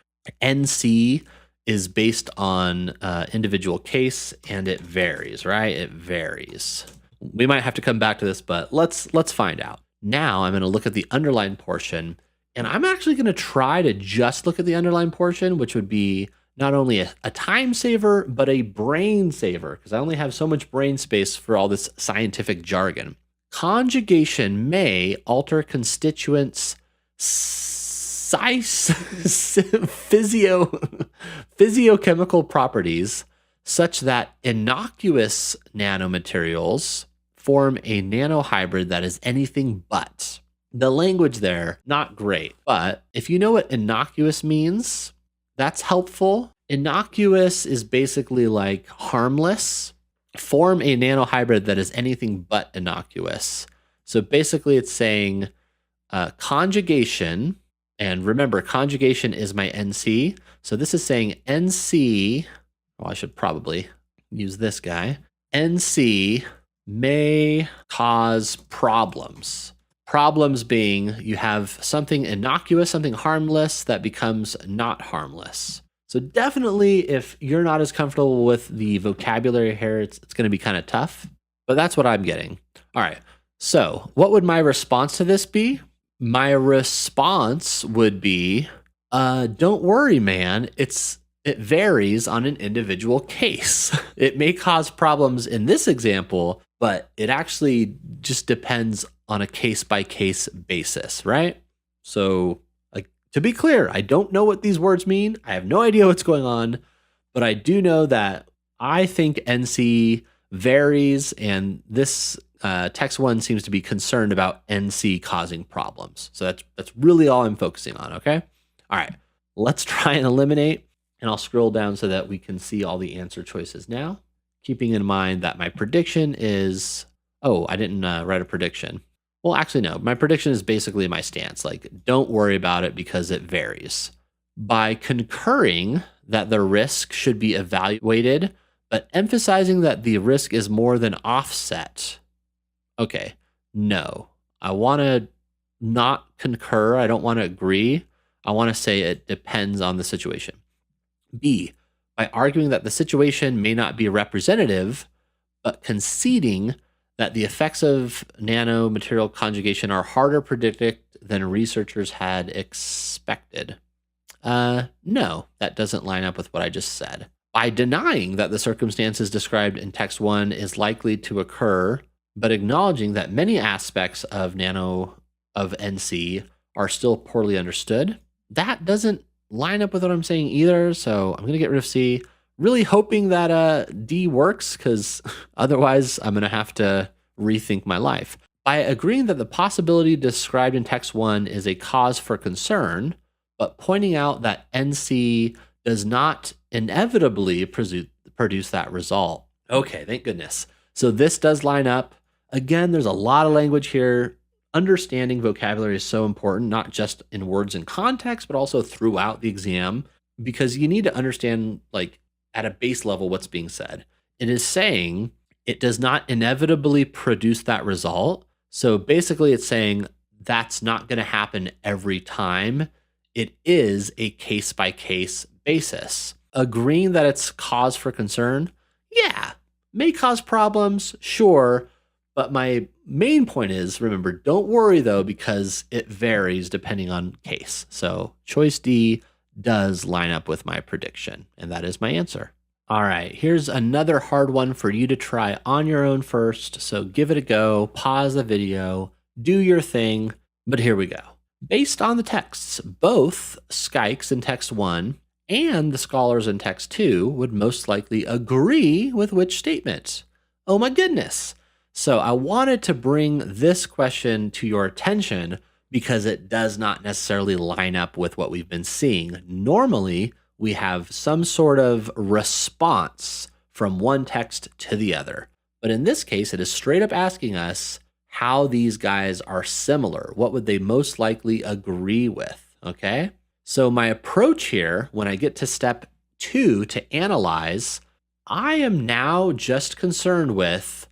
Speaker 1: NC is based on individual case, and it varies, right? It varies. We might have to come back to this, but let's find out. Now I'm going to look at the underlined portion, and I'm actually going to try to just look at the underlined portion, which would be not only a time saver, but a brain saver, because I only have so much brain space for all this scientific jargon. Conjugation may alter constituents' physiochemical properties such that innocuous nanomaterials form a nanohybrid that is anything but. The language there, not great, but if you know what innocuous means, that's helpful. Innocuous is basically like harmless. Form a nanohybrid that is anything but innocuous. So basically it's saying conjugation, and remember conjugation is my NC. So this is saying NC, well, I should probably use this guy. NC may cause problems. Problems being you have something innocuous, something harmless that becomes not harmless. So definitely if you're not as comfortable with the vocabulary here, it's going to be kind of tough, but that's what I'm getting. All right. So what would my response to this be? My response would be, don't worry, man. It varies on an individual case. It may cause problems in this example, but it actually just depends on a case-by-case basis, right? So to be clear, I don't know what these words mean. I have no idea what's going on, but I do know that I think NC varies, and this text one seems to be concerned about NC causing problems. So that's really all I'm focusing on, okay? All right, let's try and eliminate, and I'll scroll down so that we can see all the answer choices now, keeping in mind that my prediction is, oh, I didn't write a prediction. Well, actually, no. My prediction is basically my stance. Like, don't worry about it because it varies. By concurring that the risk should be evaluated, but emphasizing that the risk is more than offset. Okay, no. I want to not concur. I don't want to agree. I want to say it depends on the situation. B, by arguing that the situation may not be representative, but conceding that the effects of nanomaterial conjugation are harder to predict than researchers had expected. No, that doesn't line up with what I just said. By denying that the circumstances described in text one is likely to occur, but acknowledging that many aspects of NC are still poorly understood, that doesn't line up with what I'm saying either. So I'm going to get rid of C. Really hoping that D works, because otherwise I'm going to have to rethink my life. By agreeing that the possibility described in text one is a cause for concern, but pointing out that NC does not inevitably produce that result. Okay, thank goodness. So this does line up. Again, there's a lot of language here. Understanding vocabulary is so important, not just in words and context, but also throughout the exam, because you need to understand, like, at a base level what's being said. It is saying it does not inevitably produce that result. So basically it's saying that's not going to happen every time. It is a case-by-case basis. Agreeing that it's cause for concern, yeah, may cause problems, sure, But my main point is, remember, don't worry though, because it varies depending on case. So choice D does line up with my prediction, and that is my answer. All right, here's another hard one for you to try on your own first. So give it a go, pause the video, do your thing, but here we go. Based on the texts, both Skykes in text 1 and the scholars in text 2 would most likely agree with which statement? Oh my goodness. So I wanted to bring this question to your attention because it does not necessarily line up with what we've been seeing. Normally, we have some sort of response from one text to the other. But in this case, it is straight up asking us how these guys are similar. What would they most likely agree with? Okay. So my approach here, when I get to step 2 to analyze, I am now just concerned with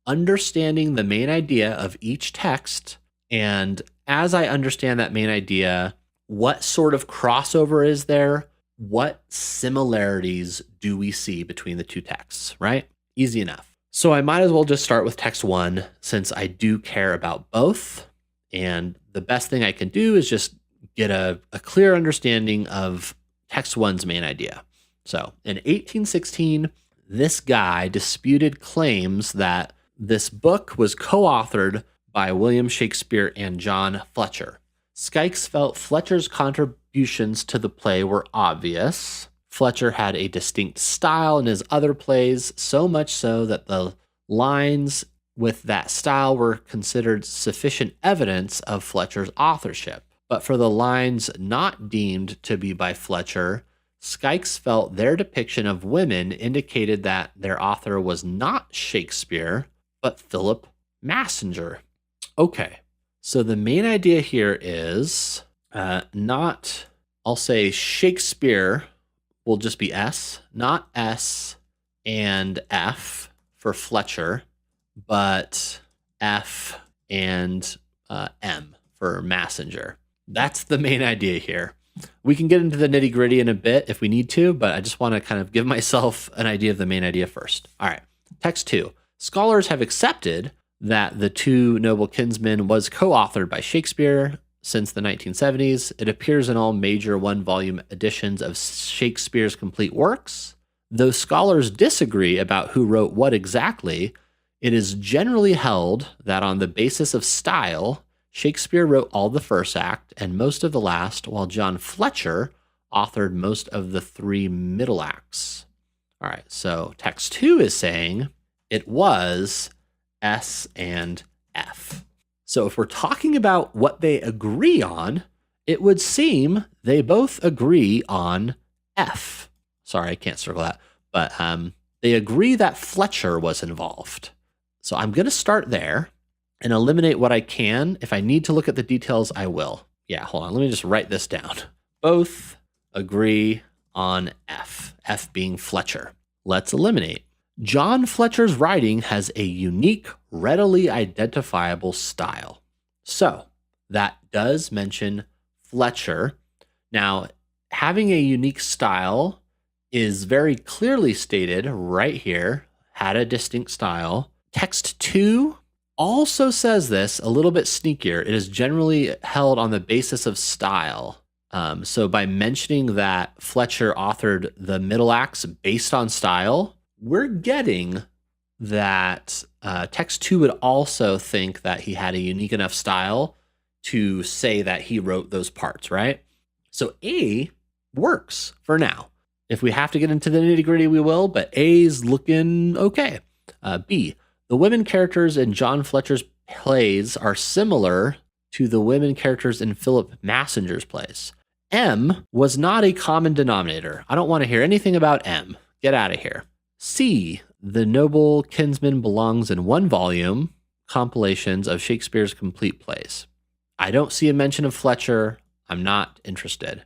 Speaker 1: understanding the main idea of each text. And as I understand that main idea, what sort of crossover is there? What similarities do we see between the two texts, right? Easy enough. So I might as well just start with text 1 since I do care about both. And the best thing I can do is just get a clear understanding of text 1's main idea. So in 1816, this guy disputed claims that this book was co-authored by William Shakespeare and John Fletcher. Skykes felt Fletcher's contributions to the play were obvious. Fletcher had a distinct style in his other plays, so much so that the lines with that style were considered sufficient evidence of Fletcher's authorship. But for the lines not deemed to be by Fletcher, Skykes felt their depiction of women indicated that their author was not Shakespeare, but Philip Massinger. Okay, so the main idea here is not, I'll say Shakespeare will just be S, not S and F for Fletcher, but F and M for Massinger. That's the main idea here. We can get into the nitty gritty in a bit if we need to, but I just want to kind of give myself an idea of the main idea first. All right, text 2. Scholars have accepted that The Two Noble Kinsmen was co-authored by Shakespeare since the 1970s. It appears in all major one-volume editions of Shakespeare's complete works. Though scholars disagree about who wrote what exactly, it is generally held that on the basis of style, Shakespeare wrote all the first act and most of the last, while John Fletcher authored most of the 3 middle acts. All right, so text 2 is saying it was S and F. So if we're talking about what they agree on, it would seem they both agree on F. Sorry, I can't circle that, but they agree that Fletcher was involved. So I'm going to start there and eliminate what I can. If I need to look at the details, I will. Yeah, hold on. Let me just write this down. Both agree on F, F being Fletcher. Let's eliminate. John Fletcher's writing has a unique, readily identifiable style. So that does mention Fletcher. Now, having a unique style is very clearly stated right here, had a distinct style. Text 2 also says this a little bit sneakier. It is generally held on the basis of style. So by mentioning that Fletcher authored the middle acts based on style, we're getting that text 2 would also think that he had a unique enough style to say that he wrote those parts, right? So A works for now. If we have to get into the nitty gritty, we will, but A's looking okay. B, the women characters in John Fletcher's plays are similar to the women characters in Philip Massinger's plays. M was not a common denominator. I don't want to hear anything about M. Get out of here. C, The Noble Kinsman belongs in one volume, compilations of Shakespeare's complete plays. I don't see a mention of Fletcher. I'm not interested.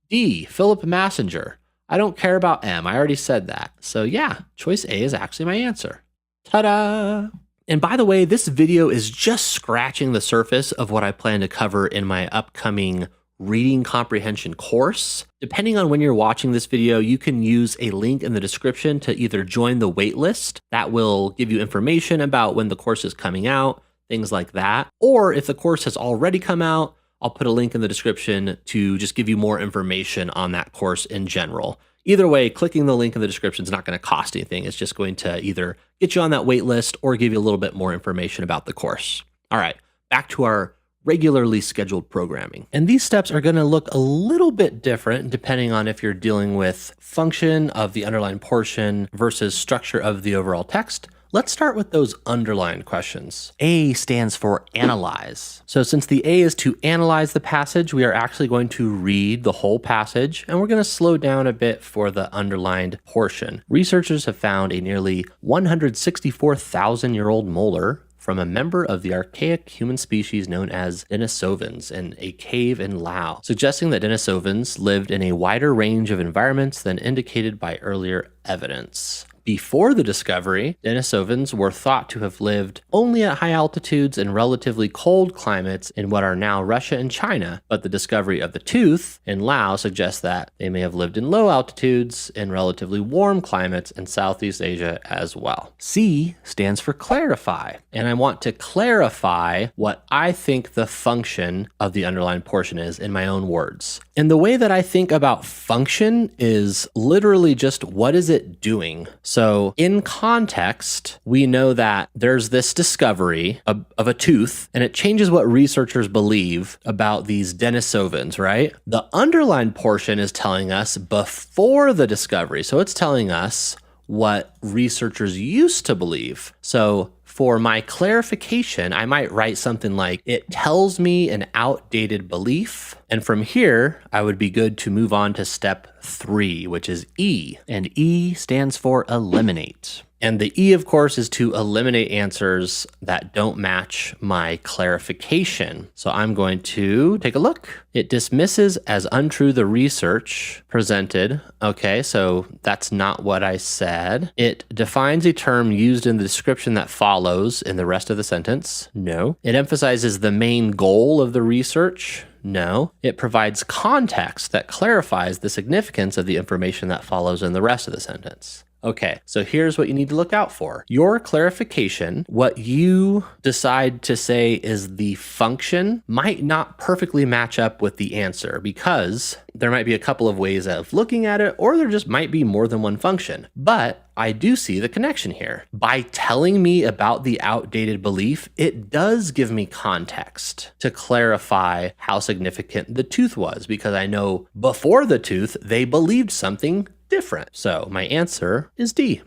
Speaker 1: D, Philip Massinger. I don't care about M. I already said that. So yeah, choice A is actually my answer. Ta-da! And by the way, this video is just scratching the surface of what I plan to cover in my upcoming reading comprehension course. Depending on when you're watching this video, you can use a link in the description to either join the waitlist. That will give you information about when the course is coming out, things like that. Or if the course has already come out, I'll put a link in the description to just give you more information on that course in general. Either way, clicking the link in the description is not going to cost anything. It's just going to either get you on that wait list or give you a little bit more information about the course. All right, back to our regularly scheduled programming. And these steps are going to look a little bit different depending on if you're dealing with function of the underlined portion versus structure of the overall text. Let's start with those underlined questions. A stands for analyze. So since the A is to analyze the passage, we are actually going to read the whole passage, and we're going to slow down a bit for the underlined portion. Researchers have found a nearly 164,000-year-old molar from a member of the archaic human species known as Denisovans in a cave in Laos, suggesting that Denisovans lived in a wider range of environments than indicated by earlier evidence. Before the discovery, Denisovans were thought to have lived only at high altitudes in relatively cold climates in what are now Russia and China, but the discovery of the tooth in Laos suggests that they may have lived in low altitudes in relatively warm climates in Southeast Asia as well. C stands for clarify, and I want to clarify what I think the function of the underlined portion is in my own words. And the way that I think about function is literally just what is it doing? So in context, we know that there's this discovery of a tooth, and it changes what researchers believe about these Denisovans, right? The underlined portion is telling us before the discovery. So it's telling us what researchers used to believe. So for my clarification, I might write something like, it tells me an outdated belief. And from here, I would be good to move on to step 3, which is E. And E stands for eliminate. And the E, of course, is to eliminate answers that don't match my clarification. So I'm going to take a look. It dismisses as untrue the research presented. Okay, so that's not what I said. It defines a term used in the description that follows in the rest of the sentence. No. It emphasizes the main goal of the research. No. It provides context that clarifies the significance of the information that follows in the rest of the sentence. Okay, so here's what you need to look out for. Your clarification, what you decide to say is the function, might not perfectly match up with the answer because there might be a couple of ways of looking at it, or there just might be more than one function. But I do see the connection here. By telling me about the outdated belief, it does give me context to clarify how significant the tooth was, because I know before the tooth, they believed something different. So my answer is D.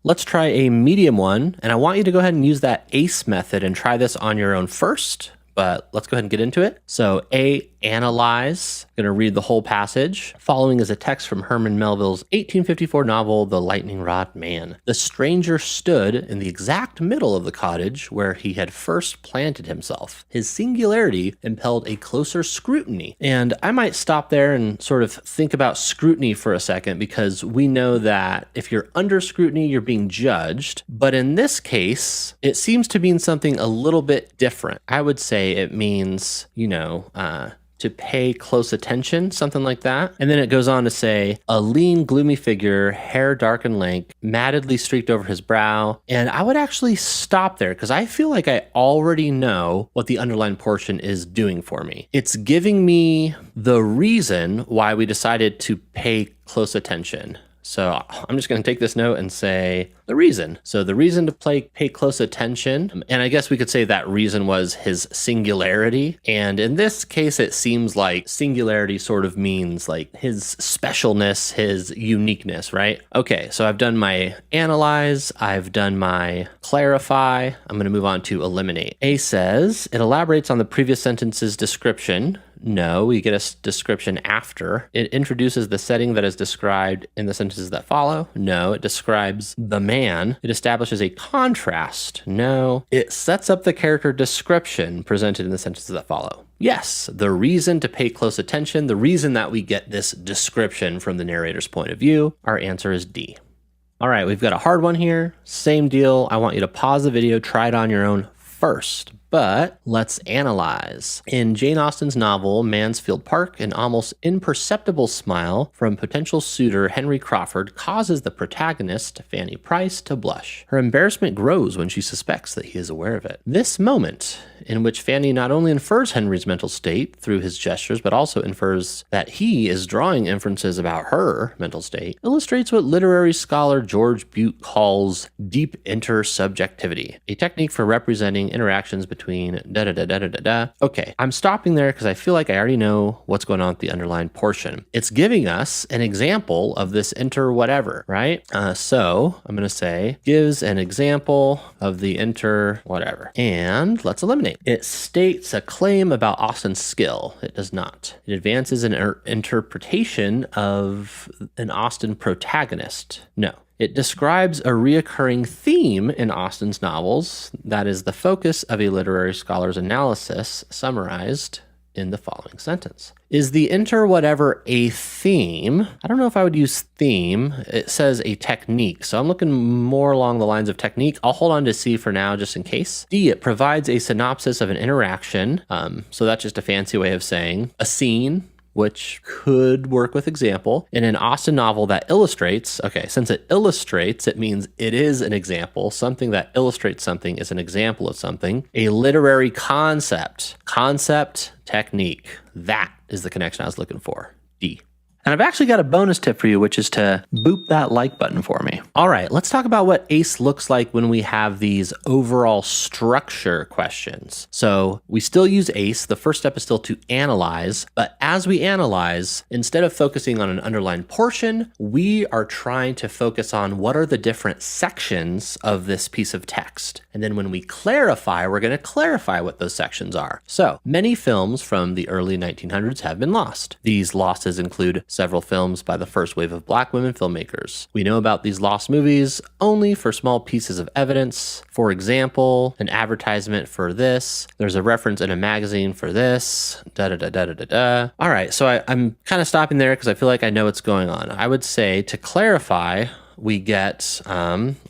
Speaker 1: Let's try a medium one, and I want you to go ahead and use that ACE method and try this on your own first, but let's go ahead and get into it. So A, analyze. I'm going to read the whole passage. Following is a text from Herman Melville's 1854 novel, The Lightning Rod Man. The stranger stood in the exact middle of the cottage where he had first planted himself. His singularity impelled a closer scrutiny. And I might stop there and sort of think about scrutiny for a second, because we know that if you're under scrutiny, you're being judged. But in this case, it seems to mean something a little bit different. I would say it means, to pay close attention, something like that. And then it goes on to say, a lean, gloomy figure, hair dark and lank, mattedly streaked over his brow. And I would actually stop there because I feel like I already know what the underlined portion is doing for me. It's giving me the reason why we decided to pay close attention. So I'm just going to take this note and say the reason. So the reason to pay close attention, and I guess we could say that reason was his singularity. And in this case, it seems like singularity sort of means like his specialness, his uniqueness, right? Okay, so I've done my analyze, I've done my clarify. I'm going to move on to eliminate. A says, it elaborates on the previous sentence's description. No, we get a description after. It introduces the setting that is described in the sentences that follow. No, it describes the man. It establishes a contrast. No, it sets up the character description presented in the sentences that follow. Yes, the reason to pay close attention, the reason that we get this description from the narrator's point of view, our answer is D. All right, we've got a hard one here. Same deal. I want you to pause the video, try it on your own first. But let's analyze. In Jane Austen's novel Mansfield Park, an almost imperceptible smile from potential suitor Henry Crawford causes the protagonist, Fanny Price, to blush. Her embarrassment grows when she suspects that he is aware of it. This moment, in which Fanny not only infers Henry's mental state through his gestures, but also infers that he is drawing inferences about her mental state, illustrates what literary scholar George Butte calls deep intersubjectivity, a technique for representing interactions between da-da-da-da-da-da. Okay, I'm stopping there because I feel like I already know what's going on with the underlined portion. It's giving us an example of this inter whatever, right? So I'm going to say gives an example of the inter whatever. And let's eliminate. It states a claim about Austen's skill. It does not. It advances an interpretation of an Austen protagonist. No. It describes a reoccurring theme in Austen's novels that is the focus of a literary scholar's analysis, summarized in the following sentence. Is the inter whatever a theme? I don't know if I would use theme. It says a technique, so I'm looking more along the lines of technique. I'll hold on to C for now, just in case. D, it provides a synopsis of an interaction. So that's just a fancy way of saying a scene, which could work with example. In an Austen novel that illustrates, okay, since it illustrates, it means it is an example. Something that illustrates something is an example of something. A literary concept. Concept, technique. That is the connection I was looking for. D. And I've actually got a bonus tip for you, which is to boop that like button for me. All right, let's talk about what ACE looks like when we have these overall structure questions. So we still use ACE. The first step is still to analyze, but as we analyze, instead of focusing on an underlined portion, we are trying to focus on what are the different sections of this piece of text. And then when we clarify, we're going to clarify what those sections are. So many films from the early 1900s have been lost. These losses include several films by the first wave of Black women filmmakers. We know about these lost movies only for small pieces of evidence. For example, an advertisement for this. There's a reference in a magazine for this. Da-da-da-da-da-da. All right, so I'm kind of stopping there because I feel like I know what's going on. I would say to clarify, we get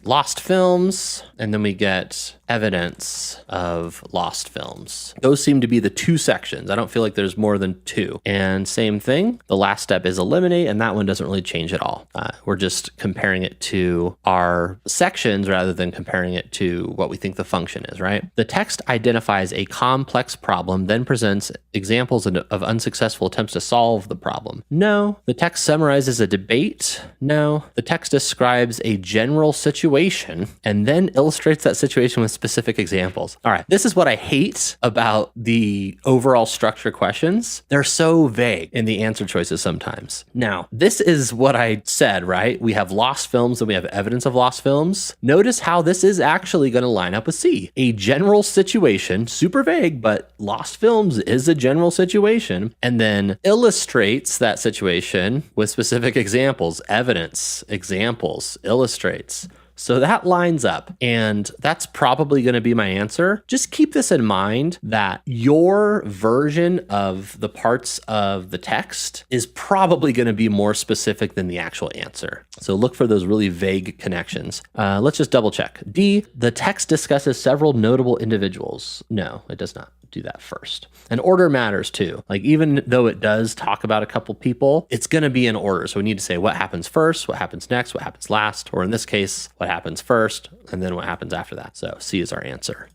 Speaker 1: lost films, and then we get evidence of lost films. Those seem to be the two sections. I don't feel like there's more than two. And same thing, the last step is eliminate, and that one doesn't really change at all. We're just comparing it to our sections rather than comparing it to what we think the function is, right? The text identifies a complex problem, then presents examples of unsuccessful attempts to solve the problem. No. The text summarizes a debate. No. The text describes a general situation and then illustrates that situation with specific examples. All right, this is what I hate about the overall structure questions. They're so vague in the answer choices sometimes. Now, this is what I said, right? We have lost films and we have evidence of lost films. Notice how this is actually going to line up with C. A general situation, super vague, but lost films is a general situation, and then illustrates that situation with specific examples, evidence, examples, illustrates. So that lines up, and that's probably going to be my answer. Just keep this in mind that your version of the parts of the text is probably going to be more specific than the actual answer. So look for those really vague connections. Let's just double check. D, the text discusses several notable individuals. No, it does not do that first. And order matters too. Like, even though it does talk about a couple people, it's going to be in order. So we need to say what happens first, what happens next, what happens last, or in this case, what happens first, and then what happens after that. So C is our answer.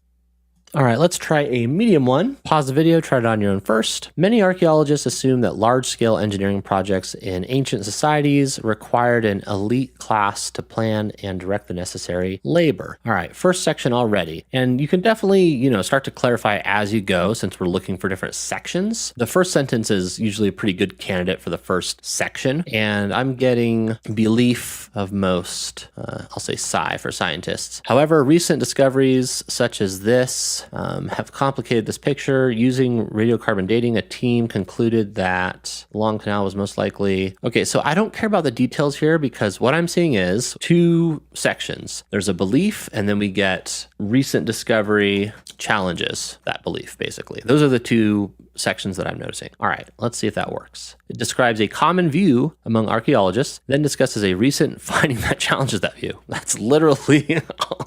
Speaker 1: All right, let's try a medium one. Pause the video, try it on your own first. Many archaeologists assume that large-scale engineering projects in ancient societies required an elite class to plan and direct the necessary labor. All right, first section already. And you can definitely, start to clarify as you go, since we're looking for different sections. The first sentence is usually a pretty good candidate for the first section. And I'm getting belief of most, I'll say psi for scientists. However, recent discoveries such as this have complicated this picture. Using radiocarbon dating, a team concluded that Long Canal was most likely... Okay, so I don't care about the details here because what I'm seeing is two sections. There's a belief, and then we get recent discovery challenges that belief, basically. Those are the two sections that I'm noticing. All right, let's see if that works. It describes a common view among archaeologists, then discusses a recent finding that challenges that view. That's literally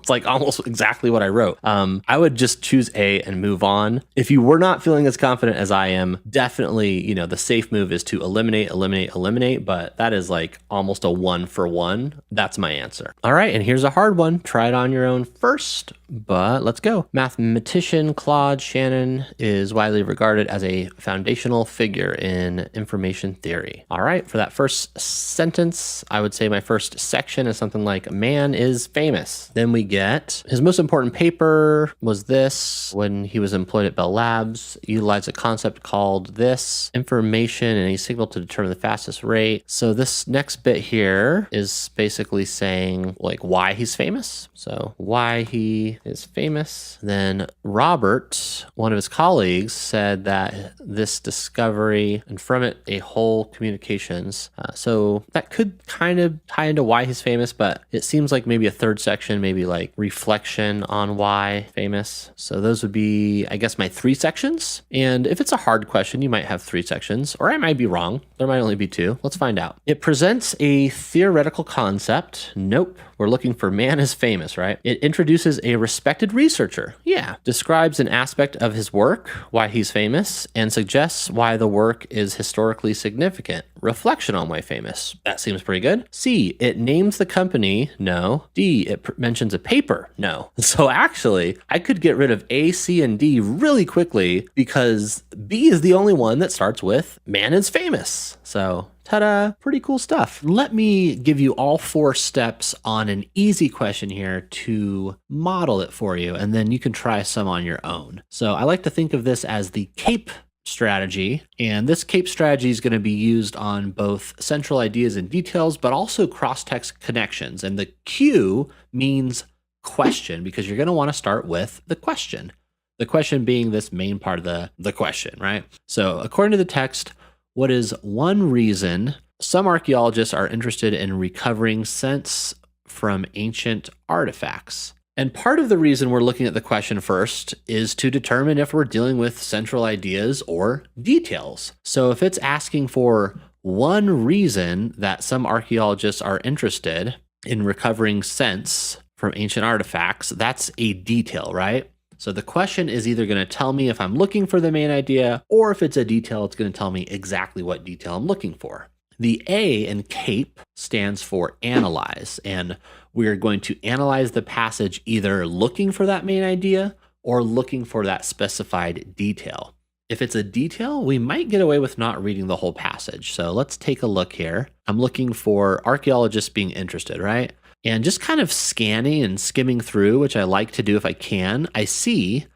Speaker 1: It's like almost exactly what I wrote. I would just choose A and move on. If you were not feeling as confident as I am, definitely, the safe move is to eliminate, but that is like almost a 1-for-1. That's my answer. All right, and here's a hard one. Try it on your own first, but let's go. Mathematician Claude Shannon is widely regarded as a foundational figure in information theory. All right, for that first sentence, I would say my first section is something like man is famous. Then we get his most important paper was this when he was employed at Bell Labs, utilized a concept called this information and a signal to determine the fastest rate. So this next bit here is basically saying like why he's famous. So why he is famous. Then Robert, one of his colleagues, said that this discovery and from it a whole communications. So that could kind of tie into why he's famous, but it seems like maybe a third section, maybe like reflection on why famous. So those would be, I guess, my 3 sections. And if it's a hard question, you might have 3 sections, or I might be wrong. There might only be 2. Let's find out. It presents a theoretical concept. Nope. We're looking for man is famous, right? It introduces a respected researcher. Yeah. Describes an aspect of his work, why he's famous, and suggests why the work is historically significant. Reflection on why famous. That seems pretty good. C, it names the company. No. D, it mentions a paper. No. So actually, I could get rid of A, C, and D really quickly because B is the only one that starts with man is famous. So ta-da, pretty cool stuff. Let me give you all 4 steps on an easy question here to model it for you, and then you can try some on your own. So I like to think of this as the CAPE strategy, and this CAPE strategy is going to be used on both central ideas and details, but also cross-text connections. And the Q means question because you're going to want to start with the question. The question being this main part of the question, right? So according to the text, what is one reason some archaeologists are interested in recovering scents from ancient artifacts? And part of the reason we're looking at the question first is to determine if we're dealing with central ideas or details. So if it's asking for one reason that some archaeologists are interested in recovering scents from ancient artifacts, that's a detail, right? So the question is either going to tell me if I'm looking for the main idea, or if it's a detail, it's going to tell me exactly what detail I'm looking for. The A in CAPE stands for analyze, and we're going to analyze the passage either looking for that main idea or looking for that specified detail. If it's a detail, we might get away with not reading the whole passage. So let's take a look here. I'm looking for archaeologists being interested, right? And just kind of scanning and skimming through, which I like to do if I can, I see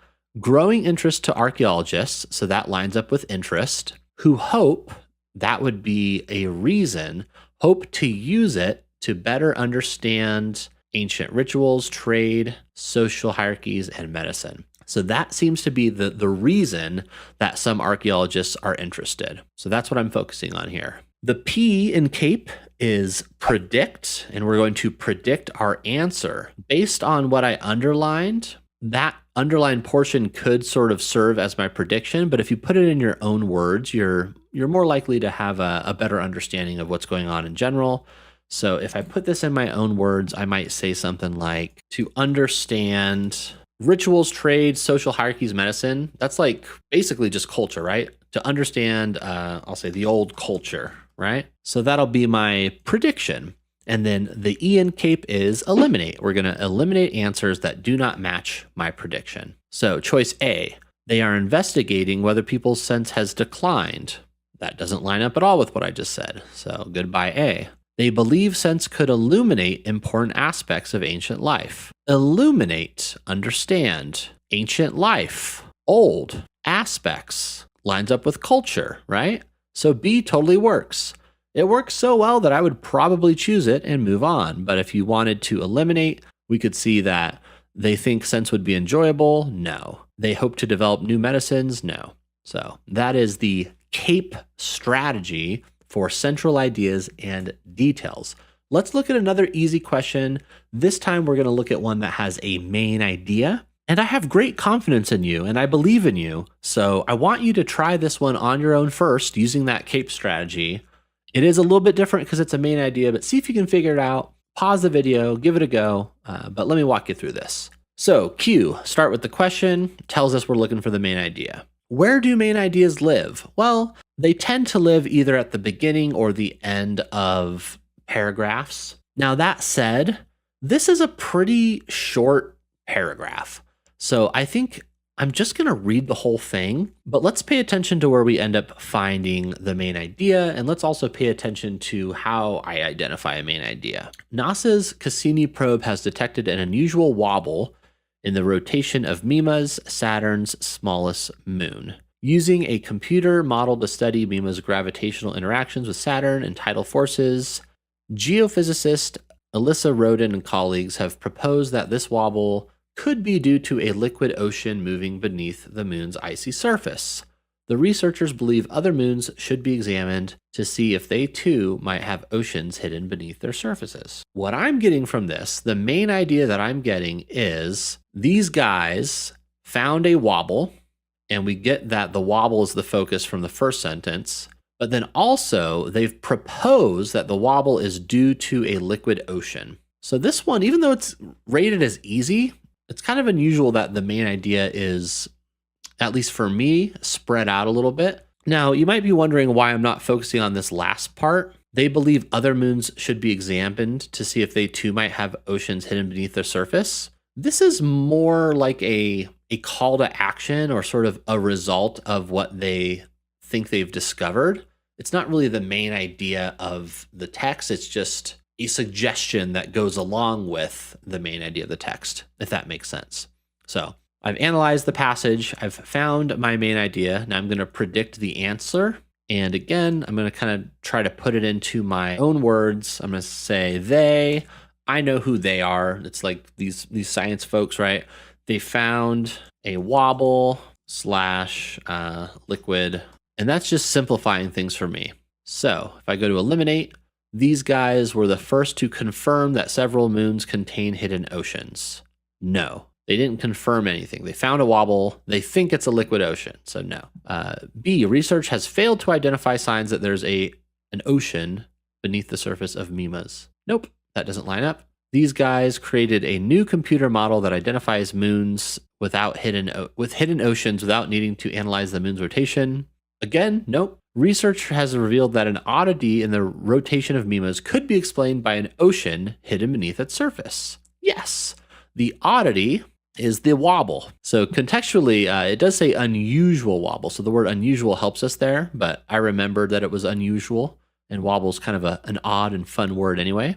Speaker 1: growing interest to archaeologists, so that lines up with interest, who hope, that would be a reason, hope to use it to better understand ancient rituals, trade, social hierarchies, and medicine. So that seems to be the reason that some archaeologists are interested. So that's what I'm focusing on here. The P in CAPE is predict, and we're going to predict our answer. Based on what I underlined, that underlined portion could sort of serve as my prediction, but if you put it in your own words, you're more likely to have a better understanding of what's going on in general. So if I put this in my own words, I might say something like, to understand rituals, trade, social hierarchies, medicine. That's like basically just culture, right? To understand, I'll say the old culture, right? So that'll be my prediction. And then the E in CAPE is eliminate. We're going to eliminate answers that do not match my prediction. So choice A, they are investigating whether people's sense has declined. That doesn't line up at all with what I just said. So goodbye A. They believe sense could illuminate important aspects of ancient life. Illuminate, understand, ancient life, old, aspects, lines up with culture, right? So B totally works. It works so well that I would probably choose it and move on. But if you wanted to eliminate, we could see that they think sense would be enjoyable. No. They hope to develop new medicines. No. So that is the CAPE strategy for central ideas and details. Let's look at another easy question. This time we're going to look at one that has a main idea. And I have great confidence in you and I believe in you. So I want you to try this one on your own first using that CAPE strategy. It is a little bit different because it's a main idea, but see if you can figure it out. pause the video, give it a go, but let me walk you through this. So Q, start with the question, tells us we're looking for the main idea. Where do main ideas live? Well, they tend to live either at the beginning or the end of paragraphs. Now that said, this is a pretty short paragraph. So I think I'm just going to read the whole thing, but let's pay attention to where we end up finding the main idea, and let's also pay attention to how I identify a main idea. NASA's Cassini probe has detected an unusual wobble in the rotation of Mimas, Saturn's smallest moon. Using a computer model to study Mima's gravitational interactions with Saturn and tidal forces, geophysicist Alyssa Rodin and colleagues have proposed that this wobble could be due to a liquid ocean moving beneath the moon's icy surface. The researchers believe other moons should be examined to see if they too might have oceans hidden beneath their surfaces. What I'm getting from this, the main idea that I'm getting is these guys found a wobble, and we get that the wobble is the focus from the first sentence, but then also they've proposed that the wobble is due to a liquid ocean. So this one, even though it's rated as easy, it's kind of unusual that the main idea is, at least for me, spread out a little bit. Now, you might be wondering why I'm not focusing on this last part. They believe other moons should be examined to see if they too might have oceans hidden beneath their surface. This is more like a call to action, or sort of a result of what they think they've discovered. It's not really the main idea of the text. It's just a suggestion that goes along with the main idea of the text, if that makes sense. So I've analyzed the passage. I've found my main idea. Now I'm going to predict the answer. And again, I'm going to kind of try to put it into my own words. I'm going to say they. I know who they are. It's like these science folks, right? They found a wobble slash liquid. And that's just simplifying things for me. So if I go to eliminate, these guys were the first to confirm that several moons contain hidden oceans. No, they didn't confirm anything. They found a wobble. They think it's a liquid ocean. So no. B, research has failed to identify signs that there's an ocean beneath the surface of Mimas. Nope, that doesn't line up. These guys created a new computer model that identifies moons with hidden oceans without needing to analyze the moon's rotation. Again, nope. Research has revealed that an oddity in the rotation of Mimas could be explained by an ocean hidden beneath its surface. Yes, the oddity is the wobble. So contextually, it does say unusual wobble. So the word unusual helps us there, but I remembered that it was unusual, and wobble is kind of an odd and fun word anyway.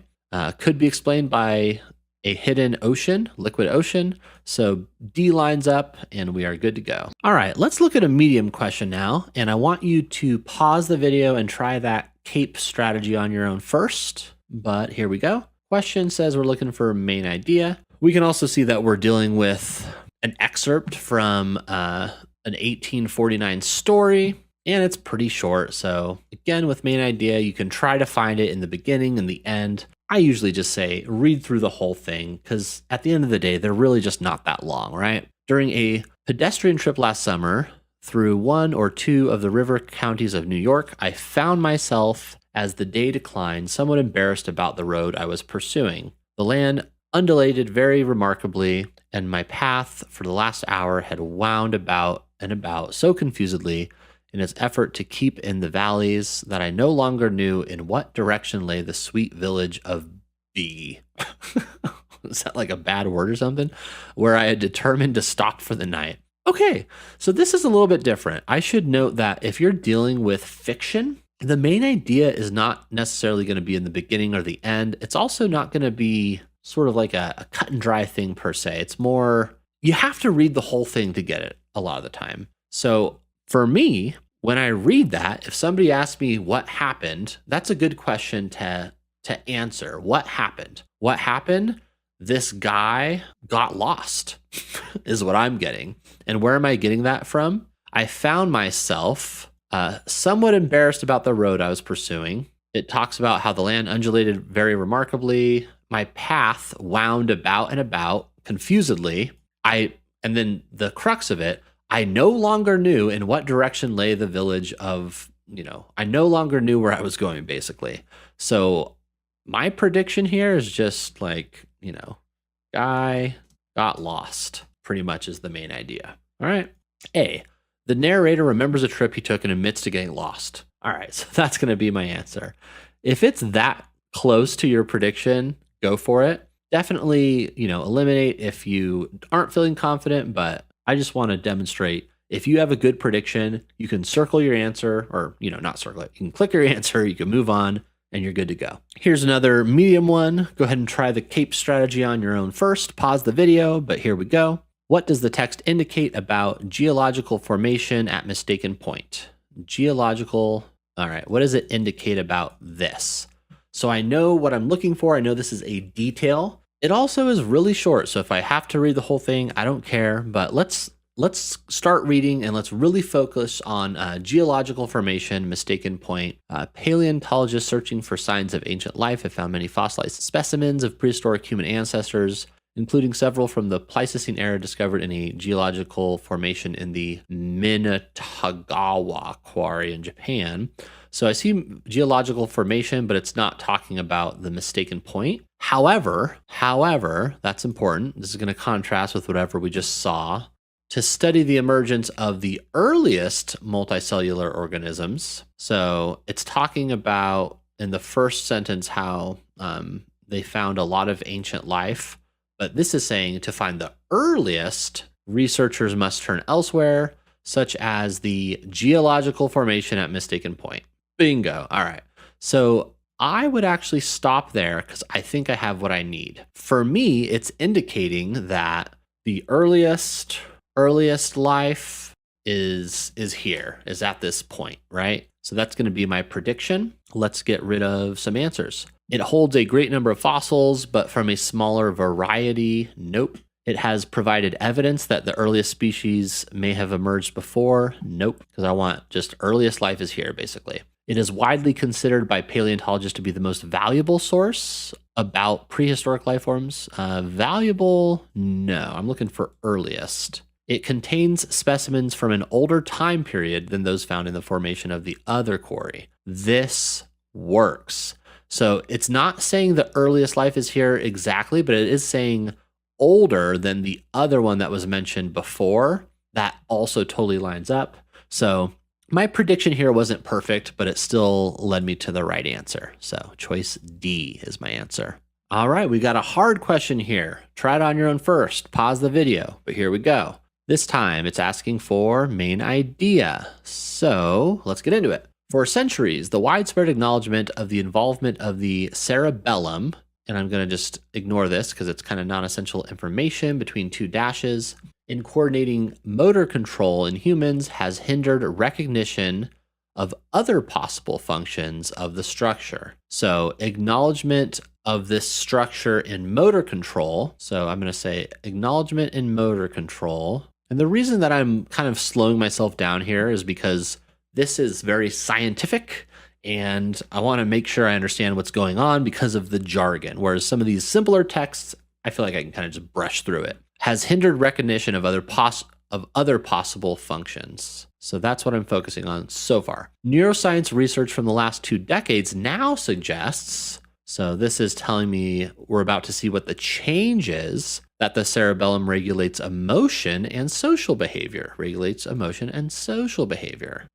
Speaker 1: Could be explained by a hidden ocean, liquid ocean. So D lines up and we are good to go. All right, let's look at a medium question now. And I want you to pause the video and try that CAPE strategy on your own first. But here we go. Question says we're looking for main idea. We can also see that we're dealing with an excerpt from an 1849 story, and it's pretty short. So again, with main idea, you can try to find it in the beginning and the end. I usually just say read through the whole thing, because at the end of the day, they're really just not that long, right? During a pedestrian trip last summer through one or two of the river counties of New York, I found myself, as the day declined, somewhat embarrassed about the road I was pursuing. The land undulated very remarkably, and my path for the last hour had wound about and about so confusedly in its effort to keep in the valleys that I no longer knew in what direction lay the sweet village of B. Is that like a bad word or something? Where I had determined to stop for the night. Okay, so this is a little bit different. I should note that if you're dealing with fiction, the main idea is not necessarily going to be in the beginning or the end. It's also not going to be sort of like a cut and dry thing per se. It's more, you have to read the whole thing to get it a lot of the time. So for me, when I read that, if somebody asks me what happened, that's a good question to answer. What happened? What happened? This guy got lost is what I'm getting. And where am I getting that from? I found myself somewhat embarrassed about the road I was pursuing. It talks about how the land undulated very remarkably. My path wound about and about confusedly. And then the crux of it, I no longer knew in what direction lay the village of, I no longer knew where I was going, basically. So My prediction here is just like, guy got lost, pretty much is the main idea. All right. A, the narrator remembers a trip he took and admits to getting lost. All right, so that's going to be my answer. If it's that close to your prediction, go for it. Definitely, eliminate if you aren't feeling confident, but I just want to demonstrate if you have a good prediction, you can circle your answer or, not circle it. You can click your answer, you can move on, and you're good to go. Here's another medium one. Go ahead and try the CAPE strategy on your own first. Pause the video, but here we go. What does the text indicate about geological formation at Mistaken Point? Geological, all right, what does it indicate about this? So I know what I'm looking for. I know this is a detail. It also is really short, so if I have to read the whole thing, I don't care, but let's start reading and let's really focus on geological formation, Mistaken Point. Paleontologists searching for signs of ancient life have found many fossilized specimens of prehistoric human ancestors, including several from the Pleistocene era discovered in a geological formation in the Minatagawa Quarry in Japan. So I see geological formation, but it's not talking about the Mistaken Point. However, that's important. This is going to contrast with whatever we just saw. To study the emergence of the earliest multicellular organisms. So it's talking about in the first sentence how they found a lot of ancient life, but this is saying to find the earliest, researchers must turn elsewhere, such as the geological formation at Mistaken Point. Bingo. All right. So I would actually stop there because I think I have what I need. For me, it's indicating that the earliest life is at this point, right? So that's going to be my prediction. Let's get rid of some answers. It holds a great number of fossils, but from a smaller variety. Nope. It has provided evidence that the earliest species may have emerged before. Nope, because I want just earliest life is here, basically. It is widely considered by paleontologists to be the most valuable source about prehistoric life forms. Valuable? No, I'm looking for earliest. It contains specimens from an older time period than those found in the formation of the other quarry. This works. So it's not saying the earliest life is here exactly, but it is saying older than the other one that was mentioned before. That also totally lines up. So my prediction here wasn't perfect, but it still led me to the right answer. So choice D is my answer. All right, we got a hard question here. Try it on your own first. Pause the video, but here we go. This time it's asking for main idea. So let's get into it. For centuries, the widespread acknowledgement of the involvement of the cerebellum, and I'm going to just ignore this because it's kind of non-essential information between two dashes, in coordinating motor control in humans has hindered recognition of other possible functions of the structure. So acknowledgement of this structure in motor control. So I'm going to say acknowledgement in motor control. And the reason that I'm kind of slowing myself down here is because this is very scientific and I want to make sure I understand what's going on because of the jargon. Whereas some of these simpler texts, I feel like I can kind of just brush through it. Has hindered recognition of other possible functions. So that's what I'm focusing on so far. Neuroscience research from the last 2 decades now suggests, so this is telling me we're about to see what the change is, that the cerebellum regulates emotion and social behavior.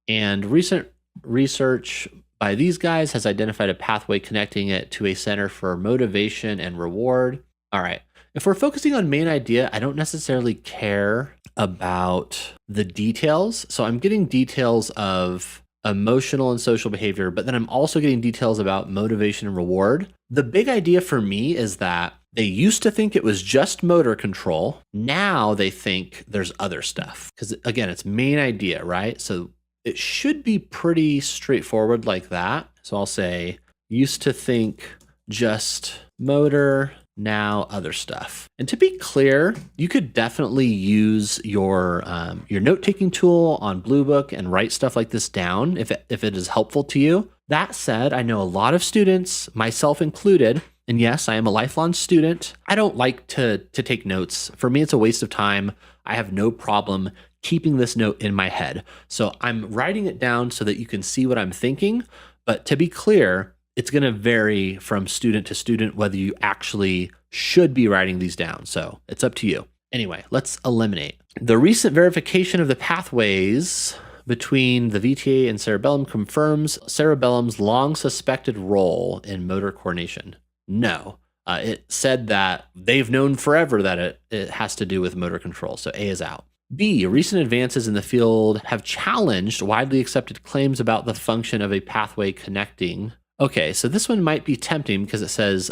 Speaker 1: And recent research by these guys has identified a pathway connecting it to a center for motivation and reward. All right. If we're focusing on main idea, I don't necessarily care about the details. So I'm getting details of emotional and social behavior, but then I'm also getting details about motivation and reward. The big idea for me is that they used to think it was just motor control. Now they think there's other stuff. Because again, it's main idea, right? So it should be pretty straightforward like that. So I'll say used to think just motor, now other stuff. And to be clear, you could definitely use your note-taking tool on Blue Book and write stuff like this down if it is helpful to you. That said, I know a lot of students, myself included, and yes, I am a lifelong student. I don't like to take notes. For me, it's a waste of time. I have no problem keeping this note in my head. So I'm writing it down so that you can see what I'm thinking. But to be clear, it's going to vary from student to student whether you actually should be writing these down. So it's up to you. Anyway, let's eliminate. The recent verification of the pathways between the VTA and cerebellum confirms cerebellum's long suspected role in motor coordination. No. It said that they've known forever that it has to do with motor control. So A is out. B, recent advances in the field have challenged widely accepted claims about the function of a pathway connecting. Okay, so this one might be tempting because it says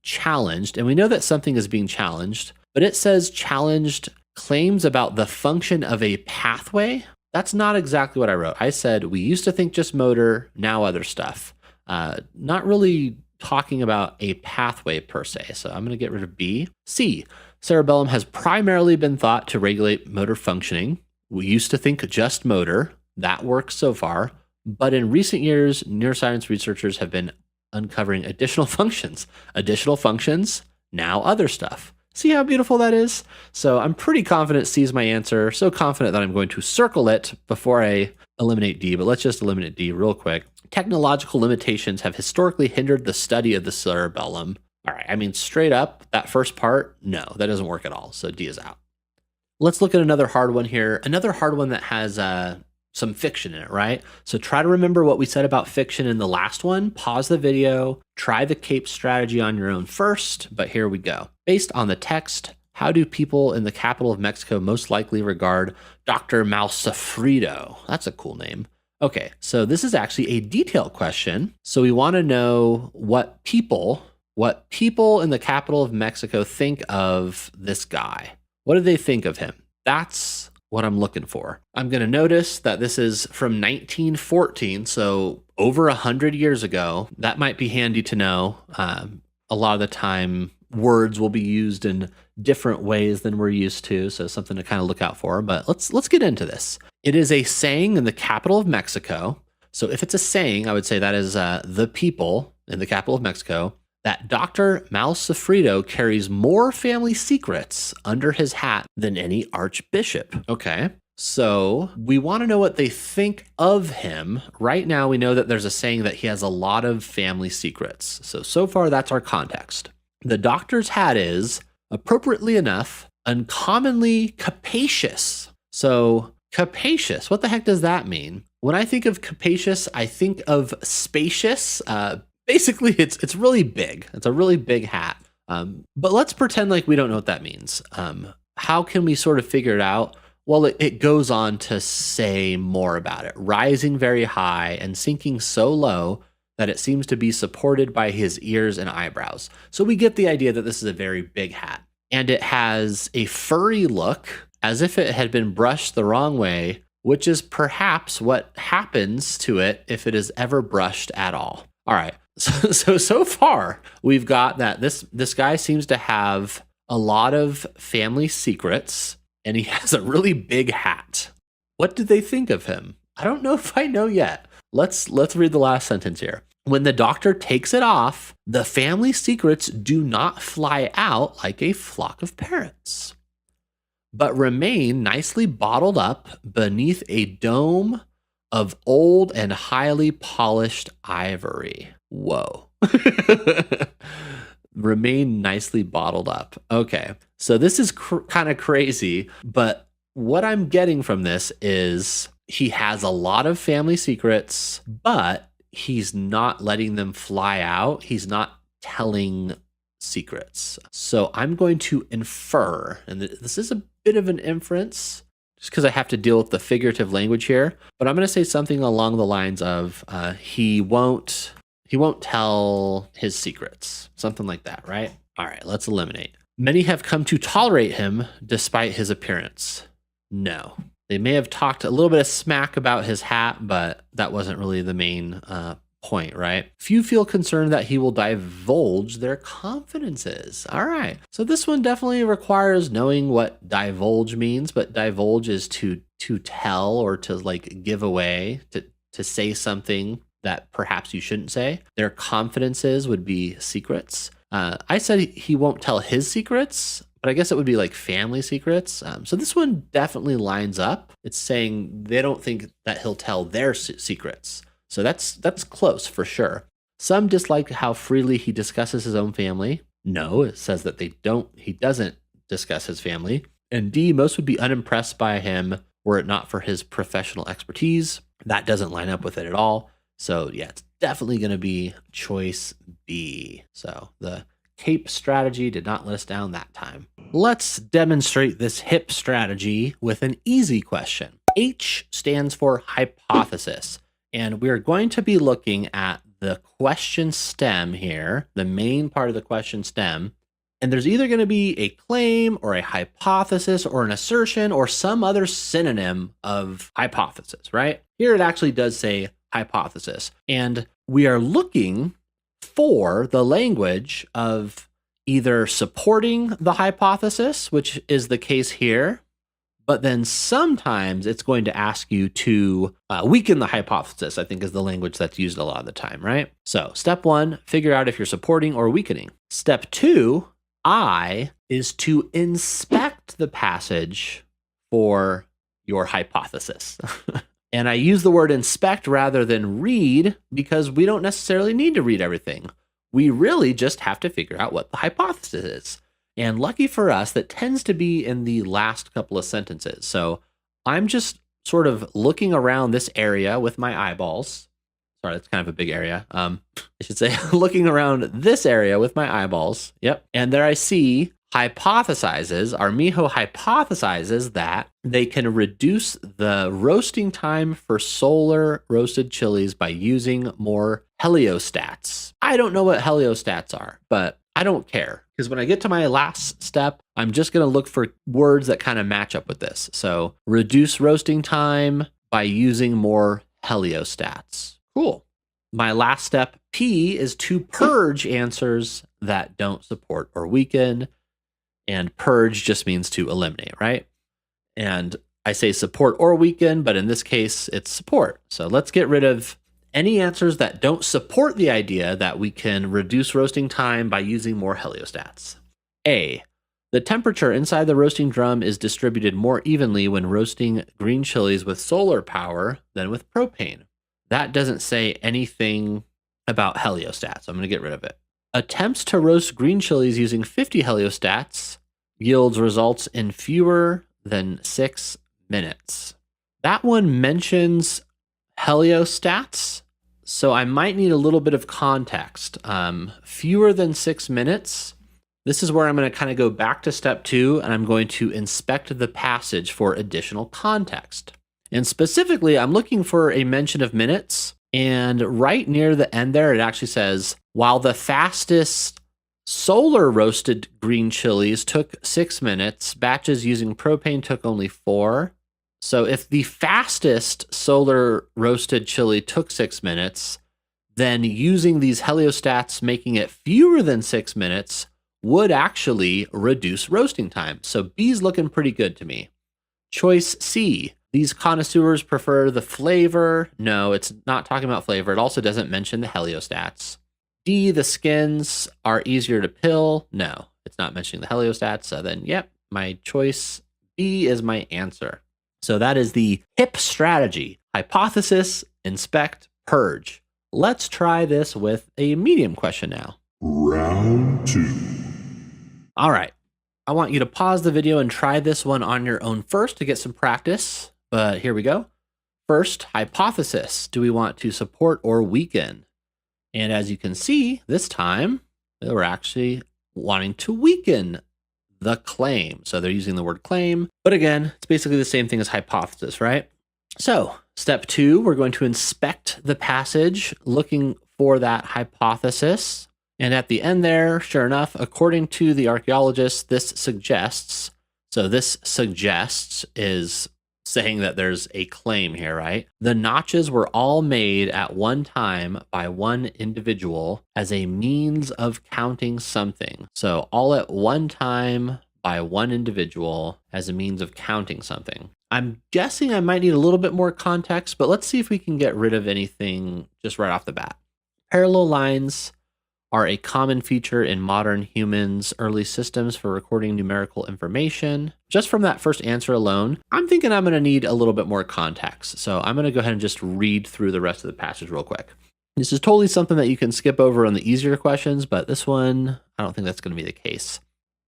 Speaker 1: challenged, and we know that something is being challenged, but it says challenged claims about the function of a pathway. That's not exactly what I wrote. I said we used to think just motor, now other stuff. Not really talking about a pathway per se. So I'm going to get rid of B. C, cerebellum has primarily been thought to regulate motor functioning. We used to think just motor. That works so far. But in recent years, neuroscience researchers have been uncovering additional functions. Additional functions, now other stuff. See how beautiful that is? So I'm pretty confident C is my answer. So confident that I'm going to circle it before I eliminate D, but let's just eliminate D real quick. Technological limitations have historically hindered the study of the cerebellum. All right, I mean, straight up, that first part, no, that doesn't work at all. So D is out. Let's look at another hard one here. Another hard one that has some fiction in it, right? So try to remember what we said about fiction in the last one. Pause the video, try the CAPE strategy on your own first, but here we go. Based on the text, how do people in the capital of Mexico most likely regard Dr. Malsafrido? That's a cool name. Okay, so this is actually a detailed question. So we want to know what people in the capital of Mexico think of this guy. What do they think of him? That's what I'm looking for. I'm going to notice that this is from 1914, so over 100 years ago. That might be handy to know. A lot of the time, words will be used in different ways than we're used to, so something to kind of look out for. But let's get into this. It is a saying in the capital of Mexico. So if it's a saying, I would say that is the people in the capital of Mexico, that Dr. Malsafrido carries more family secrets under his hat than any archbishop. Okay, so we want to know what they think of him. Right now, we know that there's a saying that he has a lot of family secrets. So far, that's our context. The doctor's hat is, appropriately enough, uncommonly capacious. So capacious, what the heck does that mean? When I think of capacious, I think of spacious. Basically, it's really big. It's a really big hat. But let's pretend like we don't know what that means. How can we sort of figure it out? Well, it goes on to say more about it. Rising very high and sinking so low that it seems to be supported by his ears and eyebrows. So we get the idea that this is a very big hat. And it has a furry look, as if it had been brushed the wrong way, which is perhaps what happens to it if it is ever brushed at all. All right. So far, we've got that this guy seems to have a lot of family secrets, and he has a really big hat. What did they think of him? I don't know if I know yet. Let's read the last sentence here. When the doctor takes it off, the family secrets do not fly out like a flock of parrots, but remain nicely bottled up beneath a dome of old and highly polished ivory. Whoa. Remain nicely bottled up. Okay, so this is kind of crazy, but what I'm getting from this is he has a lot of family secrets, but he's not letting them fly out. He's not telling secrets. So I'm going to infer, and this is a bit of an inference, just because I have to deal with the figurative language here, but I'm going to say something along the lines of he won't tell his secrets, something like that, right? All right, let's eliminate. Many have come to tolerate him despite his appearance. No. They may have talked a little bit of smack about his hat, but that wasn't really the main point, right? Few feel concerned that he will divulge their confidences. All right. So this one definitely requires knowing what divulge means, but divulge is to tell or to like give away, to say something that perhaps you shouldn't say. Their confidences would be secrets. I said he won't tell his secrets, but I guess it would be like family secrets. So this one definitely lines up. It's saying they don't think that he'll tell their secrets. So that's close for sure. Some dislike how freely he discusses his own family. No, it says that he doesn't discuss his family. And D, most would be unimpressed by him were it not for his professional expertise. That doesn't line up with it at all. So yeah, it's definitely going to be choice B. So the CAPE strategy did not let us down that time. Let's demonstrate this HIP strategy with an easy question. H stands for hypothesis, and we're going to be looking at the question stem here, the main part of the question stem, and there's either going to be a claim or a hypothesis or an assertion or some other synonym of hypothesis, right? Here it actually does say hypothesis, and we are looking for the language of either supporting the hypothesis, which is the case here, but then sometimes it's going to ask you to weaken the hypothesis, I think is the language that's used a lot of the time, right? So step 1, figure out if you're supporting or weakening. Step 2, I, is to inspect the passage for your hypothesis. And I use the word inspect rather than read because we don't necessarily need to read everything. We really just have to figure out what the hypothesis is. And lucky for us, that tends to be in the last couple of sentences. So I'm just sort of looking around this area with my eyeballs. Sorry, that's kind of a big area. I should say looking around this area with my eyeballs. Yep. And there I see Armijo hypothesizes that they can reduce the roasting time for solar roasted chilies by using more heliostats. I don't know what heliostats are, but I don't care because when I get to my last step, I'm just going to look for words that kind of match up with this. So reduce roasting time by using more heliostats. Cool. My last step, P, is to purge answers that don't support or weaken. And purge just means to eliminate, right? And I say support or weaken, but in this case, it's support. So let's get rid of any answers that don't support the idea that we can reduce roasting time by using more heliostats. A, the temperature inside the roasting drum is distributed more evenly when roasting green chilies with solar power than with propane. That doesn't say anything about heliostats. I'm going to get rid of it. Attempts to roast green chilies using 50 heliostats yields results in fewer than 6 minutes. That one mentions heliostats, so I might need a little bit of context. Fewer than 6 minutes. This is where I'm going to kind of go back to step 2, and I'm going to inspect the passage for additional context. And specifically, I'm looking for a mention of minutes. And right near the end there, it actually says, while the fastest solar roasted green chilies took 6 minutes, batches using propane took only 4. So if the fastest solar roasted chili took 6 minutes, then using these heliostats, making it fewer than 6 minutes, would actually reduce roasting time. So B's looking pretty good to me. Choice C. These connoisseurs prefer the flavor. No, it's not talking about flavor. It also doesn't mention the heliostats. D, the skins are easier to pill. No, it's not mentioning the heliostats. So then, yep, my choice B is my answer. So that is the HIP strategy. Hypothesis, inspect, purge. Let's try this with a medium question now.
Speaker 2: Round 2.
Speaker 1: All right. I want you to pause the video and try this one on your own first to get some practice. But here we go. First, hypothesis. Do we want to support or weaken? And as you can see, this time, we're actually wanting to weaken the claim. So they're using the word claim. But again, it's basically the same thing as hypothesis, right? So step 2, we're going to inspect the passage, looking for that hypothesis. And at the end there, sure enough, according to the archaeologists, this suggests is saying that there's a claim here, right? The notches were all made at one time by one individual as a means of counting something. So all at one time by one individual as a means of counting something. I'm guessing I might need a little bit more context, but let's see if we can get rid of anything just right off the bat. Parallel lines are a common feature in modern humans' early systems for recording numerical information. Just from that first answer alone, I'm thinking I'm going to need a little bit more context. So I'm going to go ahead and just read through the rest of the passage real quick. This is totally something that you can skip over on the easier questions, but this one, I don't think that's going to be the case.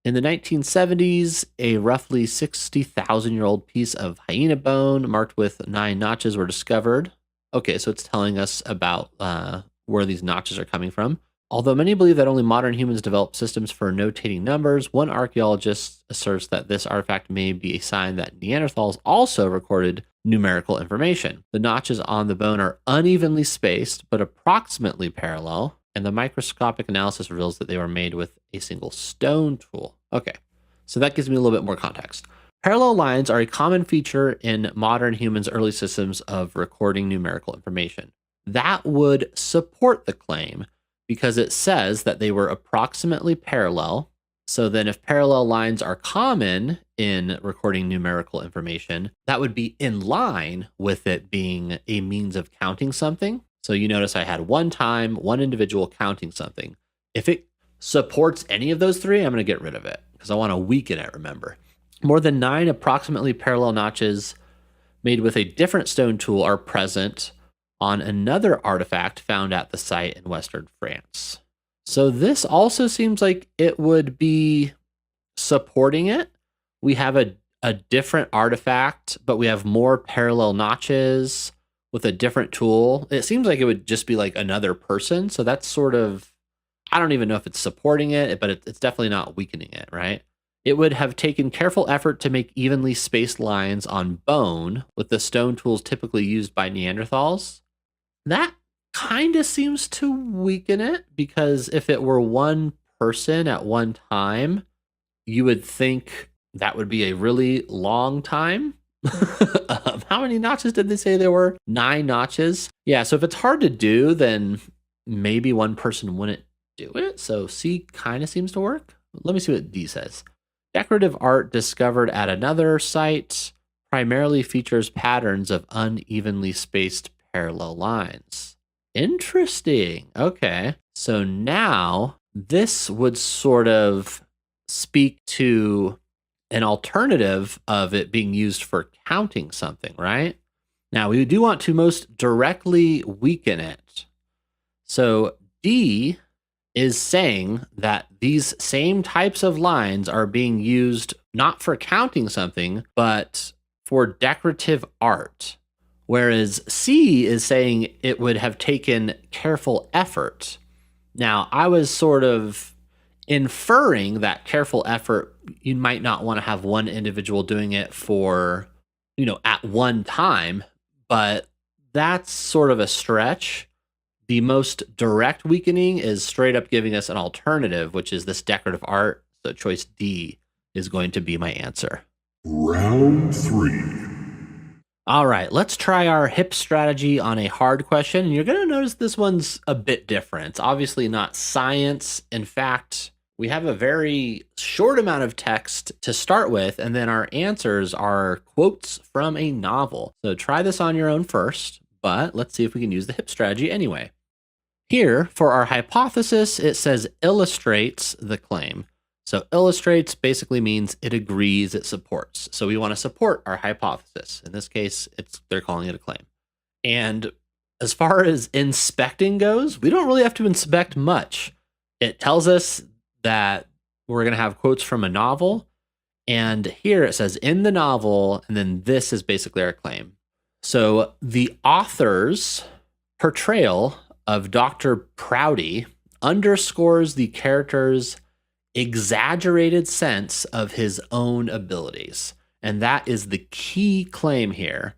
Speaker 1: In the 1970s, a roughly 60,000-year-old piece of hyena bone marked with 9 notches were discovered. Okay, so it's telling us about where these notches are coming from. Although many believe that only modern humans developed systems for notating numbers, one archaeologist asserts that this artifact may be a sign that Neanderthals also recorded numerical information. The notches on the bone are unevenly spaced, but approximately parallel, and the microscopic analysis reveals that they were made with a single stone tool. Okay, so that gives me a little bit more context. Parallel lines are a common feature in modern humans' early systems of recording numerical information. That would support the claim because it says that they were approximately parallel. So then if parallel lines are common in recording numerical information, that would be in line with it being a means of counting something. So you notice I had one time, one individual counting something. If it supports any of those three, I'm going to get rid of it because I want to weaken it, remember. More than 9 approximately parallel notches made with a different stone tool are present on another artifact found at the site in Western France. So this also seems like it would be supporting it. We have a different artifact, but we have more parallel notches with a different tool. It seems like it would just be like another person. So that's sort of, I don't even know if it's supporting it, but it's definitely not weakening it, right? It would have taken careful effort to make evenly spaced lines on bone with the stone tools typically used by Neanderthals. That kind of seems to weaken it because if it were one person at one time, you would think that would be a really long time. How many notches did they say there were? 9 notches. Yeah, so if it's hard to do, then maybe one person wouldn't do it. So C kind of seems to work. Let me see what D says. Decorative art discovered at another site primarily features patterns of unevenly spaced parallel lines. Interesting. Okay. So now this would sort of speak to an alternative of it being used for counting something, right? Now we do want to most directly weaken it. So D is saying that these same types of lines are being used not for counting something, but for decorative art. Whereas C is saying it would have taken careful effort. Now, I was sort of inferring that careful effort, you might not want to have one individual doing it for, at one time, but that's sort of a stretch. The most direct weakening is straight up giving us an alternative, which is this decorative art. So choice D is going to be my answer.
Speaker 2: Round 3.
Speaker 1: All right, let's try our HIP strategy on a hard question. And you're going to notice this one's a bit different. It's obviously not science. In fact, we have a very short amount of text to start with, and then our answers are quotes from a novel. So try this on your own first, but let's see if we can use the HIP strategy anyway. Here, for our hypothesis, it says illustrates the claim. So illustrates basically means it agrees, it supports. So we want to support our hypothesis. In this case, they're calling it a claim. And as far as inspecting goes, we don't really have to inspect much. It tells us that we're going to have quotes from a novel. And here it says in the novel, and then this is basically our claim. So the author's portrayal of Dr. Prouty underscores the character's exaggerated sense of his own abilities. And that is the key claim here.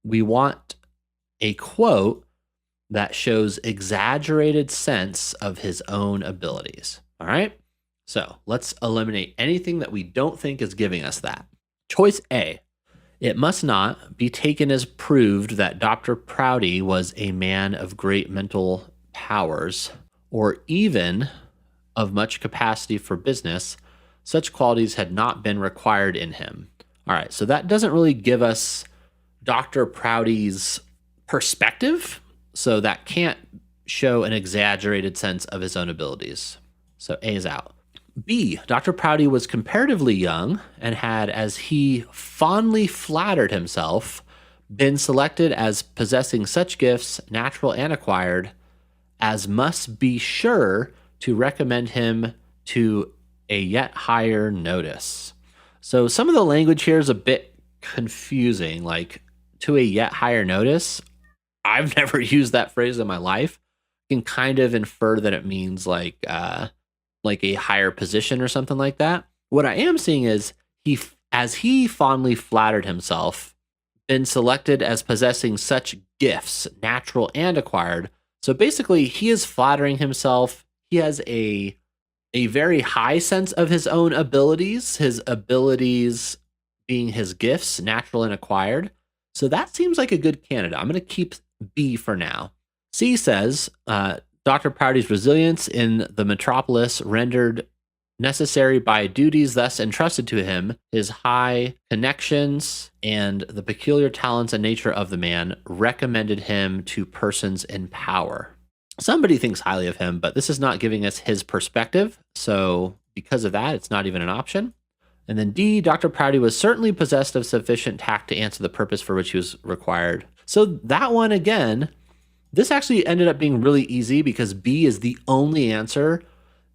Speaker 1: We want a quote that shows exaggerated sense of his own abilities. All right. So let's eliminate anything that we don't think is giving us that. Choice A. It must not be taken as proved that Dr. Prouty was a man of great mental powers or even of much capacity for business. Such qualities had not been required in him. All right, so that doesn't really give us Dr. Prouty's perspective, so that can't show an exaggerated sense of his own abilities. So A is out. B, Dr. Prouty was comparatively young and had, as he fondly flattered himself, been selected as possessing such gifts, natural and acquired, as must be sure to recommend him to a yet higher notice. So some of the language here is a bit confusing, like to a yet higher notice. I've never used that phrase in my life. You can kind of infer that it means like a higher position or something like that. What I am seeing is as he fondly flattered himself, been selected as possessing such gifts, natural and acquired. So basically, he is flattering himself. He has a very high sense of his own abilities, his abilities being his gifts, natural and acquired. So that seems like a good candidate. I'm going to keep B for now. C says, Dr. Prouty's resilience in the metropolis rendered necessary by duties thus entrusted to him, his high connections, and the peculiar talents and nature of the man recommended him to persons in power. Somebody thinks highly of him, but this is not giving us his perspective. So because of that, it's not even an option. And then D, Dr. Prouty was certainly possessed of sufficient tact to answer the purpose for which he was required. So that one, again, this actually ended up being really easy because B is the only answer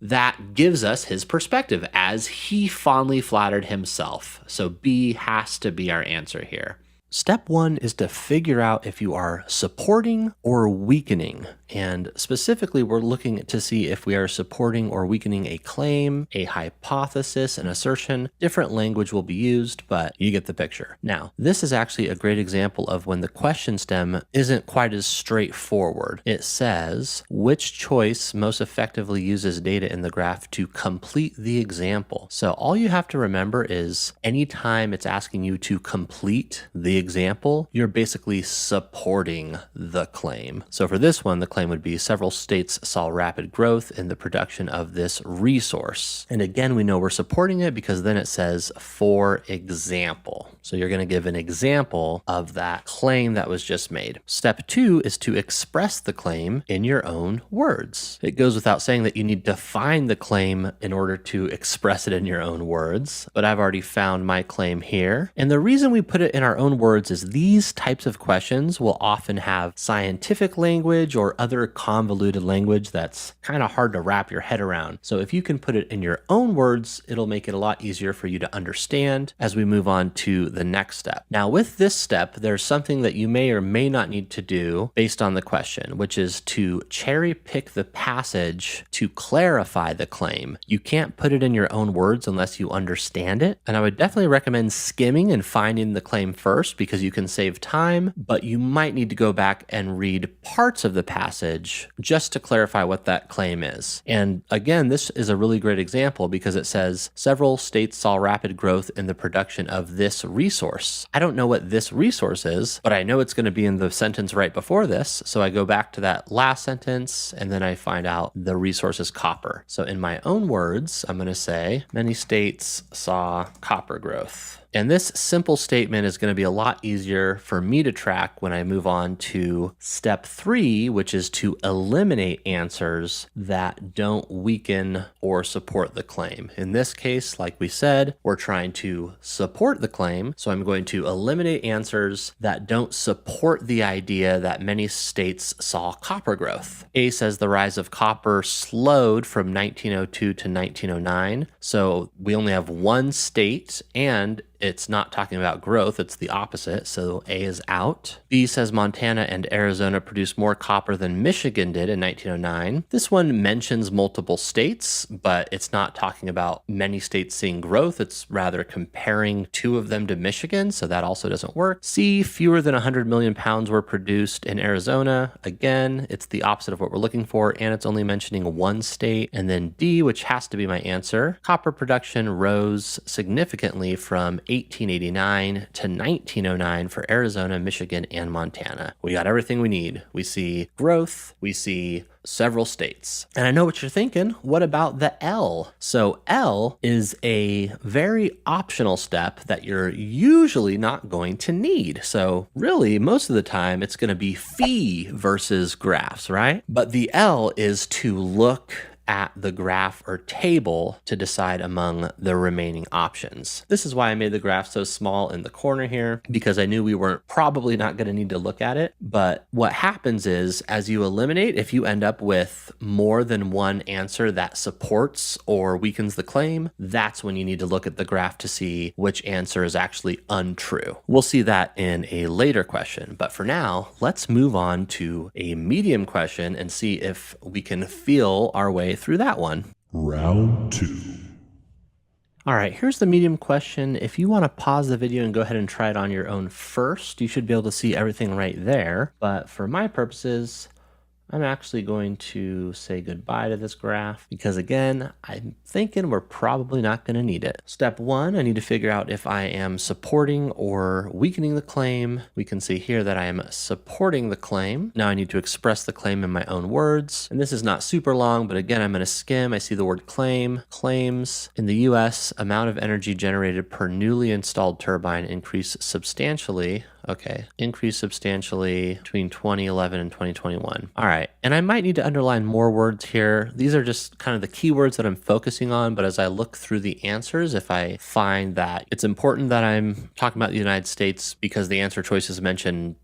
Speaker 1: that gives us his perspective as he fondly flattered himself. So B has to be our answer here. Step 1 is to figure out if you are supporting or weakening. And specifically, we're looking to see if we are supporting or weakening a claim, a hypothesis, an assertion. Different language will be used, but you get the picture. Now, this is actually a great example of when the question stem isn't quite as straightforward. It says, which choice most effectively uses data in the graph to complete the example? So all you have to remember is anytime it's asking you to complete the example, you're basically supporting the claim. So for this one, the claim would be several states saw rapid growth in the production of this resource. And again, we know we're supporting it because then it says, for example. So you're going to give an example of that claim that was just made. Step 2 is to express the claim in your own words. It goes without saying that you need to find the claim in order to express it in your own words, but I've already found my claim here. And the reason we put it in our own words is these types of questions will often have scientific language or other convoluted language that's kind of hard to wrap your head around. So if you can put it in your own words, it'll make it a lot easier for you to understand as we move on to the next step. Now, with this step, there's something that you may or may not need to do based on the question, which is to cherry pick the passage to clarify the claim. You can't put it in your own words unless you understand it. And I would definitely recommend skimming and finding the claim first because you can save time, but you might need to go back and read parts of the passage just to clarify what that claim is. And again, this is a really great example because it says several states saw rapid growth in the production of this resource. I don't know what this resource is, but I know it's going to be in the sentence right before this. So I go back to that last sentence and then I find out the resource is copper. So in my own words, I'm going to say many states saw copper growth. And this simple statement is going to be a lot easier for me to track when I move on to step 3, which is to eliminate answers that don't weaken or support the claim. In this case, like we said, we're trying to support the claim. So I'm going to eliminate answers that don't support the idea that many states saw copper growth. A says the rise of copper slowed from 1902 to 1909. So we only have one state and it's not talking about growth, it's the opposite, so A is out. B says Montana and Arizona produced more copper than Michigan did in 1909. This one mentions multiple states, but it's not talking about many states seeing growth, it's rather comparing two of them to Michigan, so that also doesn't work. C, fewer than 100 million pounds were produced in Arizona. Again, it's the opposite of what we're looking for, and it's only mentioning one state. And then D, which has to be my answer, copper production rose significantly from 1889 to 1909 for Arizona, Michigan, and Montana. We got everything we need. We see growth, we see several states. And I know what you're thinking. What about the L? So L is a very optional step that you're usually not going to need. So really, most of the time, it's going to be phi versus graphs, right? But the L is to look at the graph or table to decide among the remaining options. This is why I made the graph so small in the corner here, because I knew we weren't probably not going to need to look at it. But what happens is, as you eliminate, if you end up with more than one answer that supports or weakens the claim, that's when you need to look at the graph to see which answer is actually untrue. We'll see that in a later question, but for now, let's move on to a medium question and see if we can feel our way through that one.
Speaker 2: Round 2.
Speaker 1: All right, here's the medium question. If you want to pause the video and go ahead and try it on your own first, you should be able to see everything right there. But for my purposes, I'm actually going to say goodbye to this graph because, again, I'm thinking we're probably not going to need it. Step 1, I need to figure out if I am supporting or weakening the claim. We can see here that I am supporting the claim. Now I need to express the claim in my own words. And this is not super long, but again, I'm going to skim. I see the word claim. Claims in the US, amount of energy generated per newly installed turbine increased substantially. Okay, increased substantially between 2011 and 2021. All right, and I might need to underline more words here. These are just kind of the keywords that I'm focusing on, but as I look through the answers, if I find that it's important that I'm talking about the United States because the answer choices mention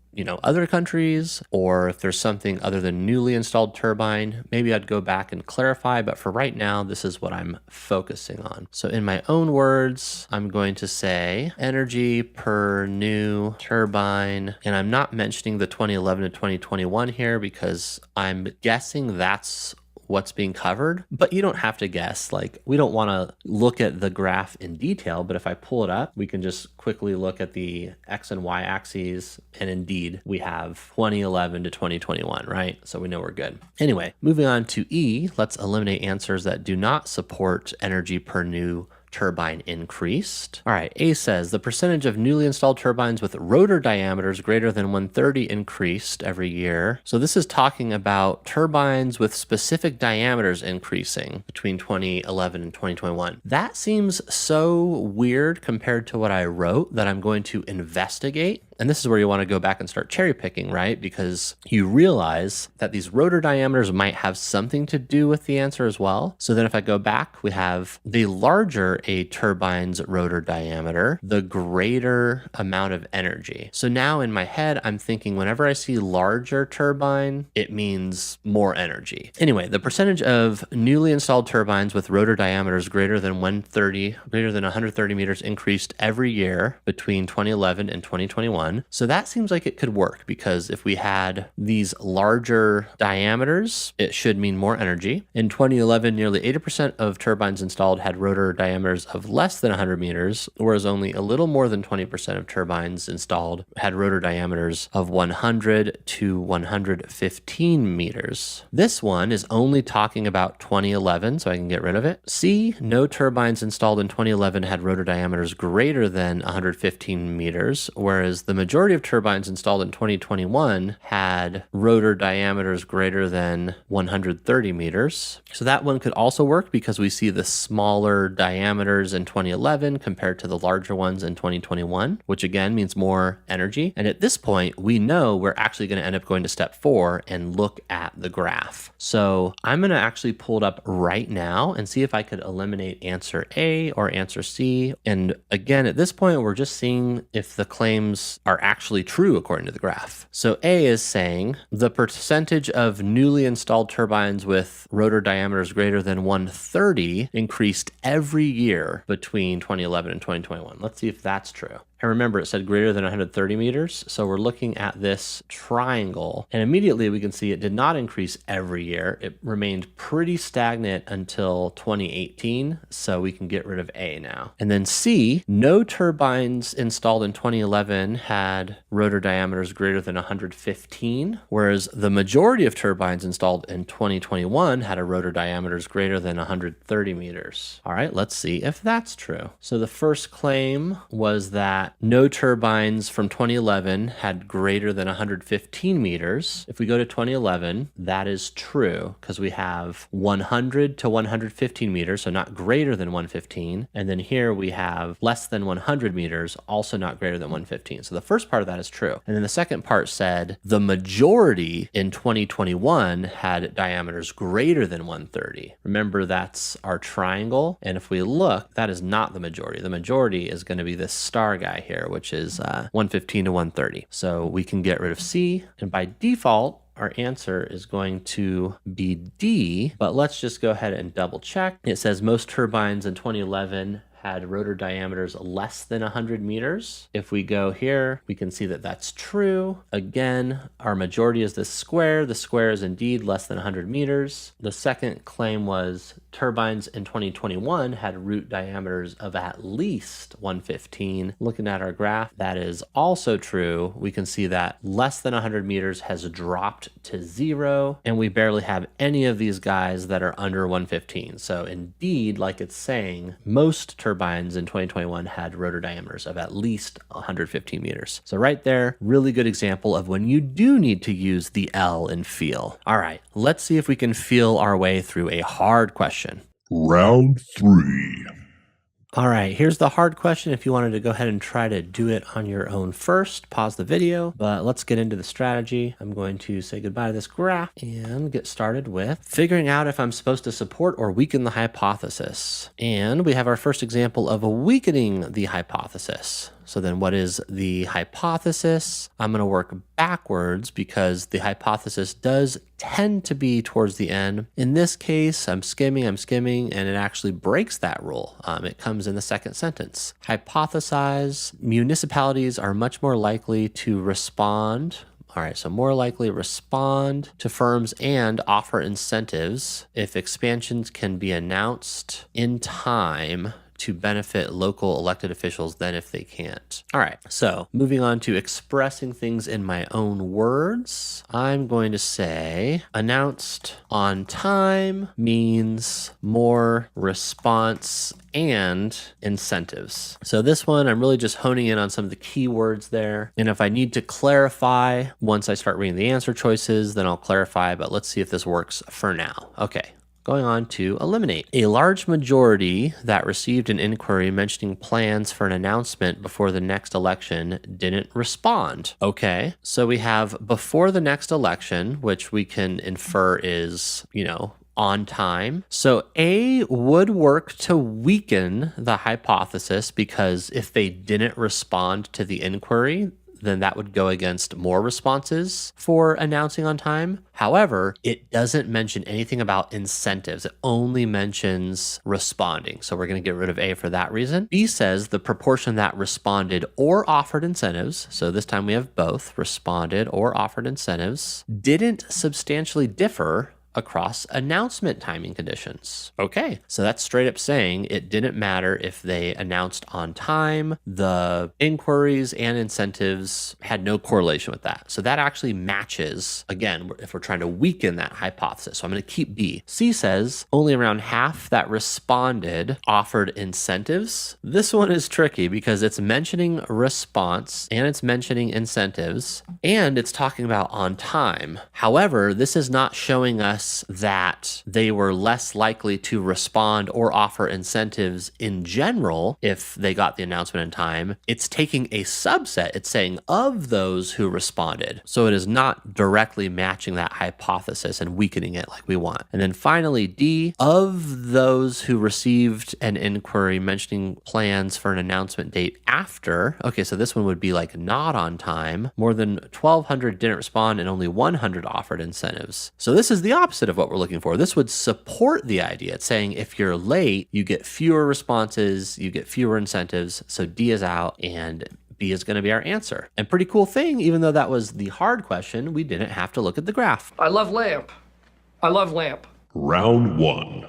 Speaker 1: other countries, or if there's something other than newly installed turbine, maybe I'd go back and clarify, but for right now, this is what I'm focusing on. So in my own words, I'm going to say energy per new turbine, and I'm not mentioning the 2011 to 2021 here because I'm guessing that's what's being covered, but you don't have to guess. Like, we don't want to look at the graph in detail, but if I pull it up, we can just quickly look at the X and Y axes. And indeed, we have 2011 to 2021, right? So we know we're good. Anyway, moving on to E, let's eliminate answers that do not support energy per new turbine increased. All right, A says the percentage of newly installed turbines with rotor diameters greater than 130 increased every year. So this is talking about turbines with specific diameters increasing between 2011 and 2021. That seems so weird compared to what I wrote that I'm going to investigate. And this is where you want to go back and start cherry picking, right? Because you realize that these rotor diameters might have something to do with the answer as well. So then if I go back, we have the larger a turbine's rotor diameter, the greater amount of energy. So now in my head, I'm thinking whenever I see larger turbine, it means more energy. Anyway, the percentage of newly installed turbines with rotor diameters greater than 130 meters increased every year between 2011 and 2021. So that seems like it could work because if we had these larger diameters, it should mean more energy. In 2011, nearly 80% of turbines installed had rotor diameters of less than 100 meters, whereas only a little more than 20% of turbines installed had rotor diameters of 100 to 115 meters. This one is only talking about 2011, so I can get rid of it. C, no turbines installed in 2011 had rotor diameters greater than 115 meters, whereas the majority of turbines installed in 2021 had rotor diameters greater than 130 meters. So that one could also work because we see the smaller diameters in 2011 compared to the larger ones in 2021, which again means more energy. And at this point, we know we're actually going to end up going to step 4 and look at the graph. So I'm going to actually pull it up right now and see if I could eliminate answer A or answer C. And again, at this point, we're just seeing if the claims are actually true according to the graph. So A is saying the percentage of newly installed turbines with rotor diameters greater than 130 increased every year between 2011 and 2021. Let's see if that's true. And remember, it said greater than 130 meters. So we're looking at this triangle, and immediately we can see it did not increase every year. It remained pretty stagnant until 2018. So we can get rid of A now. And then C, no turbines installed in 2011 had rotor diameters greater than 115, whereas the majority of turbines installed in 2021 had a rotor diameters greater than 130 meters. All right, let's see if that's true. So the first claim was that that no turbines from 2011 had greater than 115 meters. If we go to 2011, that is true because we have 100 to 115 meters, so not greater than 115. And then here we have less than 100 meters, also not greater than 115. So the first part of that is true. And then the second part said the majority in 2021 had diameters greater than 130. Remember, that's our triangle. And if we look, that is not the majority. The majority is going to be this star guy here, which is 115 to 130. So we can get rid of C. And by default, our answer is going to be D, but let's just go ahead and double check. It says most turbines in 2011 had rotor diameters less than 100 meters. If we go here, we can see that that's true. Again, our majority is this square. The square is indeed less than 100 meters. The second claim was turbines in 2021 had root diameters of at least 115. Looking at our graph, that is also true. We can see that less than 100 meters has dropped to 0, and we barely have any of these guys that are under 115. So indeed, like it's saying, most turbines in 2021 had rotor diameters of at least 115 meters. So right there, really good example of when you do need to use the L in feel. All right, let's see if we can feel our way through a hard question.
Speaker 2: Round 3.
Speaker 1: All right, here's the hard question. If you wanted to go ahead and try to do it on your own first, pause the video, but let's get into the strategy. I'm going to say goodbye to this graph and get started with figuring out if I'm supposed to support or weaken the hypothesis. And we have our first example of weakening the hypothesis. So then what is the hypothesis? I'm going to work backwards because the hypothesis does tend to be towards the end. In this case, I'm skimming, and it actually breaks that rule. It comes in the second sentence. Hypothesize, municipalities are much more likely to respond. All right, so more likely respond to firms and offer incentives if expansions can be announced in time to benefit local elected officials than if they can't. All right, so moving on to expressing things in my own words, I'm going to say announced on time means more response and incentives. So this one, I'm really just honing in on some of the key words there. And if I need to clarify once I start reading the answer choices, then I'll clarify, but let's see if this works for now. Okay. Going on to eliminate. A large majority that received an inquiry mentioning plans for an announcement before the next election didn't respond. Okay, so we have before the next election, which we can infer is, on time. So A would work to weaken the hypothesis because if they didn't respond to the inquiry, then that would go against more responses for announcing on time. However, it doesn't mention anything about incentives. It only mentions responding. So we're going to get rid of A for that reason. B says the proportion that responded or offered incentives, so this time we have both, responded or offered incentives, didn't substantially differ across announcement timing conditions. Okay, so that's straight up saying it didn't matter if they announced on time. The inquiries and incentives had no correlation with that. So that actually matches, again, if we're trying to weaken that hypothesis. So I'm going to keep B. C says only around half that responded offered incentives. This one is tricky because it's mentioning response and it's mentioning incentives and it's talking about on time. However, this is not showing us that they were less likely to respond or offer incentives in general if they got the announcement in time. It's taking a subset. It's saying of those who responded. So it is not directly matching that hypothesis and weakening it like we want. And then finally, D, of those who received an inquiry mentioning plans for an announcement date after. Okay, so this one would be like not on time. More than 1,200 didn't respond and only 100 offered incentives. So this is the opposite of what we're looking for. This would support the idea. It's saying if you're late, you get fewer responses, you get fewer incentives. So D is out and B is going to be our answer. And pretty cool thing, even though that was the hard question, we didn't have to look at the graph.
Speaker 4: I love lamp. I love lamp.
Speaker 2: Round 1.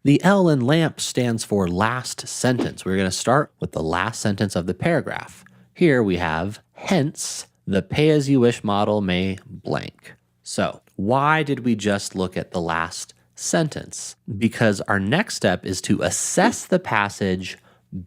Speaker 1: The L in lamp stands for last sentence. We're going to start with the last sentence of the paragraph. Here we have, hence, the pay-as-you-wish model may blank. So why did we just look at the last sentence? Because our next step is to assess the passage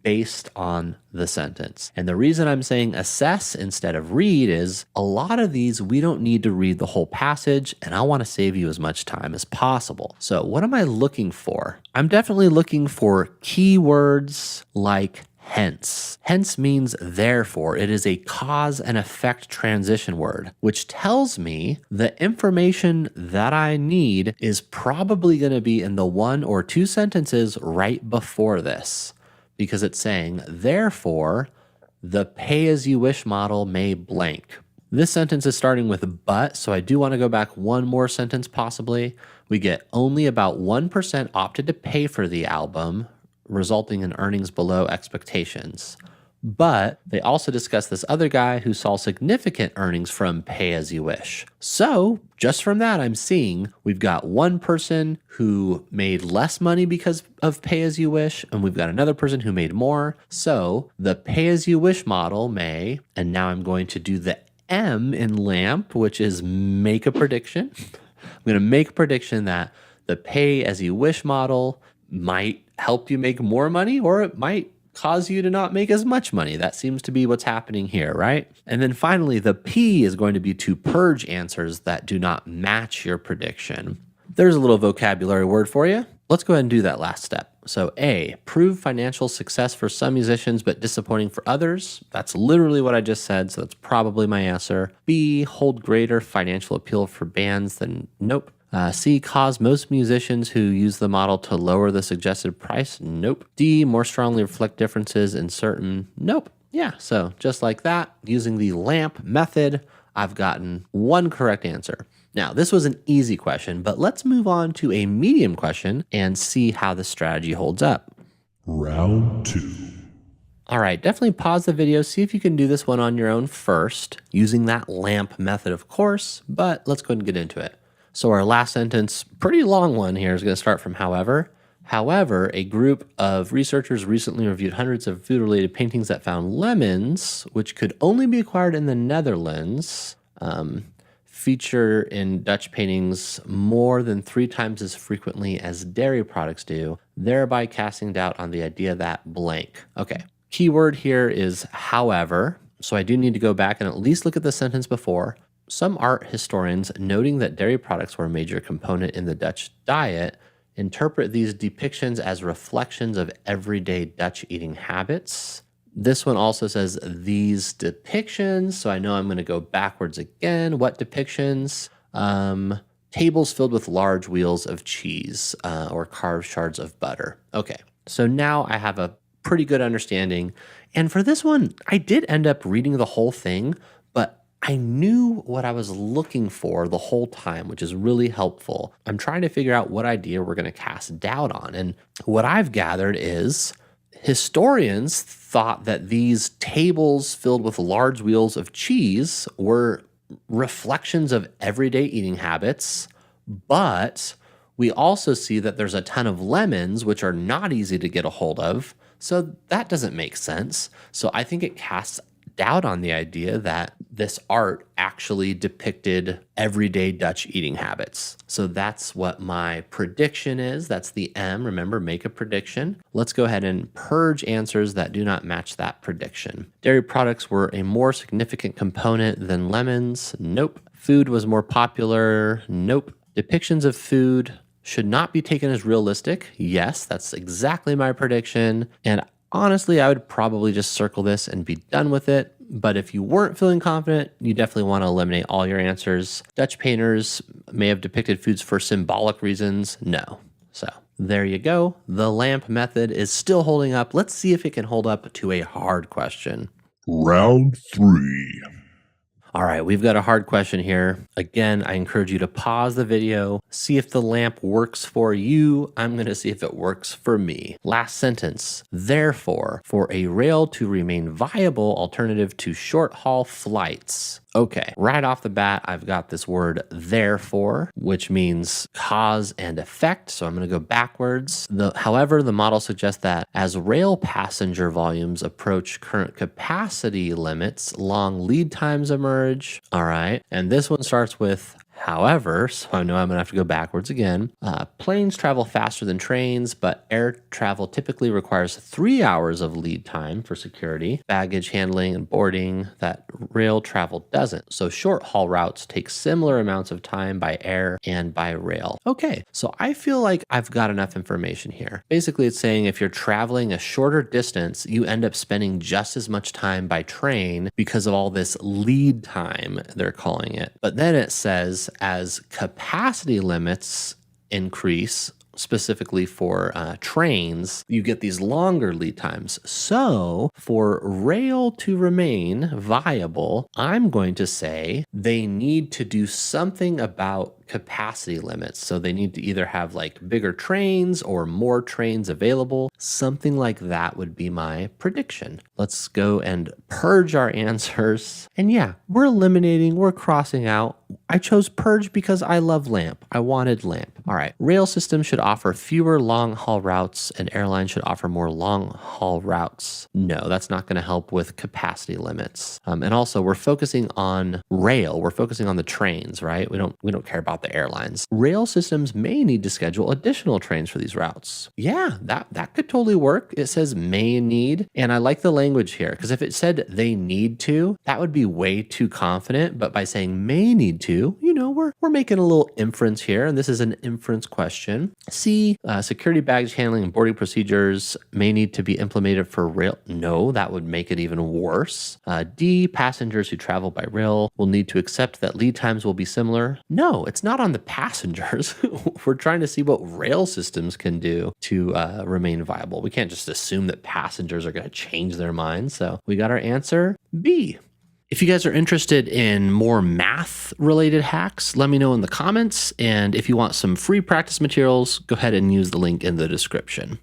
Speaker 1: based on the sentence. And the reason I'm saying assess instead of read is a lot of these we don't need to read the whole passage, and I want to save you as much time as possible. So what am I looking for? I'm definitely looking for keywords like hence. Hence means therefore. It is a cause and effect transition word, which tells me the information that I need is probably going to be in the 1 or 2 sentences right before this, because it's saying, therefore, the pay-as-you-wish model may blank. This sentence is starting with but, so I do want to go back one more sentence possibly. We get only about 1% opted to pay for the album, resulting in earnings below expectations. But they also discuss this other guy who saw significant earnings from Pay As You Wish. So just from that, I'm seeing we've got one person who made less money because of Pay As You Wish, and we've got another person who made more. So the Pay As You Wish model may, and now I'm going to do the M in LAMP, which is make a prediction. I'm going to make a prediction that the Pay As You Wish model might help you make more money, or it might cause you to not make as much money. That seems to be what's happening here, right? And then finally, the P is going to be to purge answers that do not match your prediction. There's a little vocabulary word for you. Let's go ahead and do that last step. So A, prove financial success for some musicians, but disappointing for others. That's literally what I just said, so that's probably my answer. B, hold greater financial appeal for bands than, nope. C, cause most musicians who use the model to lower the suggested price. Nope. D, more strongly reflect differences in certain. Nope. Yeah, so just like that, using the LAMP method, I've gotten one correct answer. Now, this was an easy question, but let's move on to a medium question and see how the strategy holds up.
Speaker 2: Round 2.
Speaker 1: All right, definitely pause the video, see if you can do this one on your own first, using that LAMP method, of course, but let's go ahead and get into it. So our last sentence, pretty long one here, is going to start from however. However, a group of researchers recently reviewed hundreds of food-related paintings that found lemons, which could only be acquired in the Netherlands, feature in Dutch paintings more than 3 times as frequently as dairy products do, thereby casting doubt on the idea that blank. Okay, keyword here is however, so I do need to go back and at least look at the sentence before. Some art historians, noting that dairy products were a major component in the Dutch diet, interpret these depictions as reflections of everyday Dutch eating habits. This one also says these depictions, so I know I'm going to go backwards again. What depictions? Tables filled with large wheels of cheese or carved shards of butter. Okay, so now I have a pretty good understanding. And for this one, I did end up reading the whole thing, but I knew what I was looking for the whole time, which is really helpful. I'm trying to figure out what idea we're going to cast doubt on. And what I've gathered is historians thought that these tables filled with large wheels of cheese were reflections of everyday eating habits, but we also see that there's a ton of lemons, which are not easy to get a hold of. So that doesn't make sense. So I think it casts doubt on the idea that this art actually depicted everyday Dutch eating habits. So that's what my prediction is. That's the M. Remember, make a prediction. Let's go ahead and purge answers that do not match that prediction. Dairy products were a more significant component than lemons. Nope. Food was more popular. Nope. Depictions of food should not be taken as realistic. Yes, that's exactly my prediction. And honestly, I would probably just circle this and be done with it. But if you weren't feeling confident, you definitely want to eliminate all your answers. Dutch painters may have depicted foods for symbolic reasons. No. So there you go. The LAMP method is still holding up. Let's see if it can hold up to a hard question.
Speaker 2: Round 3.
Speaker 1: All right, we've got a hard question here. Again, I encourage you to pause the video, see if the LAMP works for you. I'm going to see if it works for me. Last sentence. Therefore, for a rail to remain viable alternative to short-haul flights. Okay, right off the bat, I've got this word therefore, which means cause and effect. So I'm going to go backwards. However, the model suggests that as rail passenger volumes approach current capacity limits, long lead times emerge. All right, and this one starts with However, so I know I'm going to have to go backwards again. Planes travel faster than trains, but air travel typically requires 3 hours of lead time for security, baggage handling, and boarding that rail travel doesn't. So short haul routes take similar amounts of time by air and by rail. Okay, so I feel like I've got enough information here. Basically, it's saying if you're traveling a shorter distance, you end up spending just as much time by train because of all this lead time, they're calling it. But then it says as capacity limits increase, specifically for trains, you get these longer lead times. So for rail to remain viable, I'm going to say they need to do something about capacity limits. So they need to either have like bigger trains or more trains available. Something like that would be my prediction. Let's go and purge our answers. And yeah, we're eliminating, we're crossing out. I chose purge because I love LAMP. I wanted LAMP. All right. Rail systems should offer fewer long haul routes and airlines should offer more long haul routes. No, that's not going to help with capacity limits. And also we're focusing on rail. We're focusing on the trains, right? We don't care about the airlines. Rail systems may need to schedule additional trains for these routes. Yeah, that could totally work. It says may need. And I like the language here because if it said they need to, that would be way too confident. But by saying may need to, we're making a little inference here. And this is an inference question. C, security baggage handling and boarding procedures may need to be implemented for rail. No, that would make it even worse. D, passengers who travel by rail will need to accept that lead times will be similar. No, it's not on the passengers. We're trying to see what rail systems can do to remain viable. We can't just assume that passengers are going to change their minds. So we got our answer B. If you guys are interested in more math related hacks, let me know in the comments. And if you want some free practice materials, go ahead and use the link in the description.